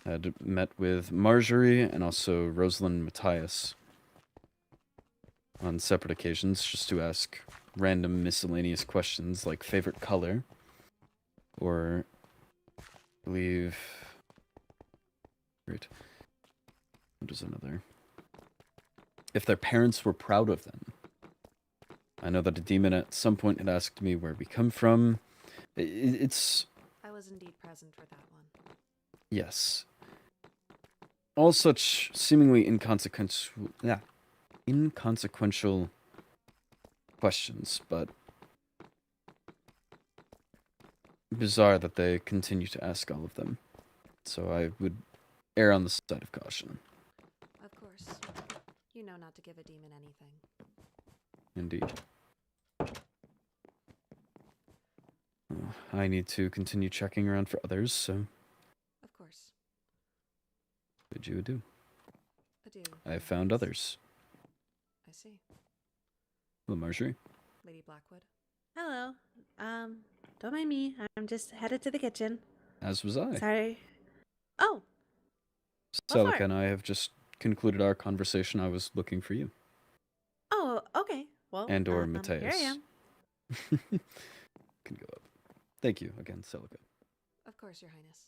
had met with Marjorie and also Rosalind Matthias on separate occasions just to ask random miscellaneous questions like favorite color or I believe what is another? If their parents were proud of them. I know that a demon at some point had asked me where we come from. It's... I was indeed present for that one. Yes. All such seemingly inconsequential questions, but bizarre that they continue to ask all of them. So I would err on the side of caution. Of course. You know not to give a demon anything. Indeed. I need to continue checking around for others, so Of course. bid you adieu. Adieu. I have found others. I see. Hello, Marjorie. Lady Blackwood. Hello. Don't mind me. I'm just headed to the kitchen. As was I. Sorry. Oh. Celica and I have just concluded our conversation. I was looking for you. Oh, okay. Well, And or here Mateus. I am. Can go up. Thank you again, Celica. Of course, Your Highness.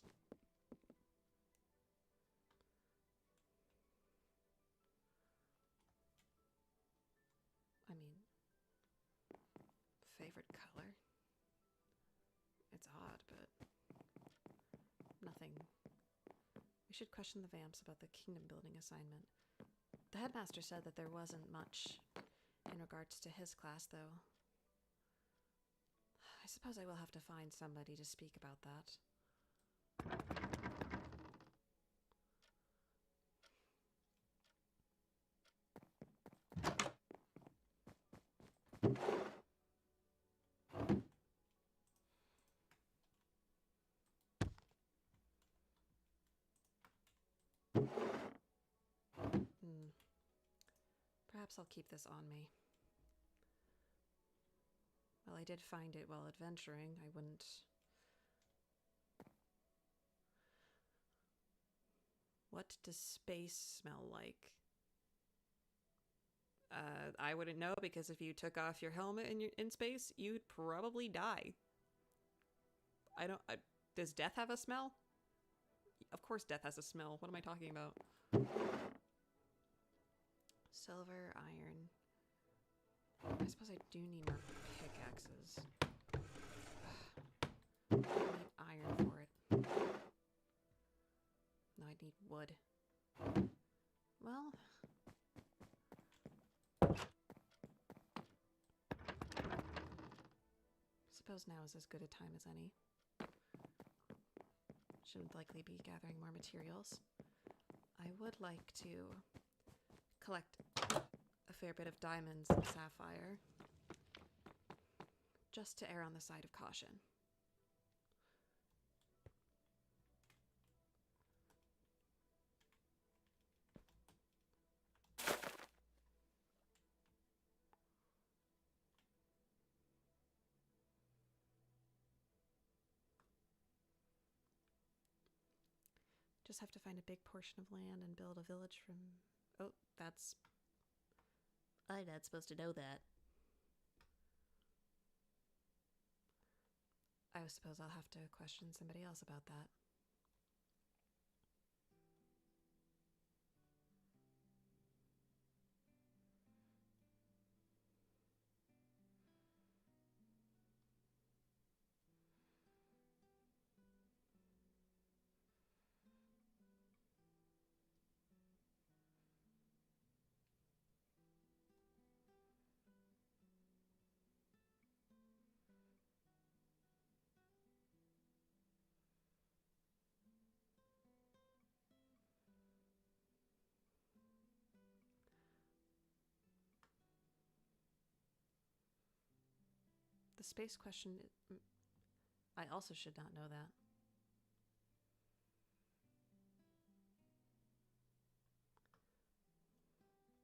I mean, favorite color? It's odd, but nothing. We should question the vamps about the kingdom building assignment. The headmaster said that there wasn't much in regards to his class, though. I suppose I will have to find somebody to speak about that. Perhaps I'll keep this on me. Well, I did find it while adventuring. I wouldn't... What does space smell like? I wouldn't know, because if you took off your helmet in space, you'd probably die. Does death have a smell? Of course death has a smell. What am I talking about? Silver, iron. I suppose I do need more pickaxes. I need iron for it. No, I need wood. Well... suppose now is as good a time as any. Should likely be gathering more materials. I would like to collect a fair bit of diamonds and sapphire, just to err on the side of caution. Just have to find a big portion of land and build a village from... Oh, that's... I'm not supposed to know that. I suppose I'll have to question somebody else about that. The space question... I also should not know that.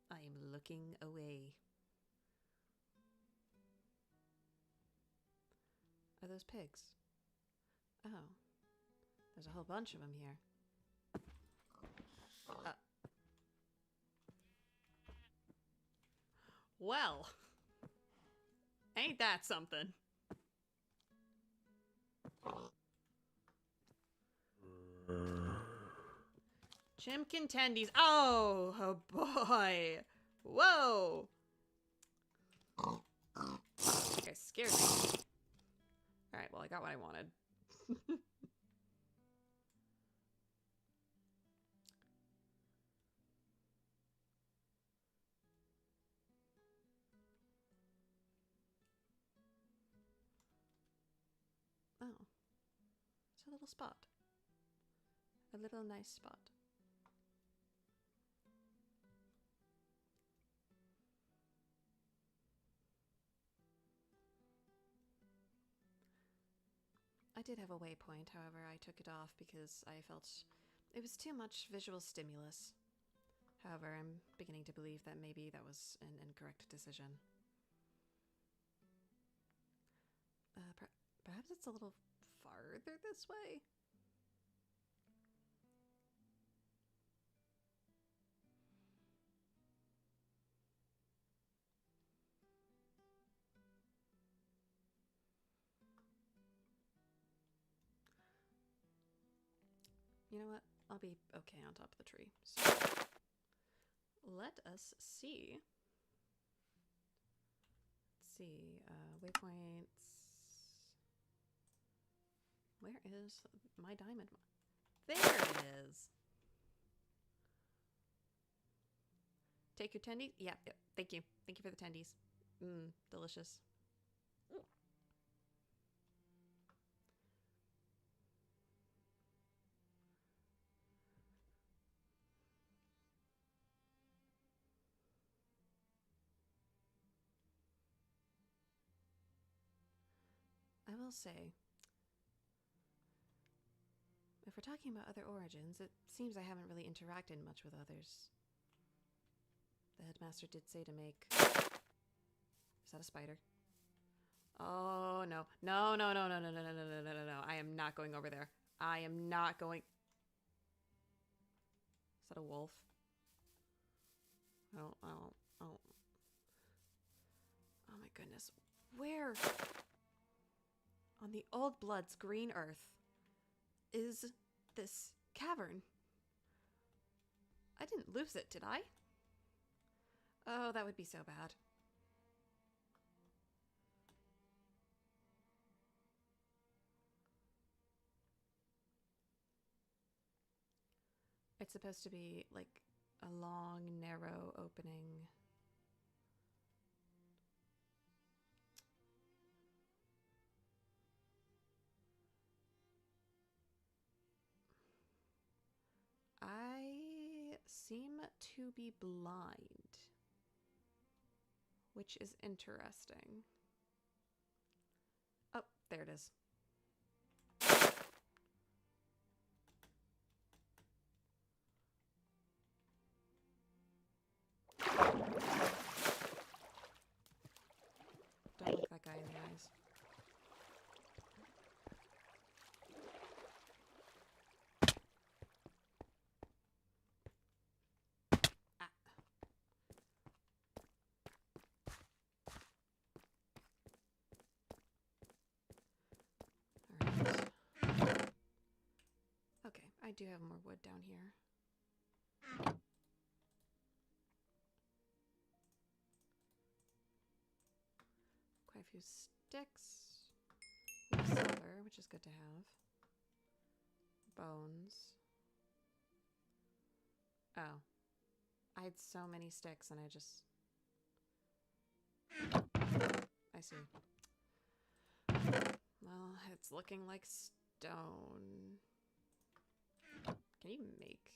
I am looking away. Are those pigs? Oh. There's a whole bunch of them here. Well, ain't that something? Chimkin tendies. Oh, oh boy. Whoa. That guy scared me. Alright, well, I got what I wanted. Oh. It's a little spot. A little nice spot. I did have a waypoint, however, I took it off because I felt it was too much visual stimulus. However, I'm beginning to believe that maybe that was an incorrect decision. Perhaps it's a little farther this way? You know what? I'll be okay on top of the tree. So let us see. Let's see. Waypoints. Where is my diamond? There it is. Take your tendies? Yeah, yep. Thank you. Thank you for the tendies. Mmm, delicious. I will say, if we're talking about other origins, it seems I haven't really interacted much with others. The headmaster did say to make... Is that a spider? Oh, no. No, no, no, no, no, no, no, no, no, no, no, no. I am not going over there. I am not going... Is that a wolf? Oh my goodness. Where? On the Old Blood's green earth is this cavern? I didn't lose it, did I? Oh, that would be so bad. It's supposed to be like a long, narrow opening. I seem to be blind, which is interesting. Oh, there it is. Don't look that guy in the eyes. Okay, I do have more wood down here. Quite a few sticks. Silver, which is good to have. Bones. Oh. I had so many sticks and I just... I see. Well, it's looking like stone. Can you make...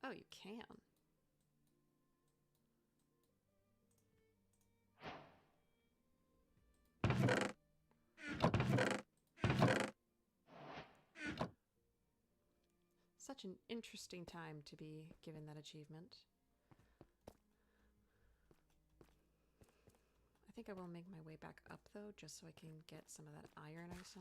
Oh, you can. Such an interesting time to be given that achievement. I think think I will make my way back up, though, just so I can get some of that iron I saw.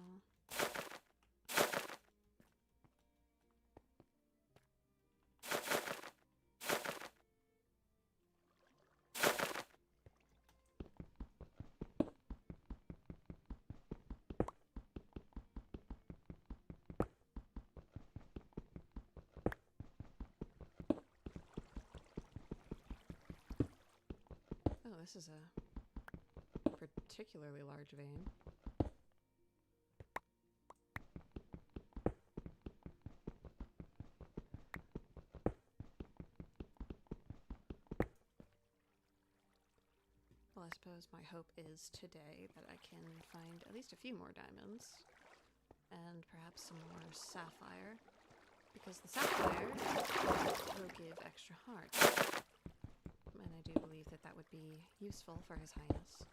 Oh, this is a particularly large vein. Well, I suppose my hope is today that I can find at least a few more diamonds and perhaps some more sapphire, because the sapphire will give extra hearts. And I do believe that that would be useful for His Highness.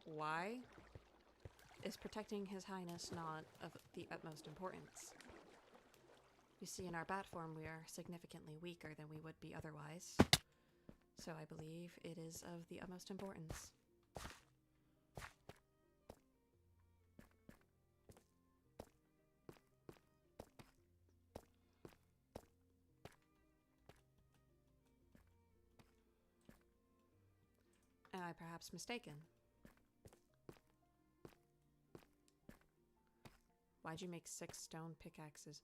Why is protecting His Highness not of the utmost importance? You see, in our bat form, we are significantly weaker than we would be otherwise. So I believe it is of the utmost importance. Am I perhaps mistaken? Why'd you make 6 stone pickaxes?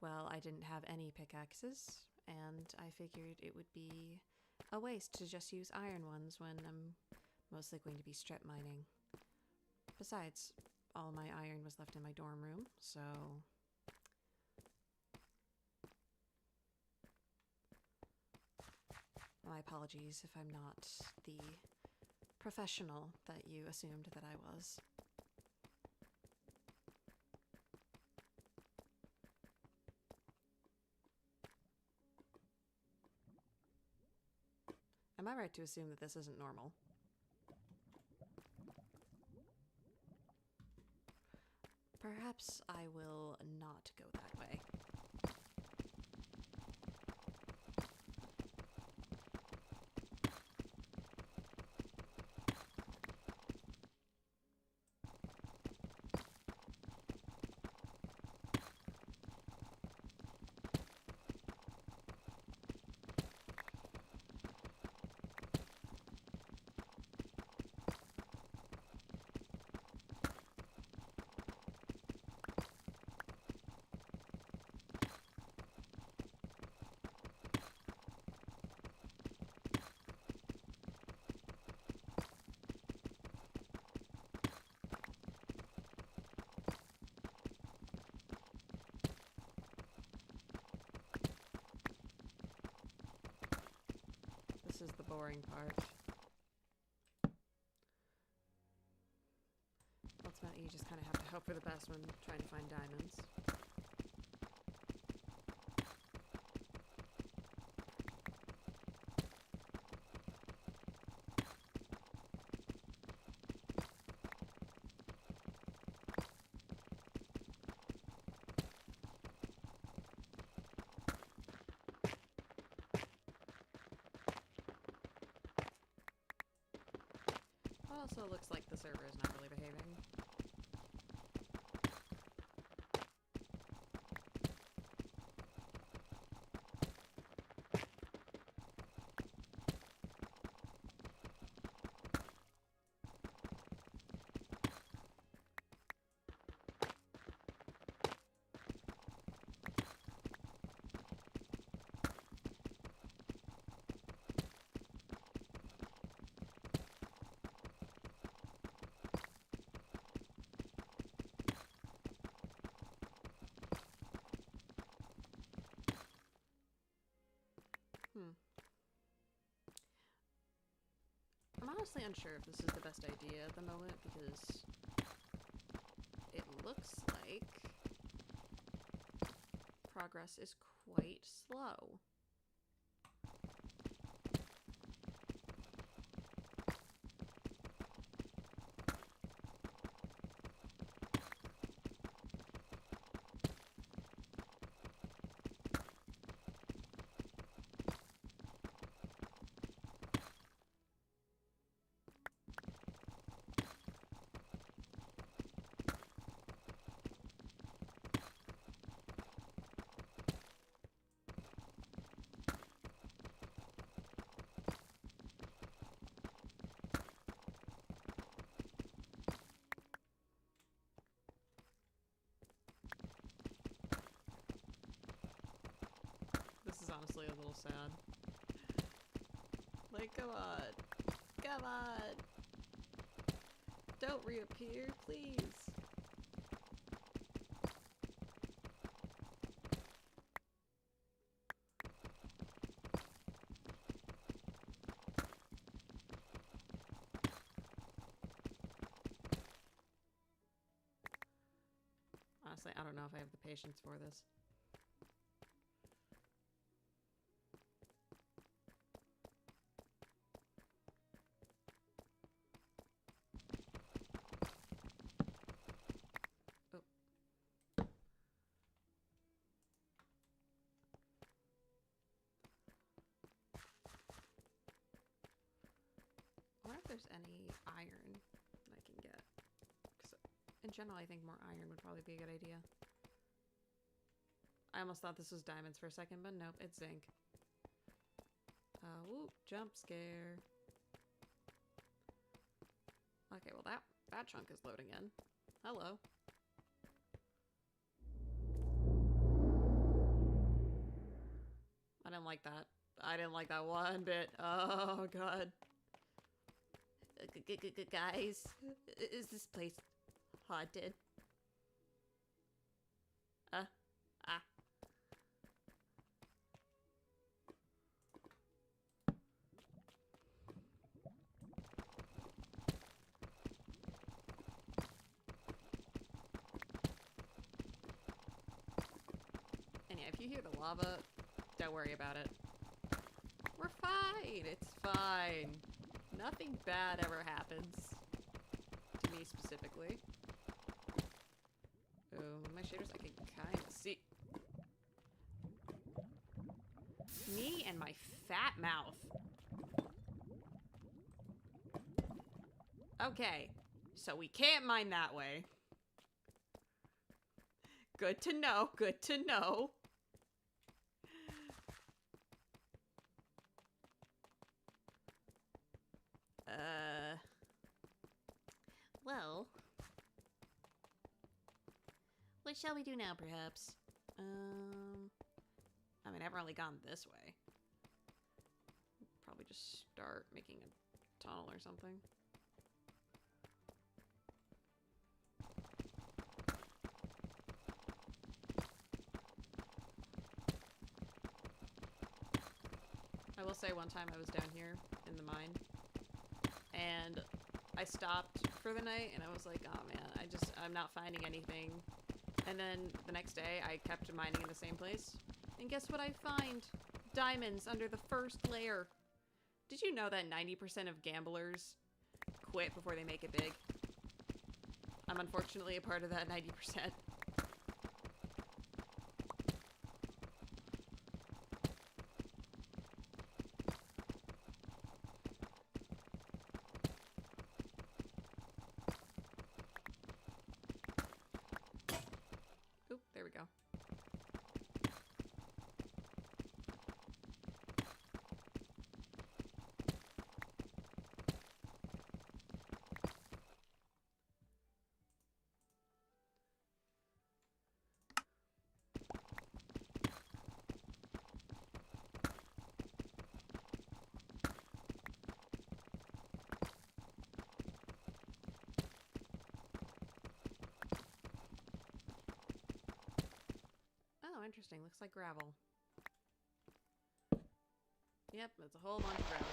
Well, I didn't have any pickaxes, and I figured it would be a waste to just use iron ones when I'm mostly going to be strip mining. Besides, all my iron was left in my dorm room, so... My apologies if I'm not the professional that you assumed that I was. Am I right to assume that this isn't normal? Perhaps I will not go that way. This is the boring part. Ultimately, you just kind of have to hope for the best when trying to find diamonds. Also, looks like the server is not really behaving. I'm honestly unsure if this is the best idea at the moment because it looks like progress is quite slow. honestly a little sad. Like, come on. Come on. Don't reappear, please. Honestly, I don't know if I have the patience for this. Oh. I wonder if there's any iron that I can get. Because in general, I think more iron would probably be a good idea. I almost thought this was diamonds for a second, but nope, it's zinc. Whoop, jump scare. Okay, well that chunk is loading in. Hello. I didn't like that. I didn't like that one bit. Oh, God. Guys, is this place haunted? And yeah, if you hear the lava, don't worry about it. We're fine. It's fine. Nothing bad ever happens. To me specifically. Oh, my shaders, I can kind of see. Me and my fat mouth. Okay, so we can't mine that way. Good to know, good to know. Well, what shall we do now, perhaps? I mean, I haven't really gone this way. Probably just start making a tunnel or something. I will say one time I was down here in the mine and I stopped for the night and I was like, oh man, I'm not finding anything. And then the next day I kept mining in the same place. And guess what I find? Diamonds under the first layer. Did you know that 90% of gamblers quit before they make it big? I'm unfortunately a part of that 90%. Oop, there we go. Oh, interesting. Looks like gravel. Yep, it's a whole bunch of gravel.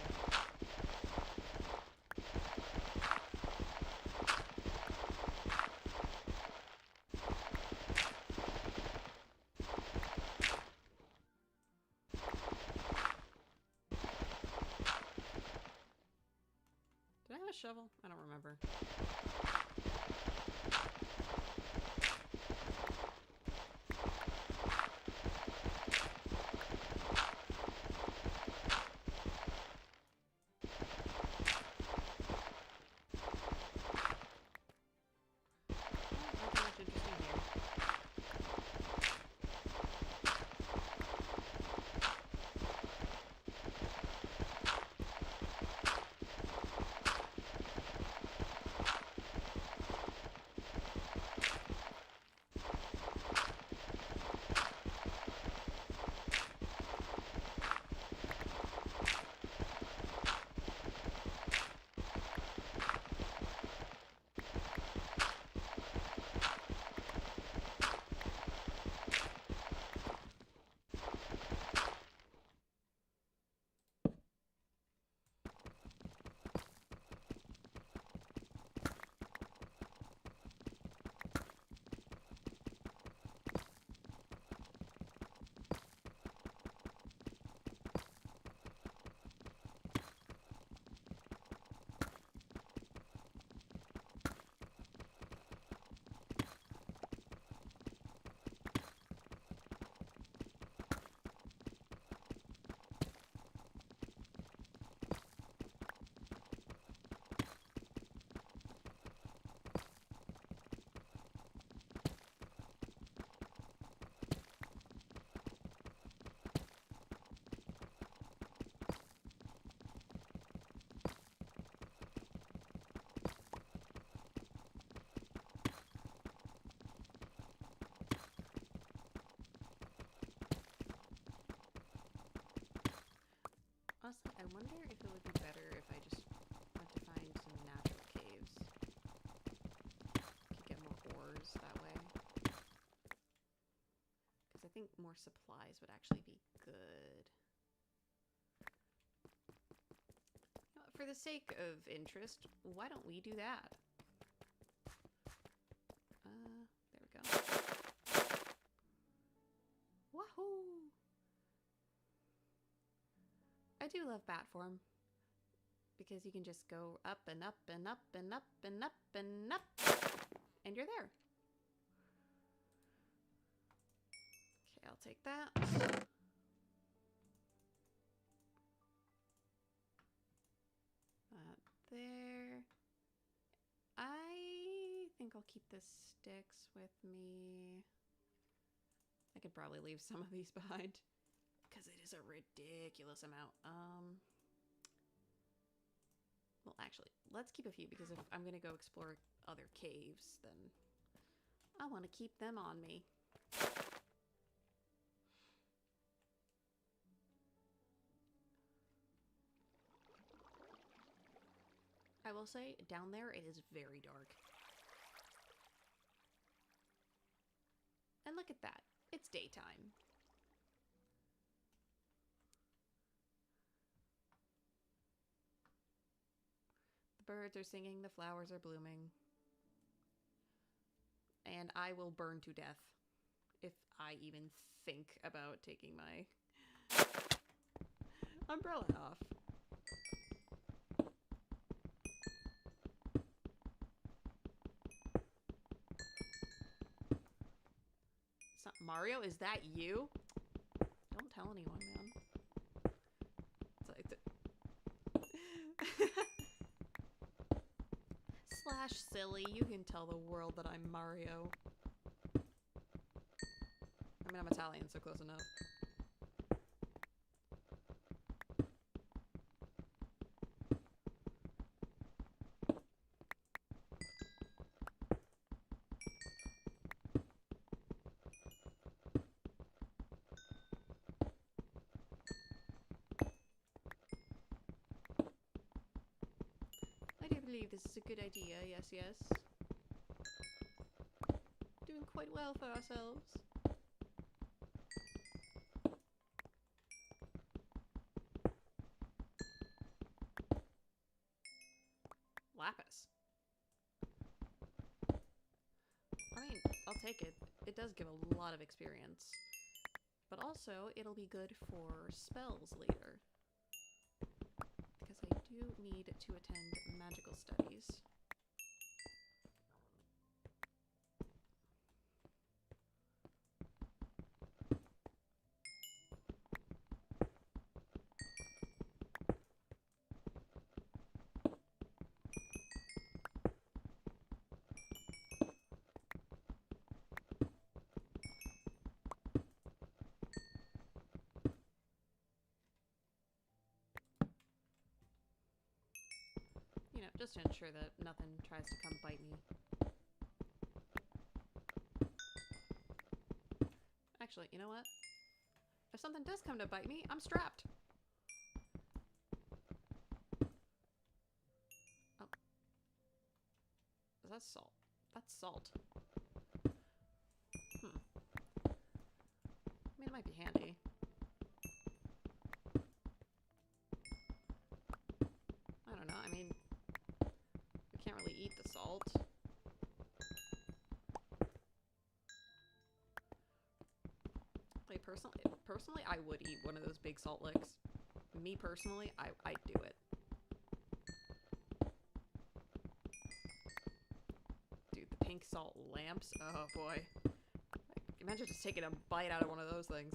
Did I have a shovel? I don't remember. it would be better if I just went to find some natural caves. Could get more ores that way. Because I think more supplies would actually be good. You know, for the sake of interest, why don't we do that? There we go. Wahoo! I do love bat form. Because you can just go up and up and up and up and up and up. And you're there. Okay, I'll take that. There. I think I'll keep the sticks with me. I could probably leave some of these behind. Because it is a ridiculous amount. Well, actually, let's keep a few, because if I'm going to go explore other caves, then I want to keep them on me. I will say, down there, it is very dark. And look at that. It's daytime. The birds are singing, the flowers are blooming. And I will burn to death if I even think about taking my umbrella off. Mario, is that you? Don't tell anyone, man. Slash silly, you can tell the world that I'm Mario. I mean, I'm Italian, so close enough. I do believe this is a good idea, yes, yes. Doing quite well for ourselves. Lapis. I mean, I'll take it. It does give a lot of experience. But also, it'll be good for spells later. Because I do need to attend magical studies. You know, just to ensure that nothing tries to come bite me. Actually, you know what? If something does come to bite me, I'm strapped. Oh. Is that salt? That's salt. I mean, it might be handy. I don't know, I mean, we can't really eat the salt. Like, personally, I would eat one of those big salt licks. Me, personally, I'd do it. Dude, the pink salt lamps? Oh, boy. Imagine just taking a bite out of one of those things.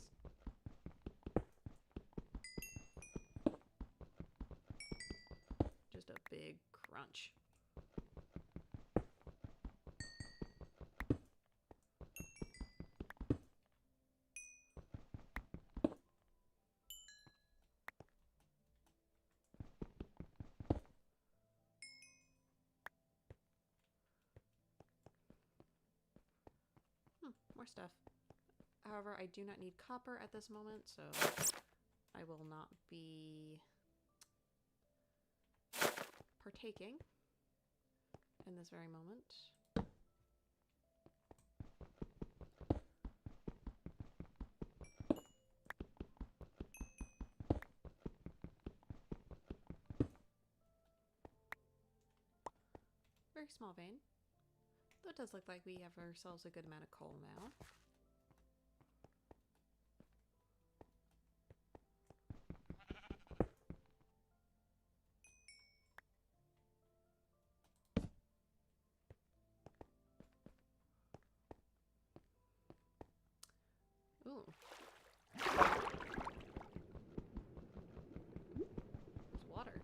Just a big crunch. More stuff. However, I do not need copper at this moment, so I will not be partaking in this very moment. Very small vein. Though it does look like we have ourselves a good amount of coal now. Ooh. There's water.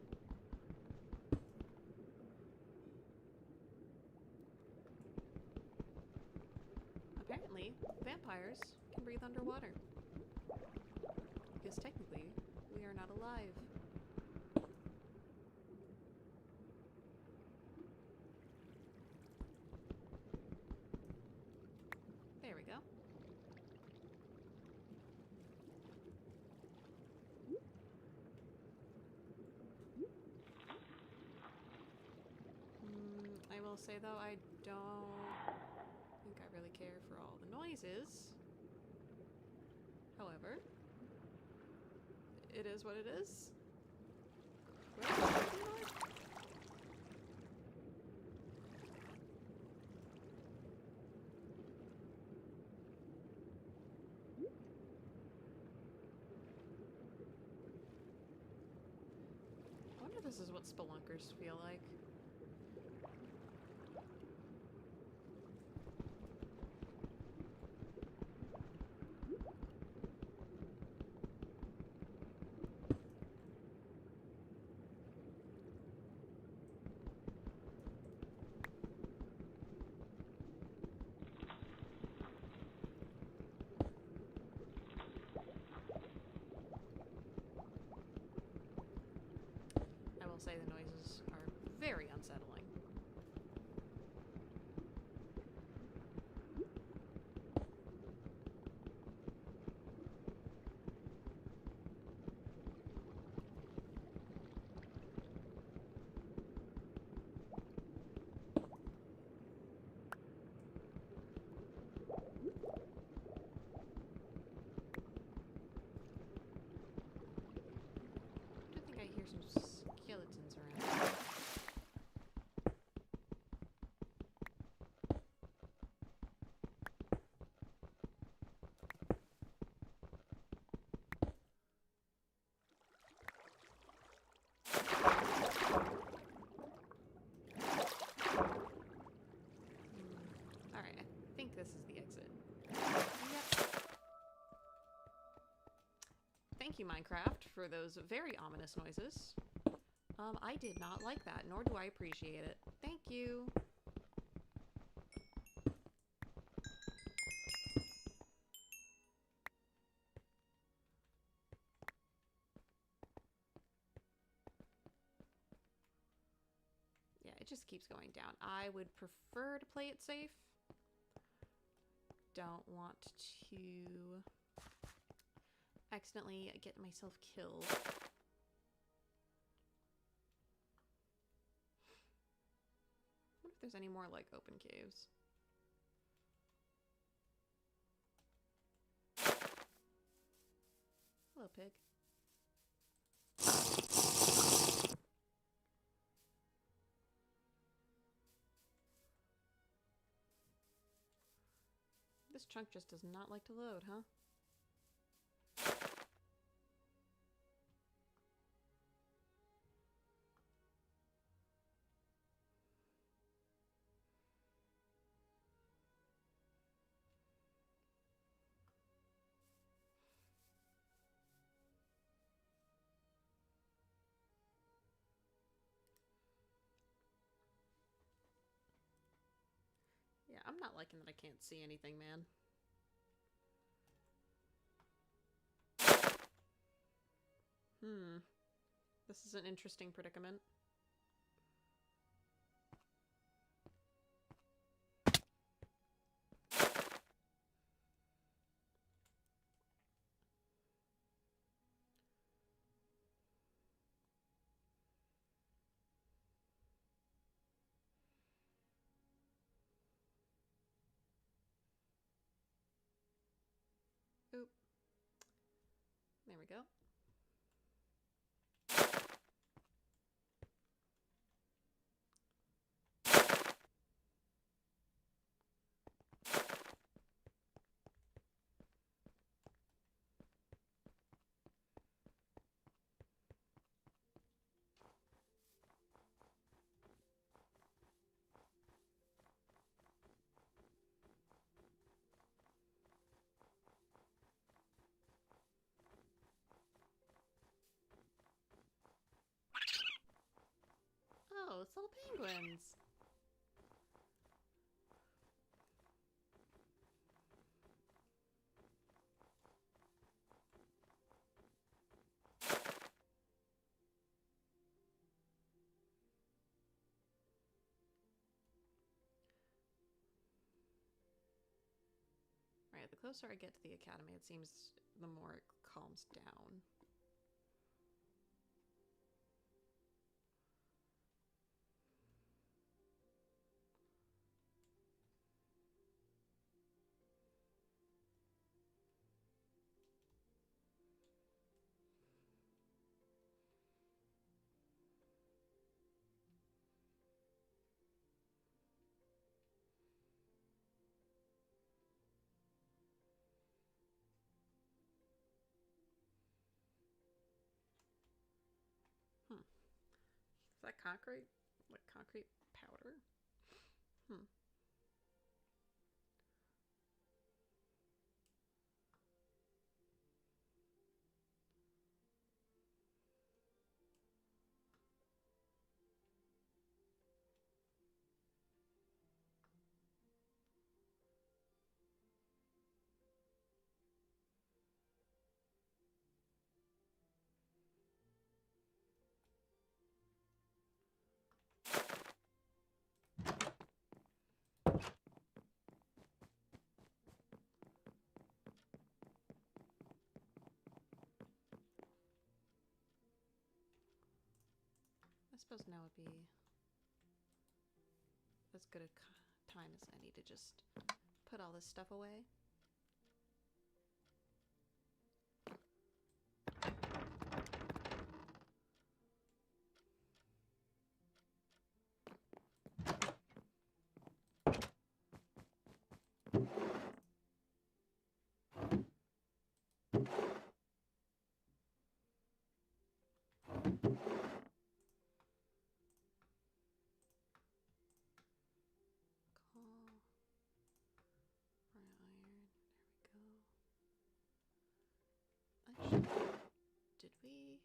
Apparently, vampires can breathe underwater. Because technically, we are not alive. There we go. I will say though, I don't think I really care for all the noises. However, it is what it is. I wonder if this is what spelunkers feel like. I will say the noises are very unsettling. I think I hear some skeletons around. Alright, I think this is the exit. Yep. Thank you, Minecraft, for those very ominous noises. I did not like that, nor do I appreciate it. Thank you. Yeah, it just keeps going down. I would prefer to play it safe. Don't want to accidentally get myself killed. I wonder if there's any more, like, open caves. Hello, pig. This chunk just does not like to load, huh? Yeah, I'm not liking that I can't see anything, man. This is an interesting predicament. Oop. There we go. Oh, it's little penguins. Right, the closer I get to the academy, it seems the more it calms down. Is that concrete? Like concrete powder? Hmm. I suppose now would be as good a time as any to just put all this stuff away. Actually, did we?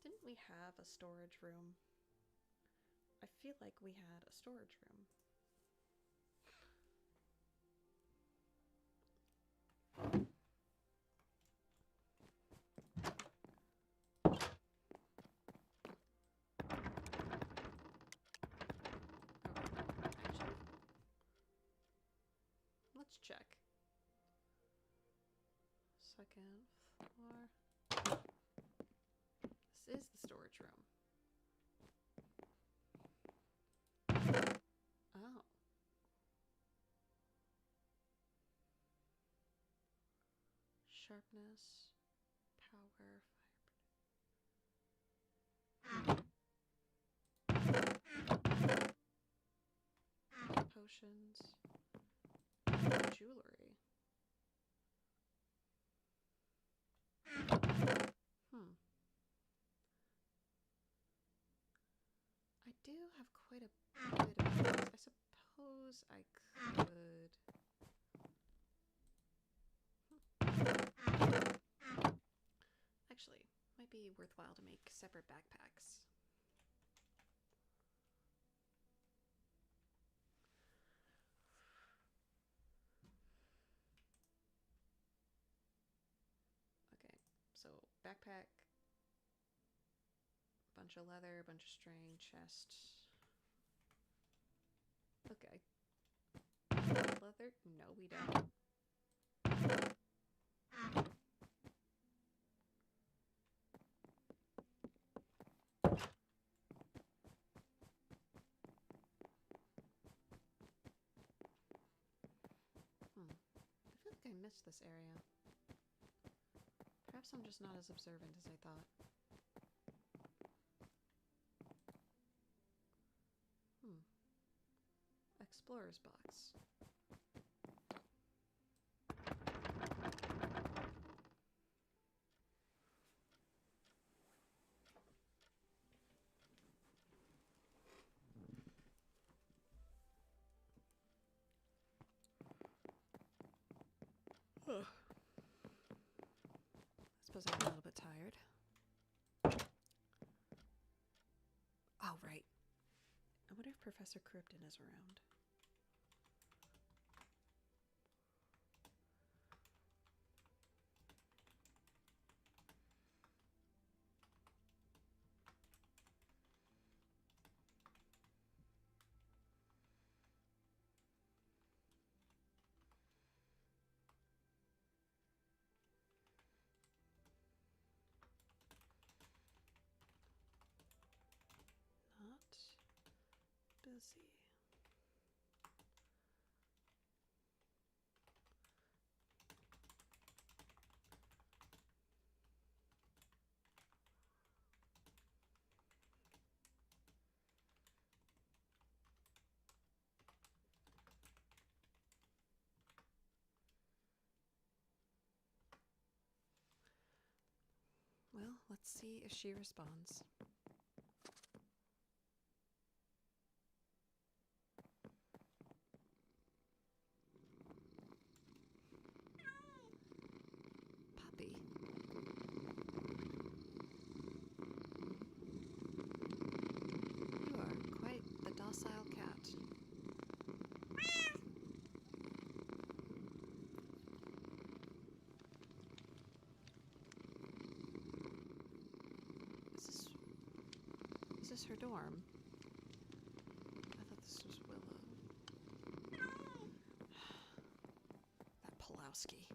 Didn't we have a storage room? I feel like we had a storage room. Let's check. Second floor. This is the storage room. Oh. Sharpness, power, potions, jewelry. I do have quite a bit of things. I suppose I could. Actually, might be worthwhile to make separate backpacks. Okay, so backpack, bunch of leather, bunch of string, chest. Okay. Leather? No, we don't. missed this area. Perhaps I'm just not as observant as I thought. Explorer's box. I suppose I'm a little bit tired. Oh, right. I wonder if Professor Krypton is around. Not busy. Well, let's see if she responds. Puppy. You are quite the docile cat. Is this her dorm? I thought this was Willow. That Pulowski.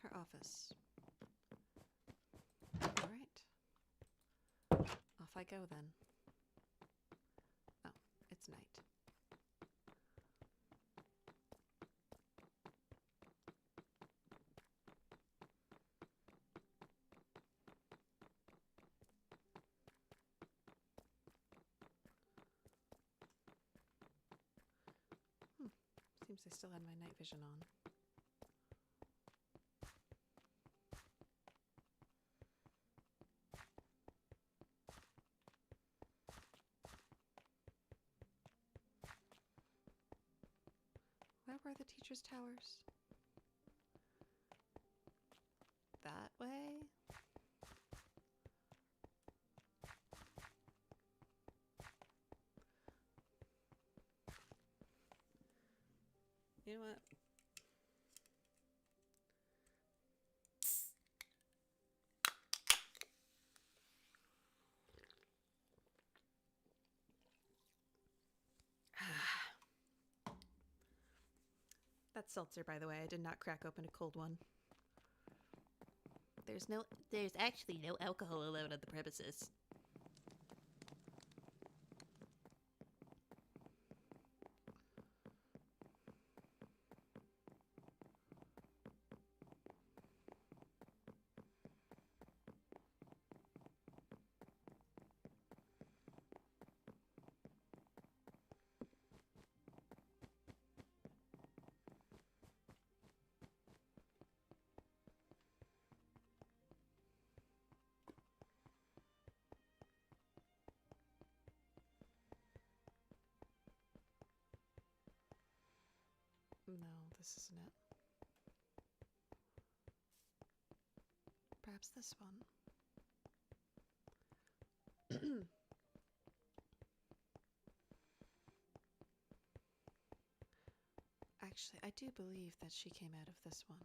Her office. All right. Off I go then. Oh, it's night. Seems I still had my night vision on. Where were the teachers' towers? That way? You know what? That's seltzer, by the way. I did not crack open a cold one. There's actually no alcohol allowed on the premises. No, this isn't it. Perhaps this one. Actually, I do believe that she came out of this one.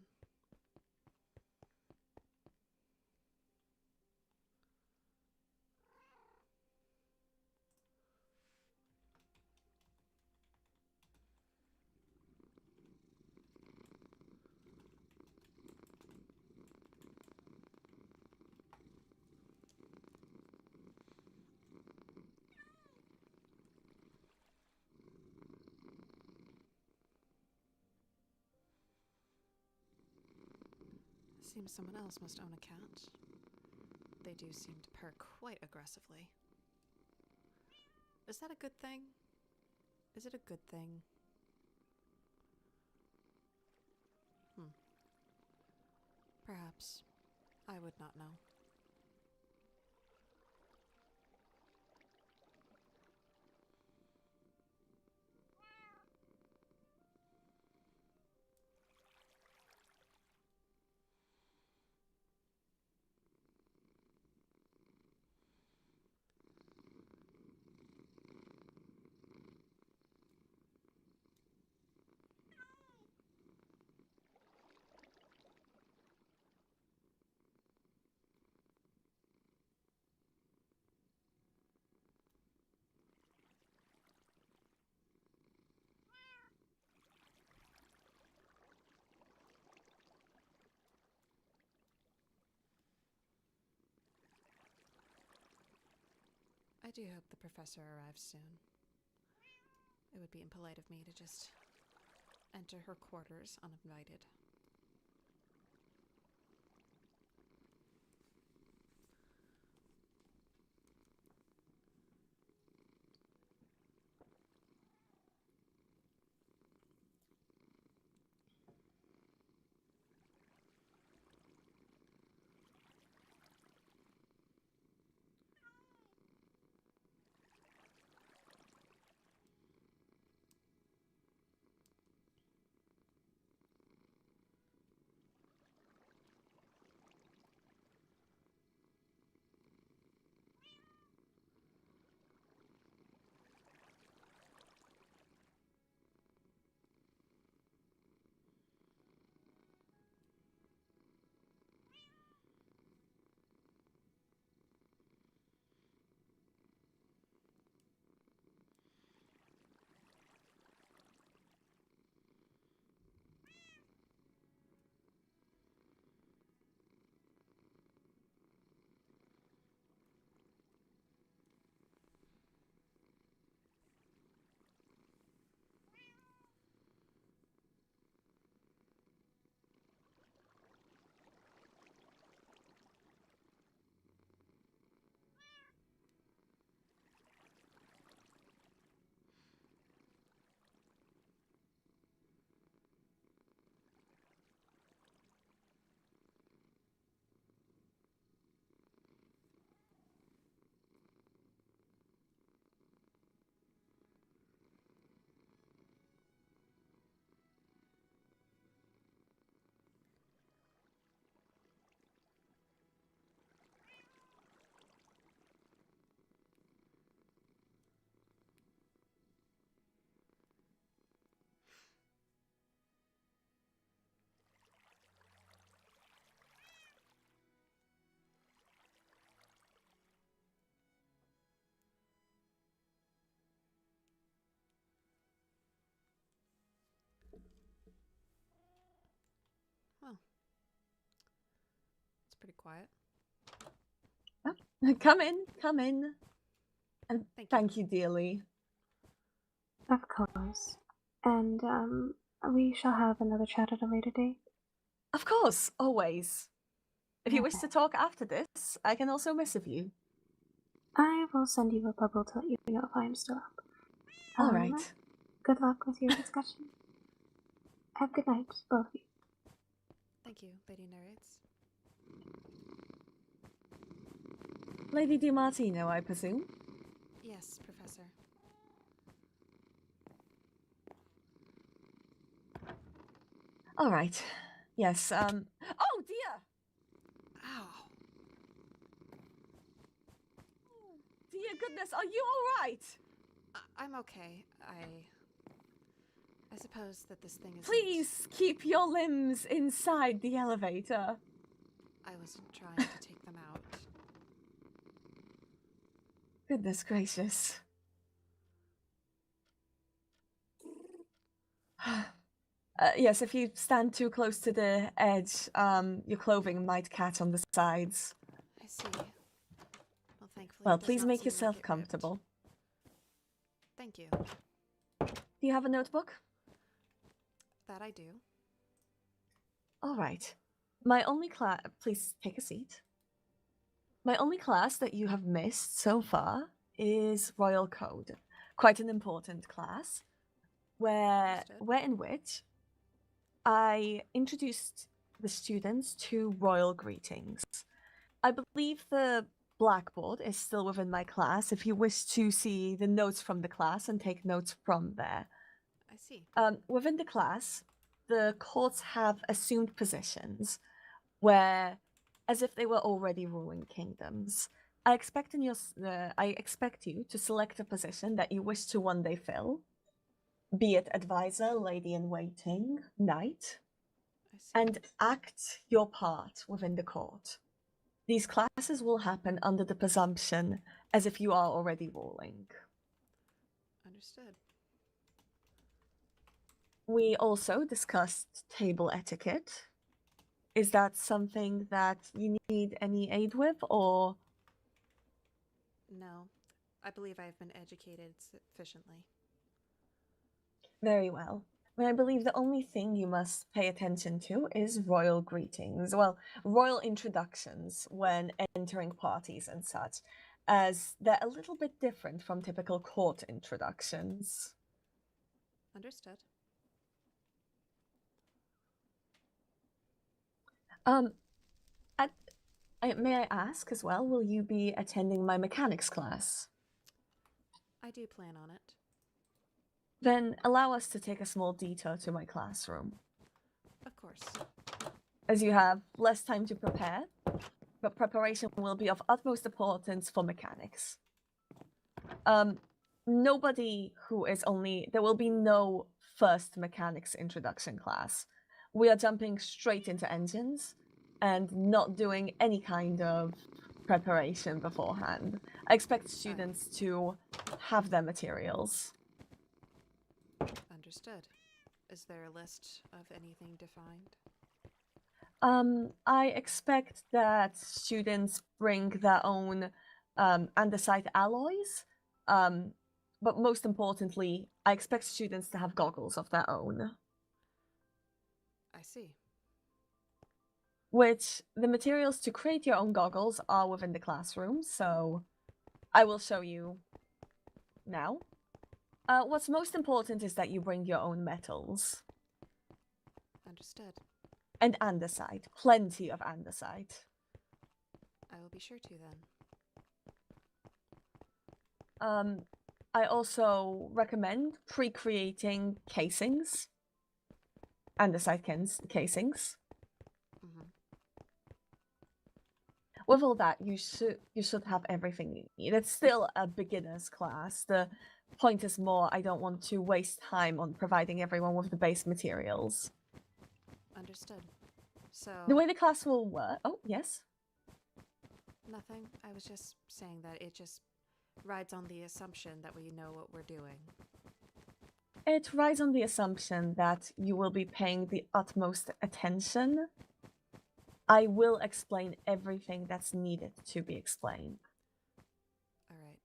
Seems someone else must own a cat. They do seem to purr quite aggressively. Is that a good thing? Is it a good thing? Perhaps. I would not know. I do hope the professor arrives soon. It would be impolite of me to just enter her quarters uninvited. Well, it's pretty quiet. Come in, come in. And thank you dearly. Of course. And, we shall have another chat at a later date. Of course, always. If you wish to talk after this, I can also message you. I will send you a bubble to let you know if I am still up. All right. Good luck with your discussion. Have a good night, both of you. Thank you, Lady Narrates. Lady DiMartino, I presume? Yes, Professor. All right. Yes, oh dear! Ow. Dear goodness, are you all right? I'm okay. I suppose that this thing is. Please keep your limbs inside the elevator. I wasn't trying to take them out. Goodness gracious. Yes, if you stand too close to the edge, your clothing might catch on the sides. I see. Well, thankfully. Well, it does please not make seem yourself like it ripped. comfortable. Thank you. Do you have a notebook? That I do. All right. My only class. Please take a seat. My only class that you have missed so far is Royal Code. Quite an important class, where in which I introduced the students to royal greetings. I believe the blackboard is still within my class if you wish to see the notes from the class and take notes from there. I see. Within the class, the courts have assumed positions where, as if they were already ruling kingdoms. I expect you to select a position that you wish to one day fill, be it advisor, lady in waiting, knight, and act your part within the court. These classes will happen under the presumption as if you are already ruling. Understood. We also discussed table etiquette. Is that something that you need any aid with, or? No, I believe I have been educated sufficiently. Very well. I believe the only thing you must pay attention to is royal greetings. Well, royal introductions when entering parties and such, as they're a little bit different from typical court introductions. Understood. May I ask as well, will you be attending my mechanics class? I do plan on it. Then allow us to take a small detour to my classroom. Of course. As you have less time to prepare, but preparation will be of utmost importance for mechanics. Nobody who is only... There will be no first mechanics introduction class. We are jumping straight into engines and not doing any kind of preparation beforehand. I expect students to have their materials. Understood. Is there a list of anything defined? I expect that students bring their own andesite alloys, but most importantly, I expect students to have goggles of their own. I see. Which the materials to create your own goggles are within the classroom, so I will show you now. What's most important is that you bring your own metals. Understood. And andesite. Plenty of andesite. I will be sure to then. I also recommend pre-creating casings. Andesite casings. Mm-hmm. With all that, you should have everything you need. It's still a beginner's class. The point is more, I don't want to waste time on providing everyone with the base materials. Understood. So... The way the class will work... Oh, yes? Nothing. I was just saying that it just rides on the assumption that we know what we're doing. It rides on the assumption that you will be paying the utmost attention. I will explain everything that's needed to be explained. All right.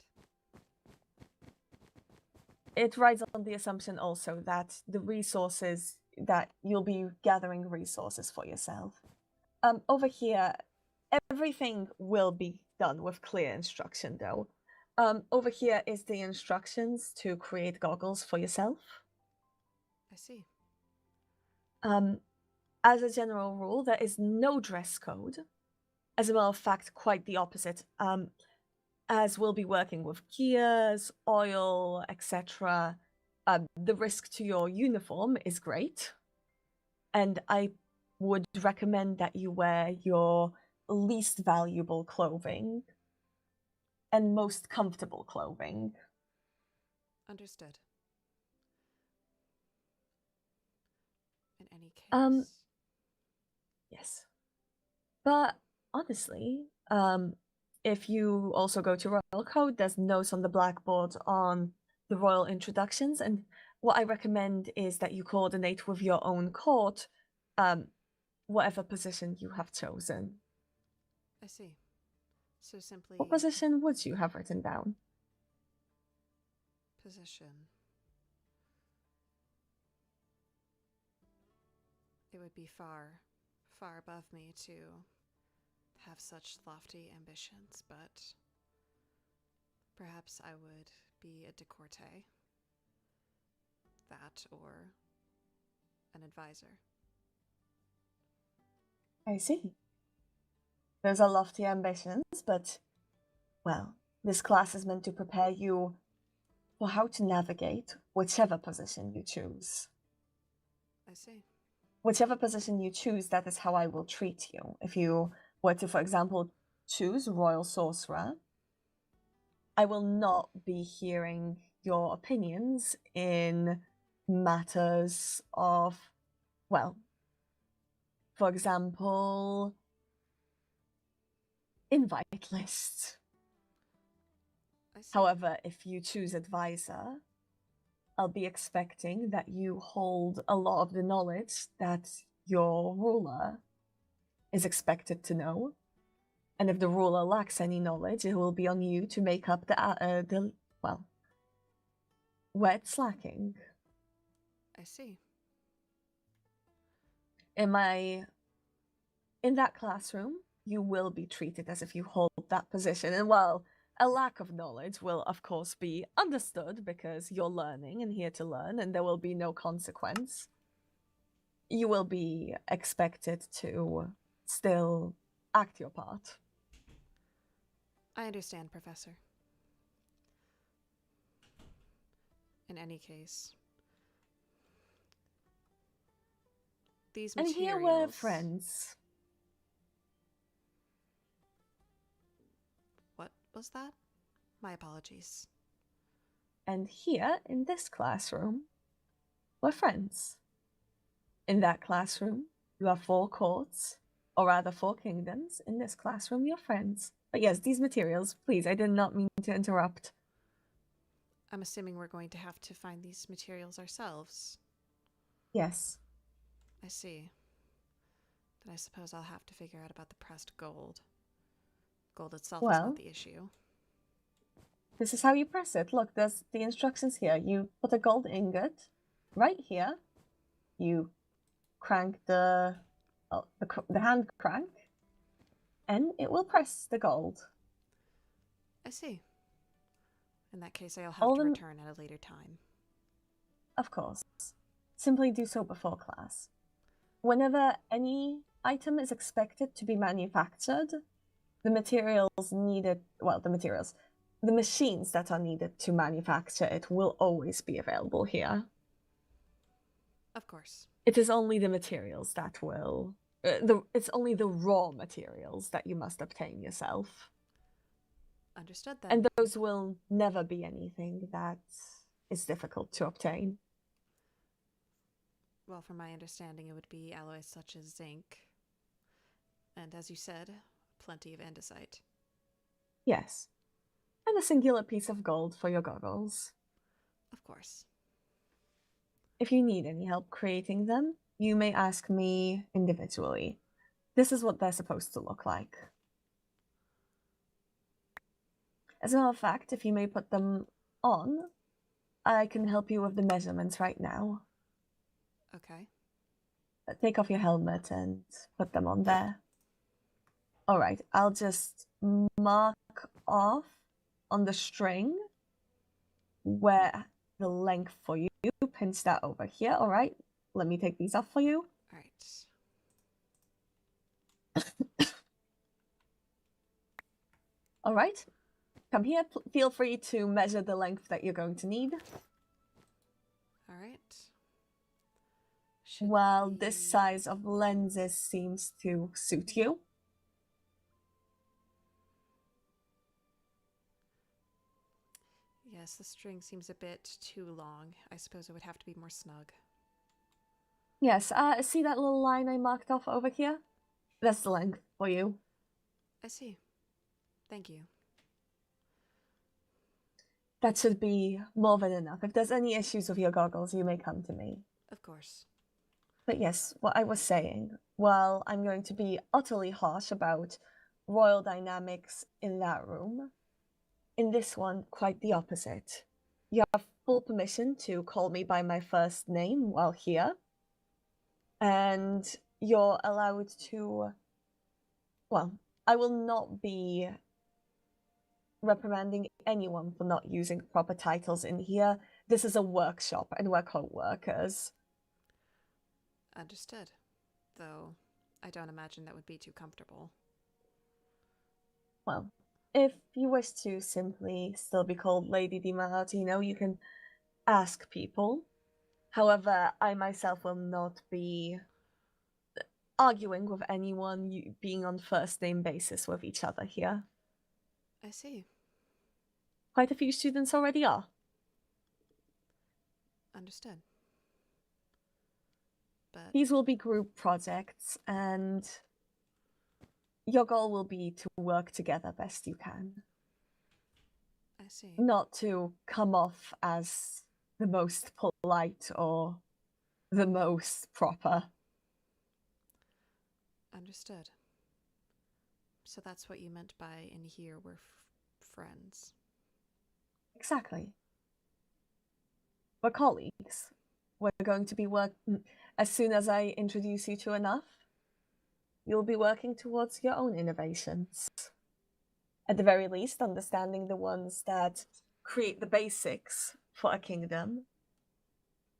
It rides on the assumption also that the resources, that you'll be gathering resources for yourself. Over here, everything will be done with clear instruction though. Over here is the instructions to create goggles for yourself. I see. As a general rule, there is no dress code. As a matter of fact, quite the opposite. As we'll be working with gears, oil, etc., the risk to your uniform is great. And I would recommend that you wear your least valuable clothing and most comfortable clothing. Understood. In any case... Yes. But honestly, if you also go to Royal Code, there's notes on the blackboard on the royal introductions, and what I recommend is that you coordinate with your own court, whatever position you have chosen. I see. So simply... What position would you have written down? Position. It would be far, far above me to have such lofty ambitions, but perhaps I would be a decorte. That or an advisor. I see. Those are lofty ambitions, but, well, this class is meant to prepare you for how to navigate whichever position you choose. I see. Whichever position you choose, that is how I will treat you. If you were to, for example, choose Royal Sorcerer, I will not be hearing your opinions in matters of, well, for example, invite list. However, if you choose advisor, I'll be expecting that you hold a lot of the knowledge that your ruler is expected to know. And if the ruler lacks any knowledge, it will be on you to make up the where it's lacking. I see. In that classroom, you will be treated as if you hold that position. And while a lack of knowledge will, of course, be understood because you're learning and here to learn, and there will be no consequence, you will be expected to still act your part. I understand, Professor. In any case, these And materials... here we're friends. What was that? My apologies. And here, in this classroom, we're friends. In that classroom, you have 4 courts, or rather 4 kingdoms. In this classroom, you're friends. But yes, these materials, please, I did not mean to interrupt. I'm assuming we're going to have to find these materials ourselves. Yes. I see. Then I suppose I'll have to figure out about the pressed gold. Gold itself is Well, not the issue. This is how you press it. Look, there's the instructions here. You put a gold ingot right here. You crank the hand crank, and it will press the gold. I see. In that case, I'll have to return at a later time. Of course. Simply do so before class. Whenever any item is expected to be manufactured, the machines that are needed to manufacture it will always be available here. Of course. It is only the materials that will... it's only the raw materials that you must obtain yourself. Understood then. And those will never be anything that is difficult to obtain. Well, from my understanding, it would be alloys such as zinc. And as you said, plenty of andesite. Yes. And a singular piece of gold for your goggles. Of course. If you need any help creating them, you may ask me individually. This is what they're supposed to look like. As a matter of fact, if you may put them on, I can help you with the measurements right now. Okay. Take off your helmet and put them on there. Alright, I'll just mark off on the string where the length for you. Pinch that over here, alright? Let me take these off for you. Alright. Alright. Come here. Feel free to measure the length that you're going to need. Alright. Well, this size of lenses seems to suit you. Yes, the string seems a bit too long. I suppose it would have to be more snug. Yes, see that little line I marked off over here? That's the length for you. I see. Thank you. That should be more than enough. If there's any issues with your goggles, you may come to me. Of course. But yes, what I was saying, while I'm going to be utterly harsh about royal dynamics in that room, in this one, quite the opposite. You have full permission to call me by my first name while here, and you're allowed to. Well, I will not be reprimanding anyone for not using proper titles in here. This is a workshop, and we're co-workers. Understood. Though, I don't imagine that would be too comfortable. Well, if you wish to simply still be called Lady DiMartino, you can ask people. However, I myself will not be arguing with anyone, being on first name basis with each other here. I see. Quite a few students already are. Understood. But these will be group projects, and your goal will be to work together best you can. I see. Not to come off as the most polite or the most proper. Understood. So that's what you meant by in here we're friends. Exactly. We're colleagues. We're going to be as soon as I introduce you to enough, you'll be working towards your own innovations. At the very least, understanding the ones that create the basics for a kingdom.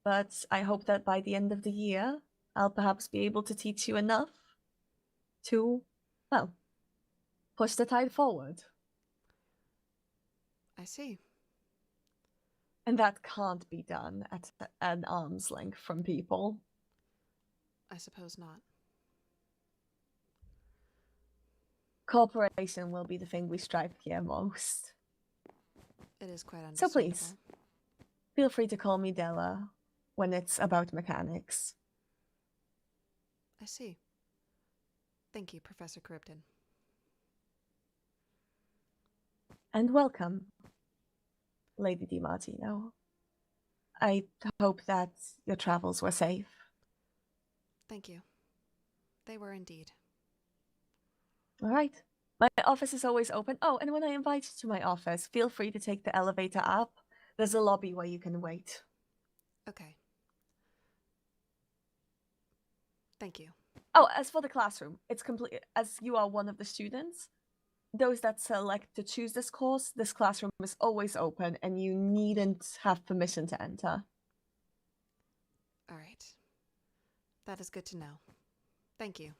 But I hope that by the end of the year, I'll perhaps be able to teach you enough to, well, push the tide forward. I see. And that can't be done at an arm's length from people. I suppose not. Cooperation will be the thing we strive here most. It is quite So understandable. please, feel free to call me Della when it's about mechanics. I see. Thank you, Professor Krypton. And welcome, Lady DiMartino. I hope that your travels were safe. Thank you. They were indeed. All right. My office is always open. Oh, and when I invite you to my office, feel free to take the elevator up. There's a lobby where you can wait. Okay. Thank you. Oh, as for the classroom, it's complete. As you are one of the students, those that select to choose this course, this classroom is always open, and you needn't have permission to enter. All right. That is good to know. Thank you.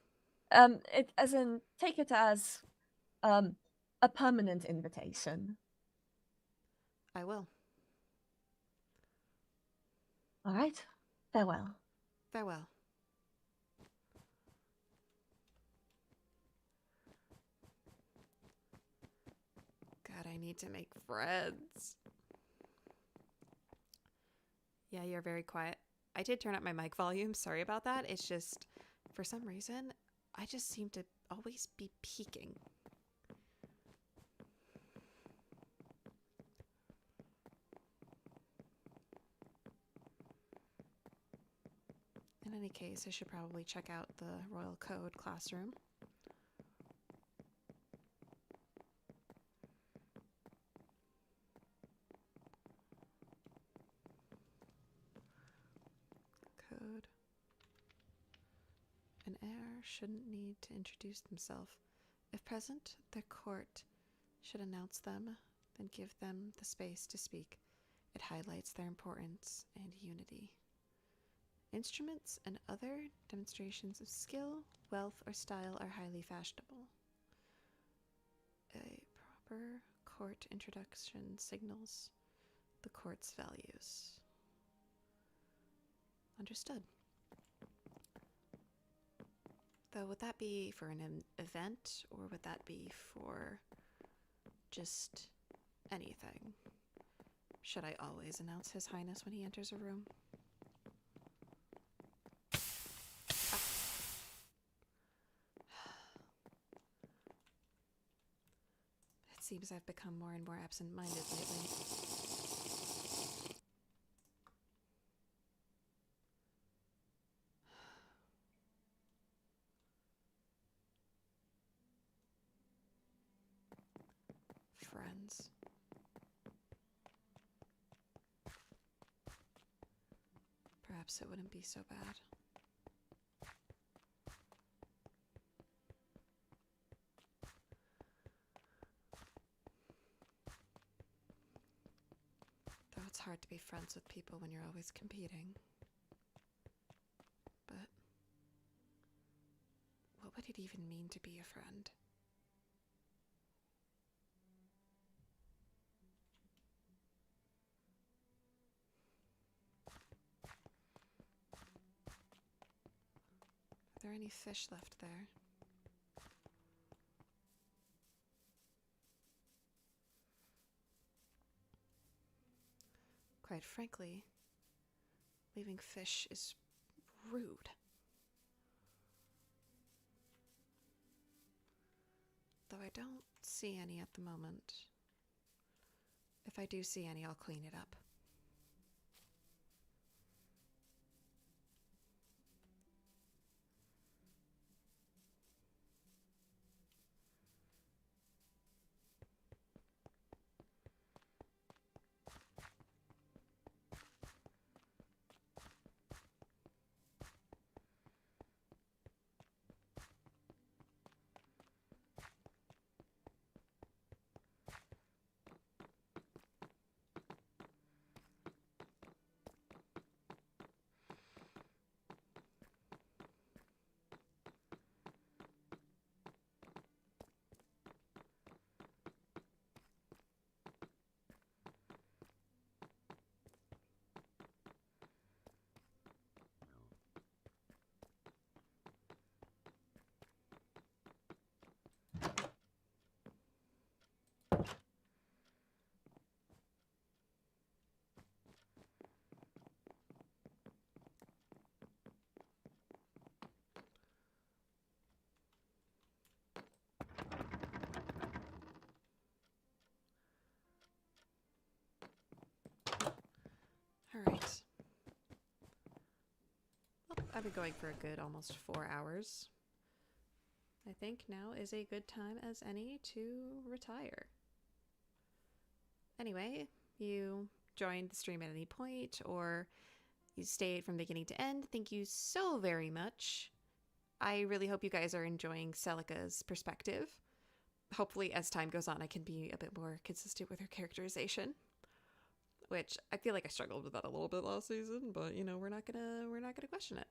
Take it as a permanent invitation. I will. All right. Farewell. Farewell. God, I need to make friends. Yeah, you're very quiet. I did turn up my mic volume. Sorry about that. It's just, for some reason, I just seem to always be peaking. In any case, I should probably check out the Royal Code classroom. Code. An heir shouldn't need to introduce themselves. If present, their court should announce them, then give them the space to speak. It highlights their importance and unity. Instruments and other demonstrations of skill, wealth, or style are highly fashionable. A proper court introduction signals the court's values. Understood. Though, would that be for an event, or would that be for just anything? Should I always announce His Highness when he enters a room? It seems I've become more and more absent-minded lately. Friends. Perhaps it wouldn't be so bad. it's hard to be friends with people when you're always competing. But what would it even mean to be a friend? Are there any fish left there? Quite frankly, leaving fish is rude. Though I don't see any at the moment. If I do see any, I'll clean it up. Alright. Well, I've been going for a good almost 4 hours. I think now is a good time as any to retire. Anyway, you joined the stream at any point, or you stayed from beginning to end, thank you so very much. I really hope you guys are enjoying Celica's perspective. Hopefully, as time goes on, I can be a bit more consistent with her characterization. Which I feel like I struggled with that a little bit last season, but you know, we're not gonna question it.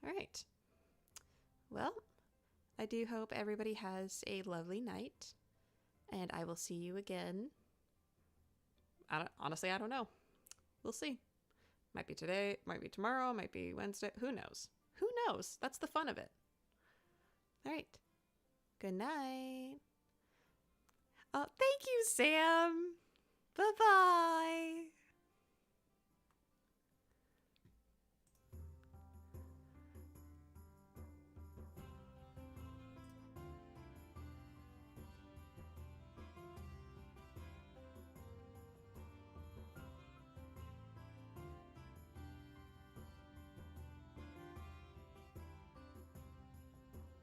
All right. Well, I do hope everybody has a lovely night, and I will see you again. Honestly, I don't know. We'll see. Might be today, might be tomorrow, might be Wednesday. Who knows? Who knows? That's the fun of it. All right. Good night. Oh, thank you, Sam. Bye-bye.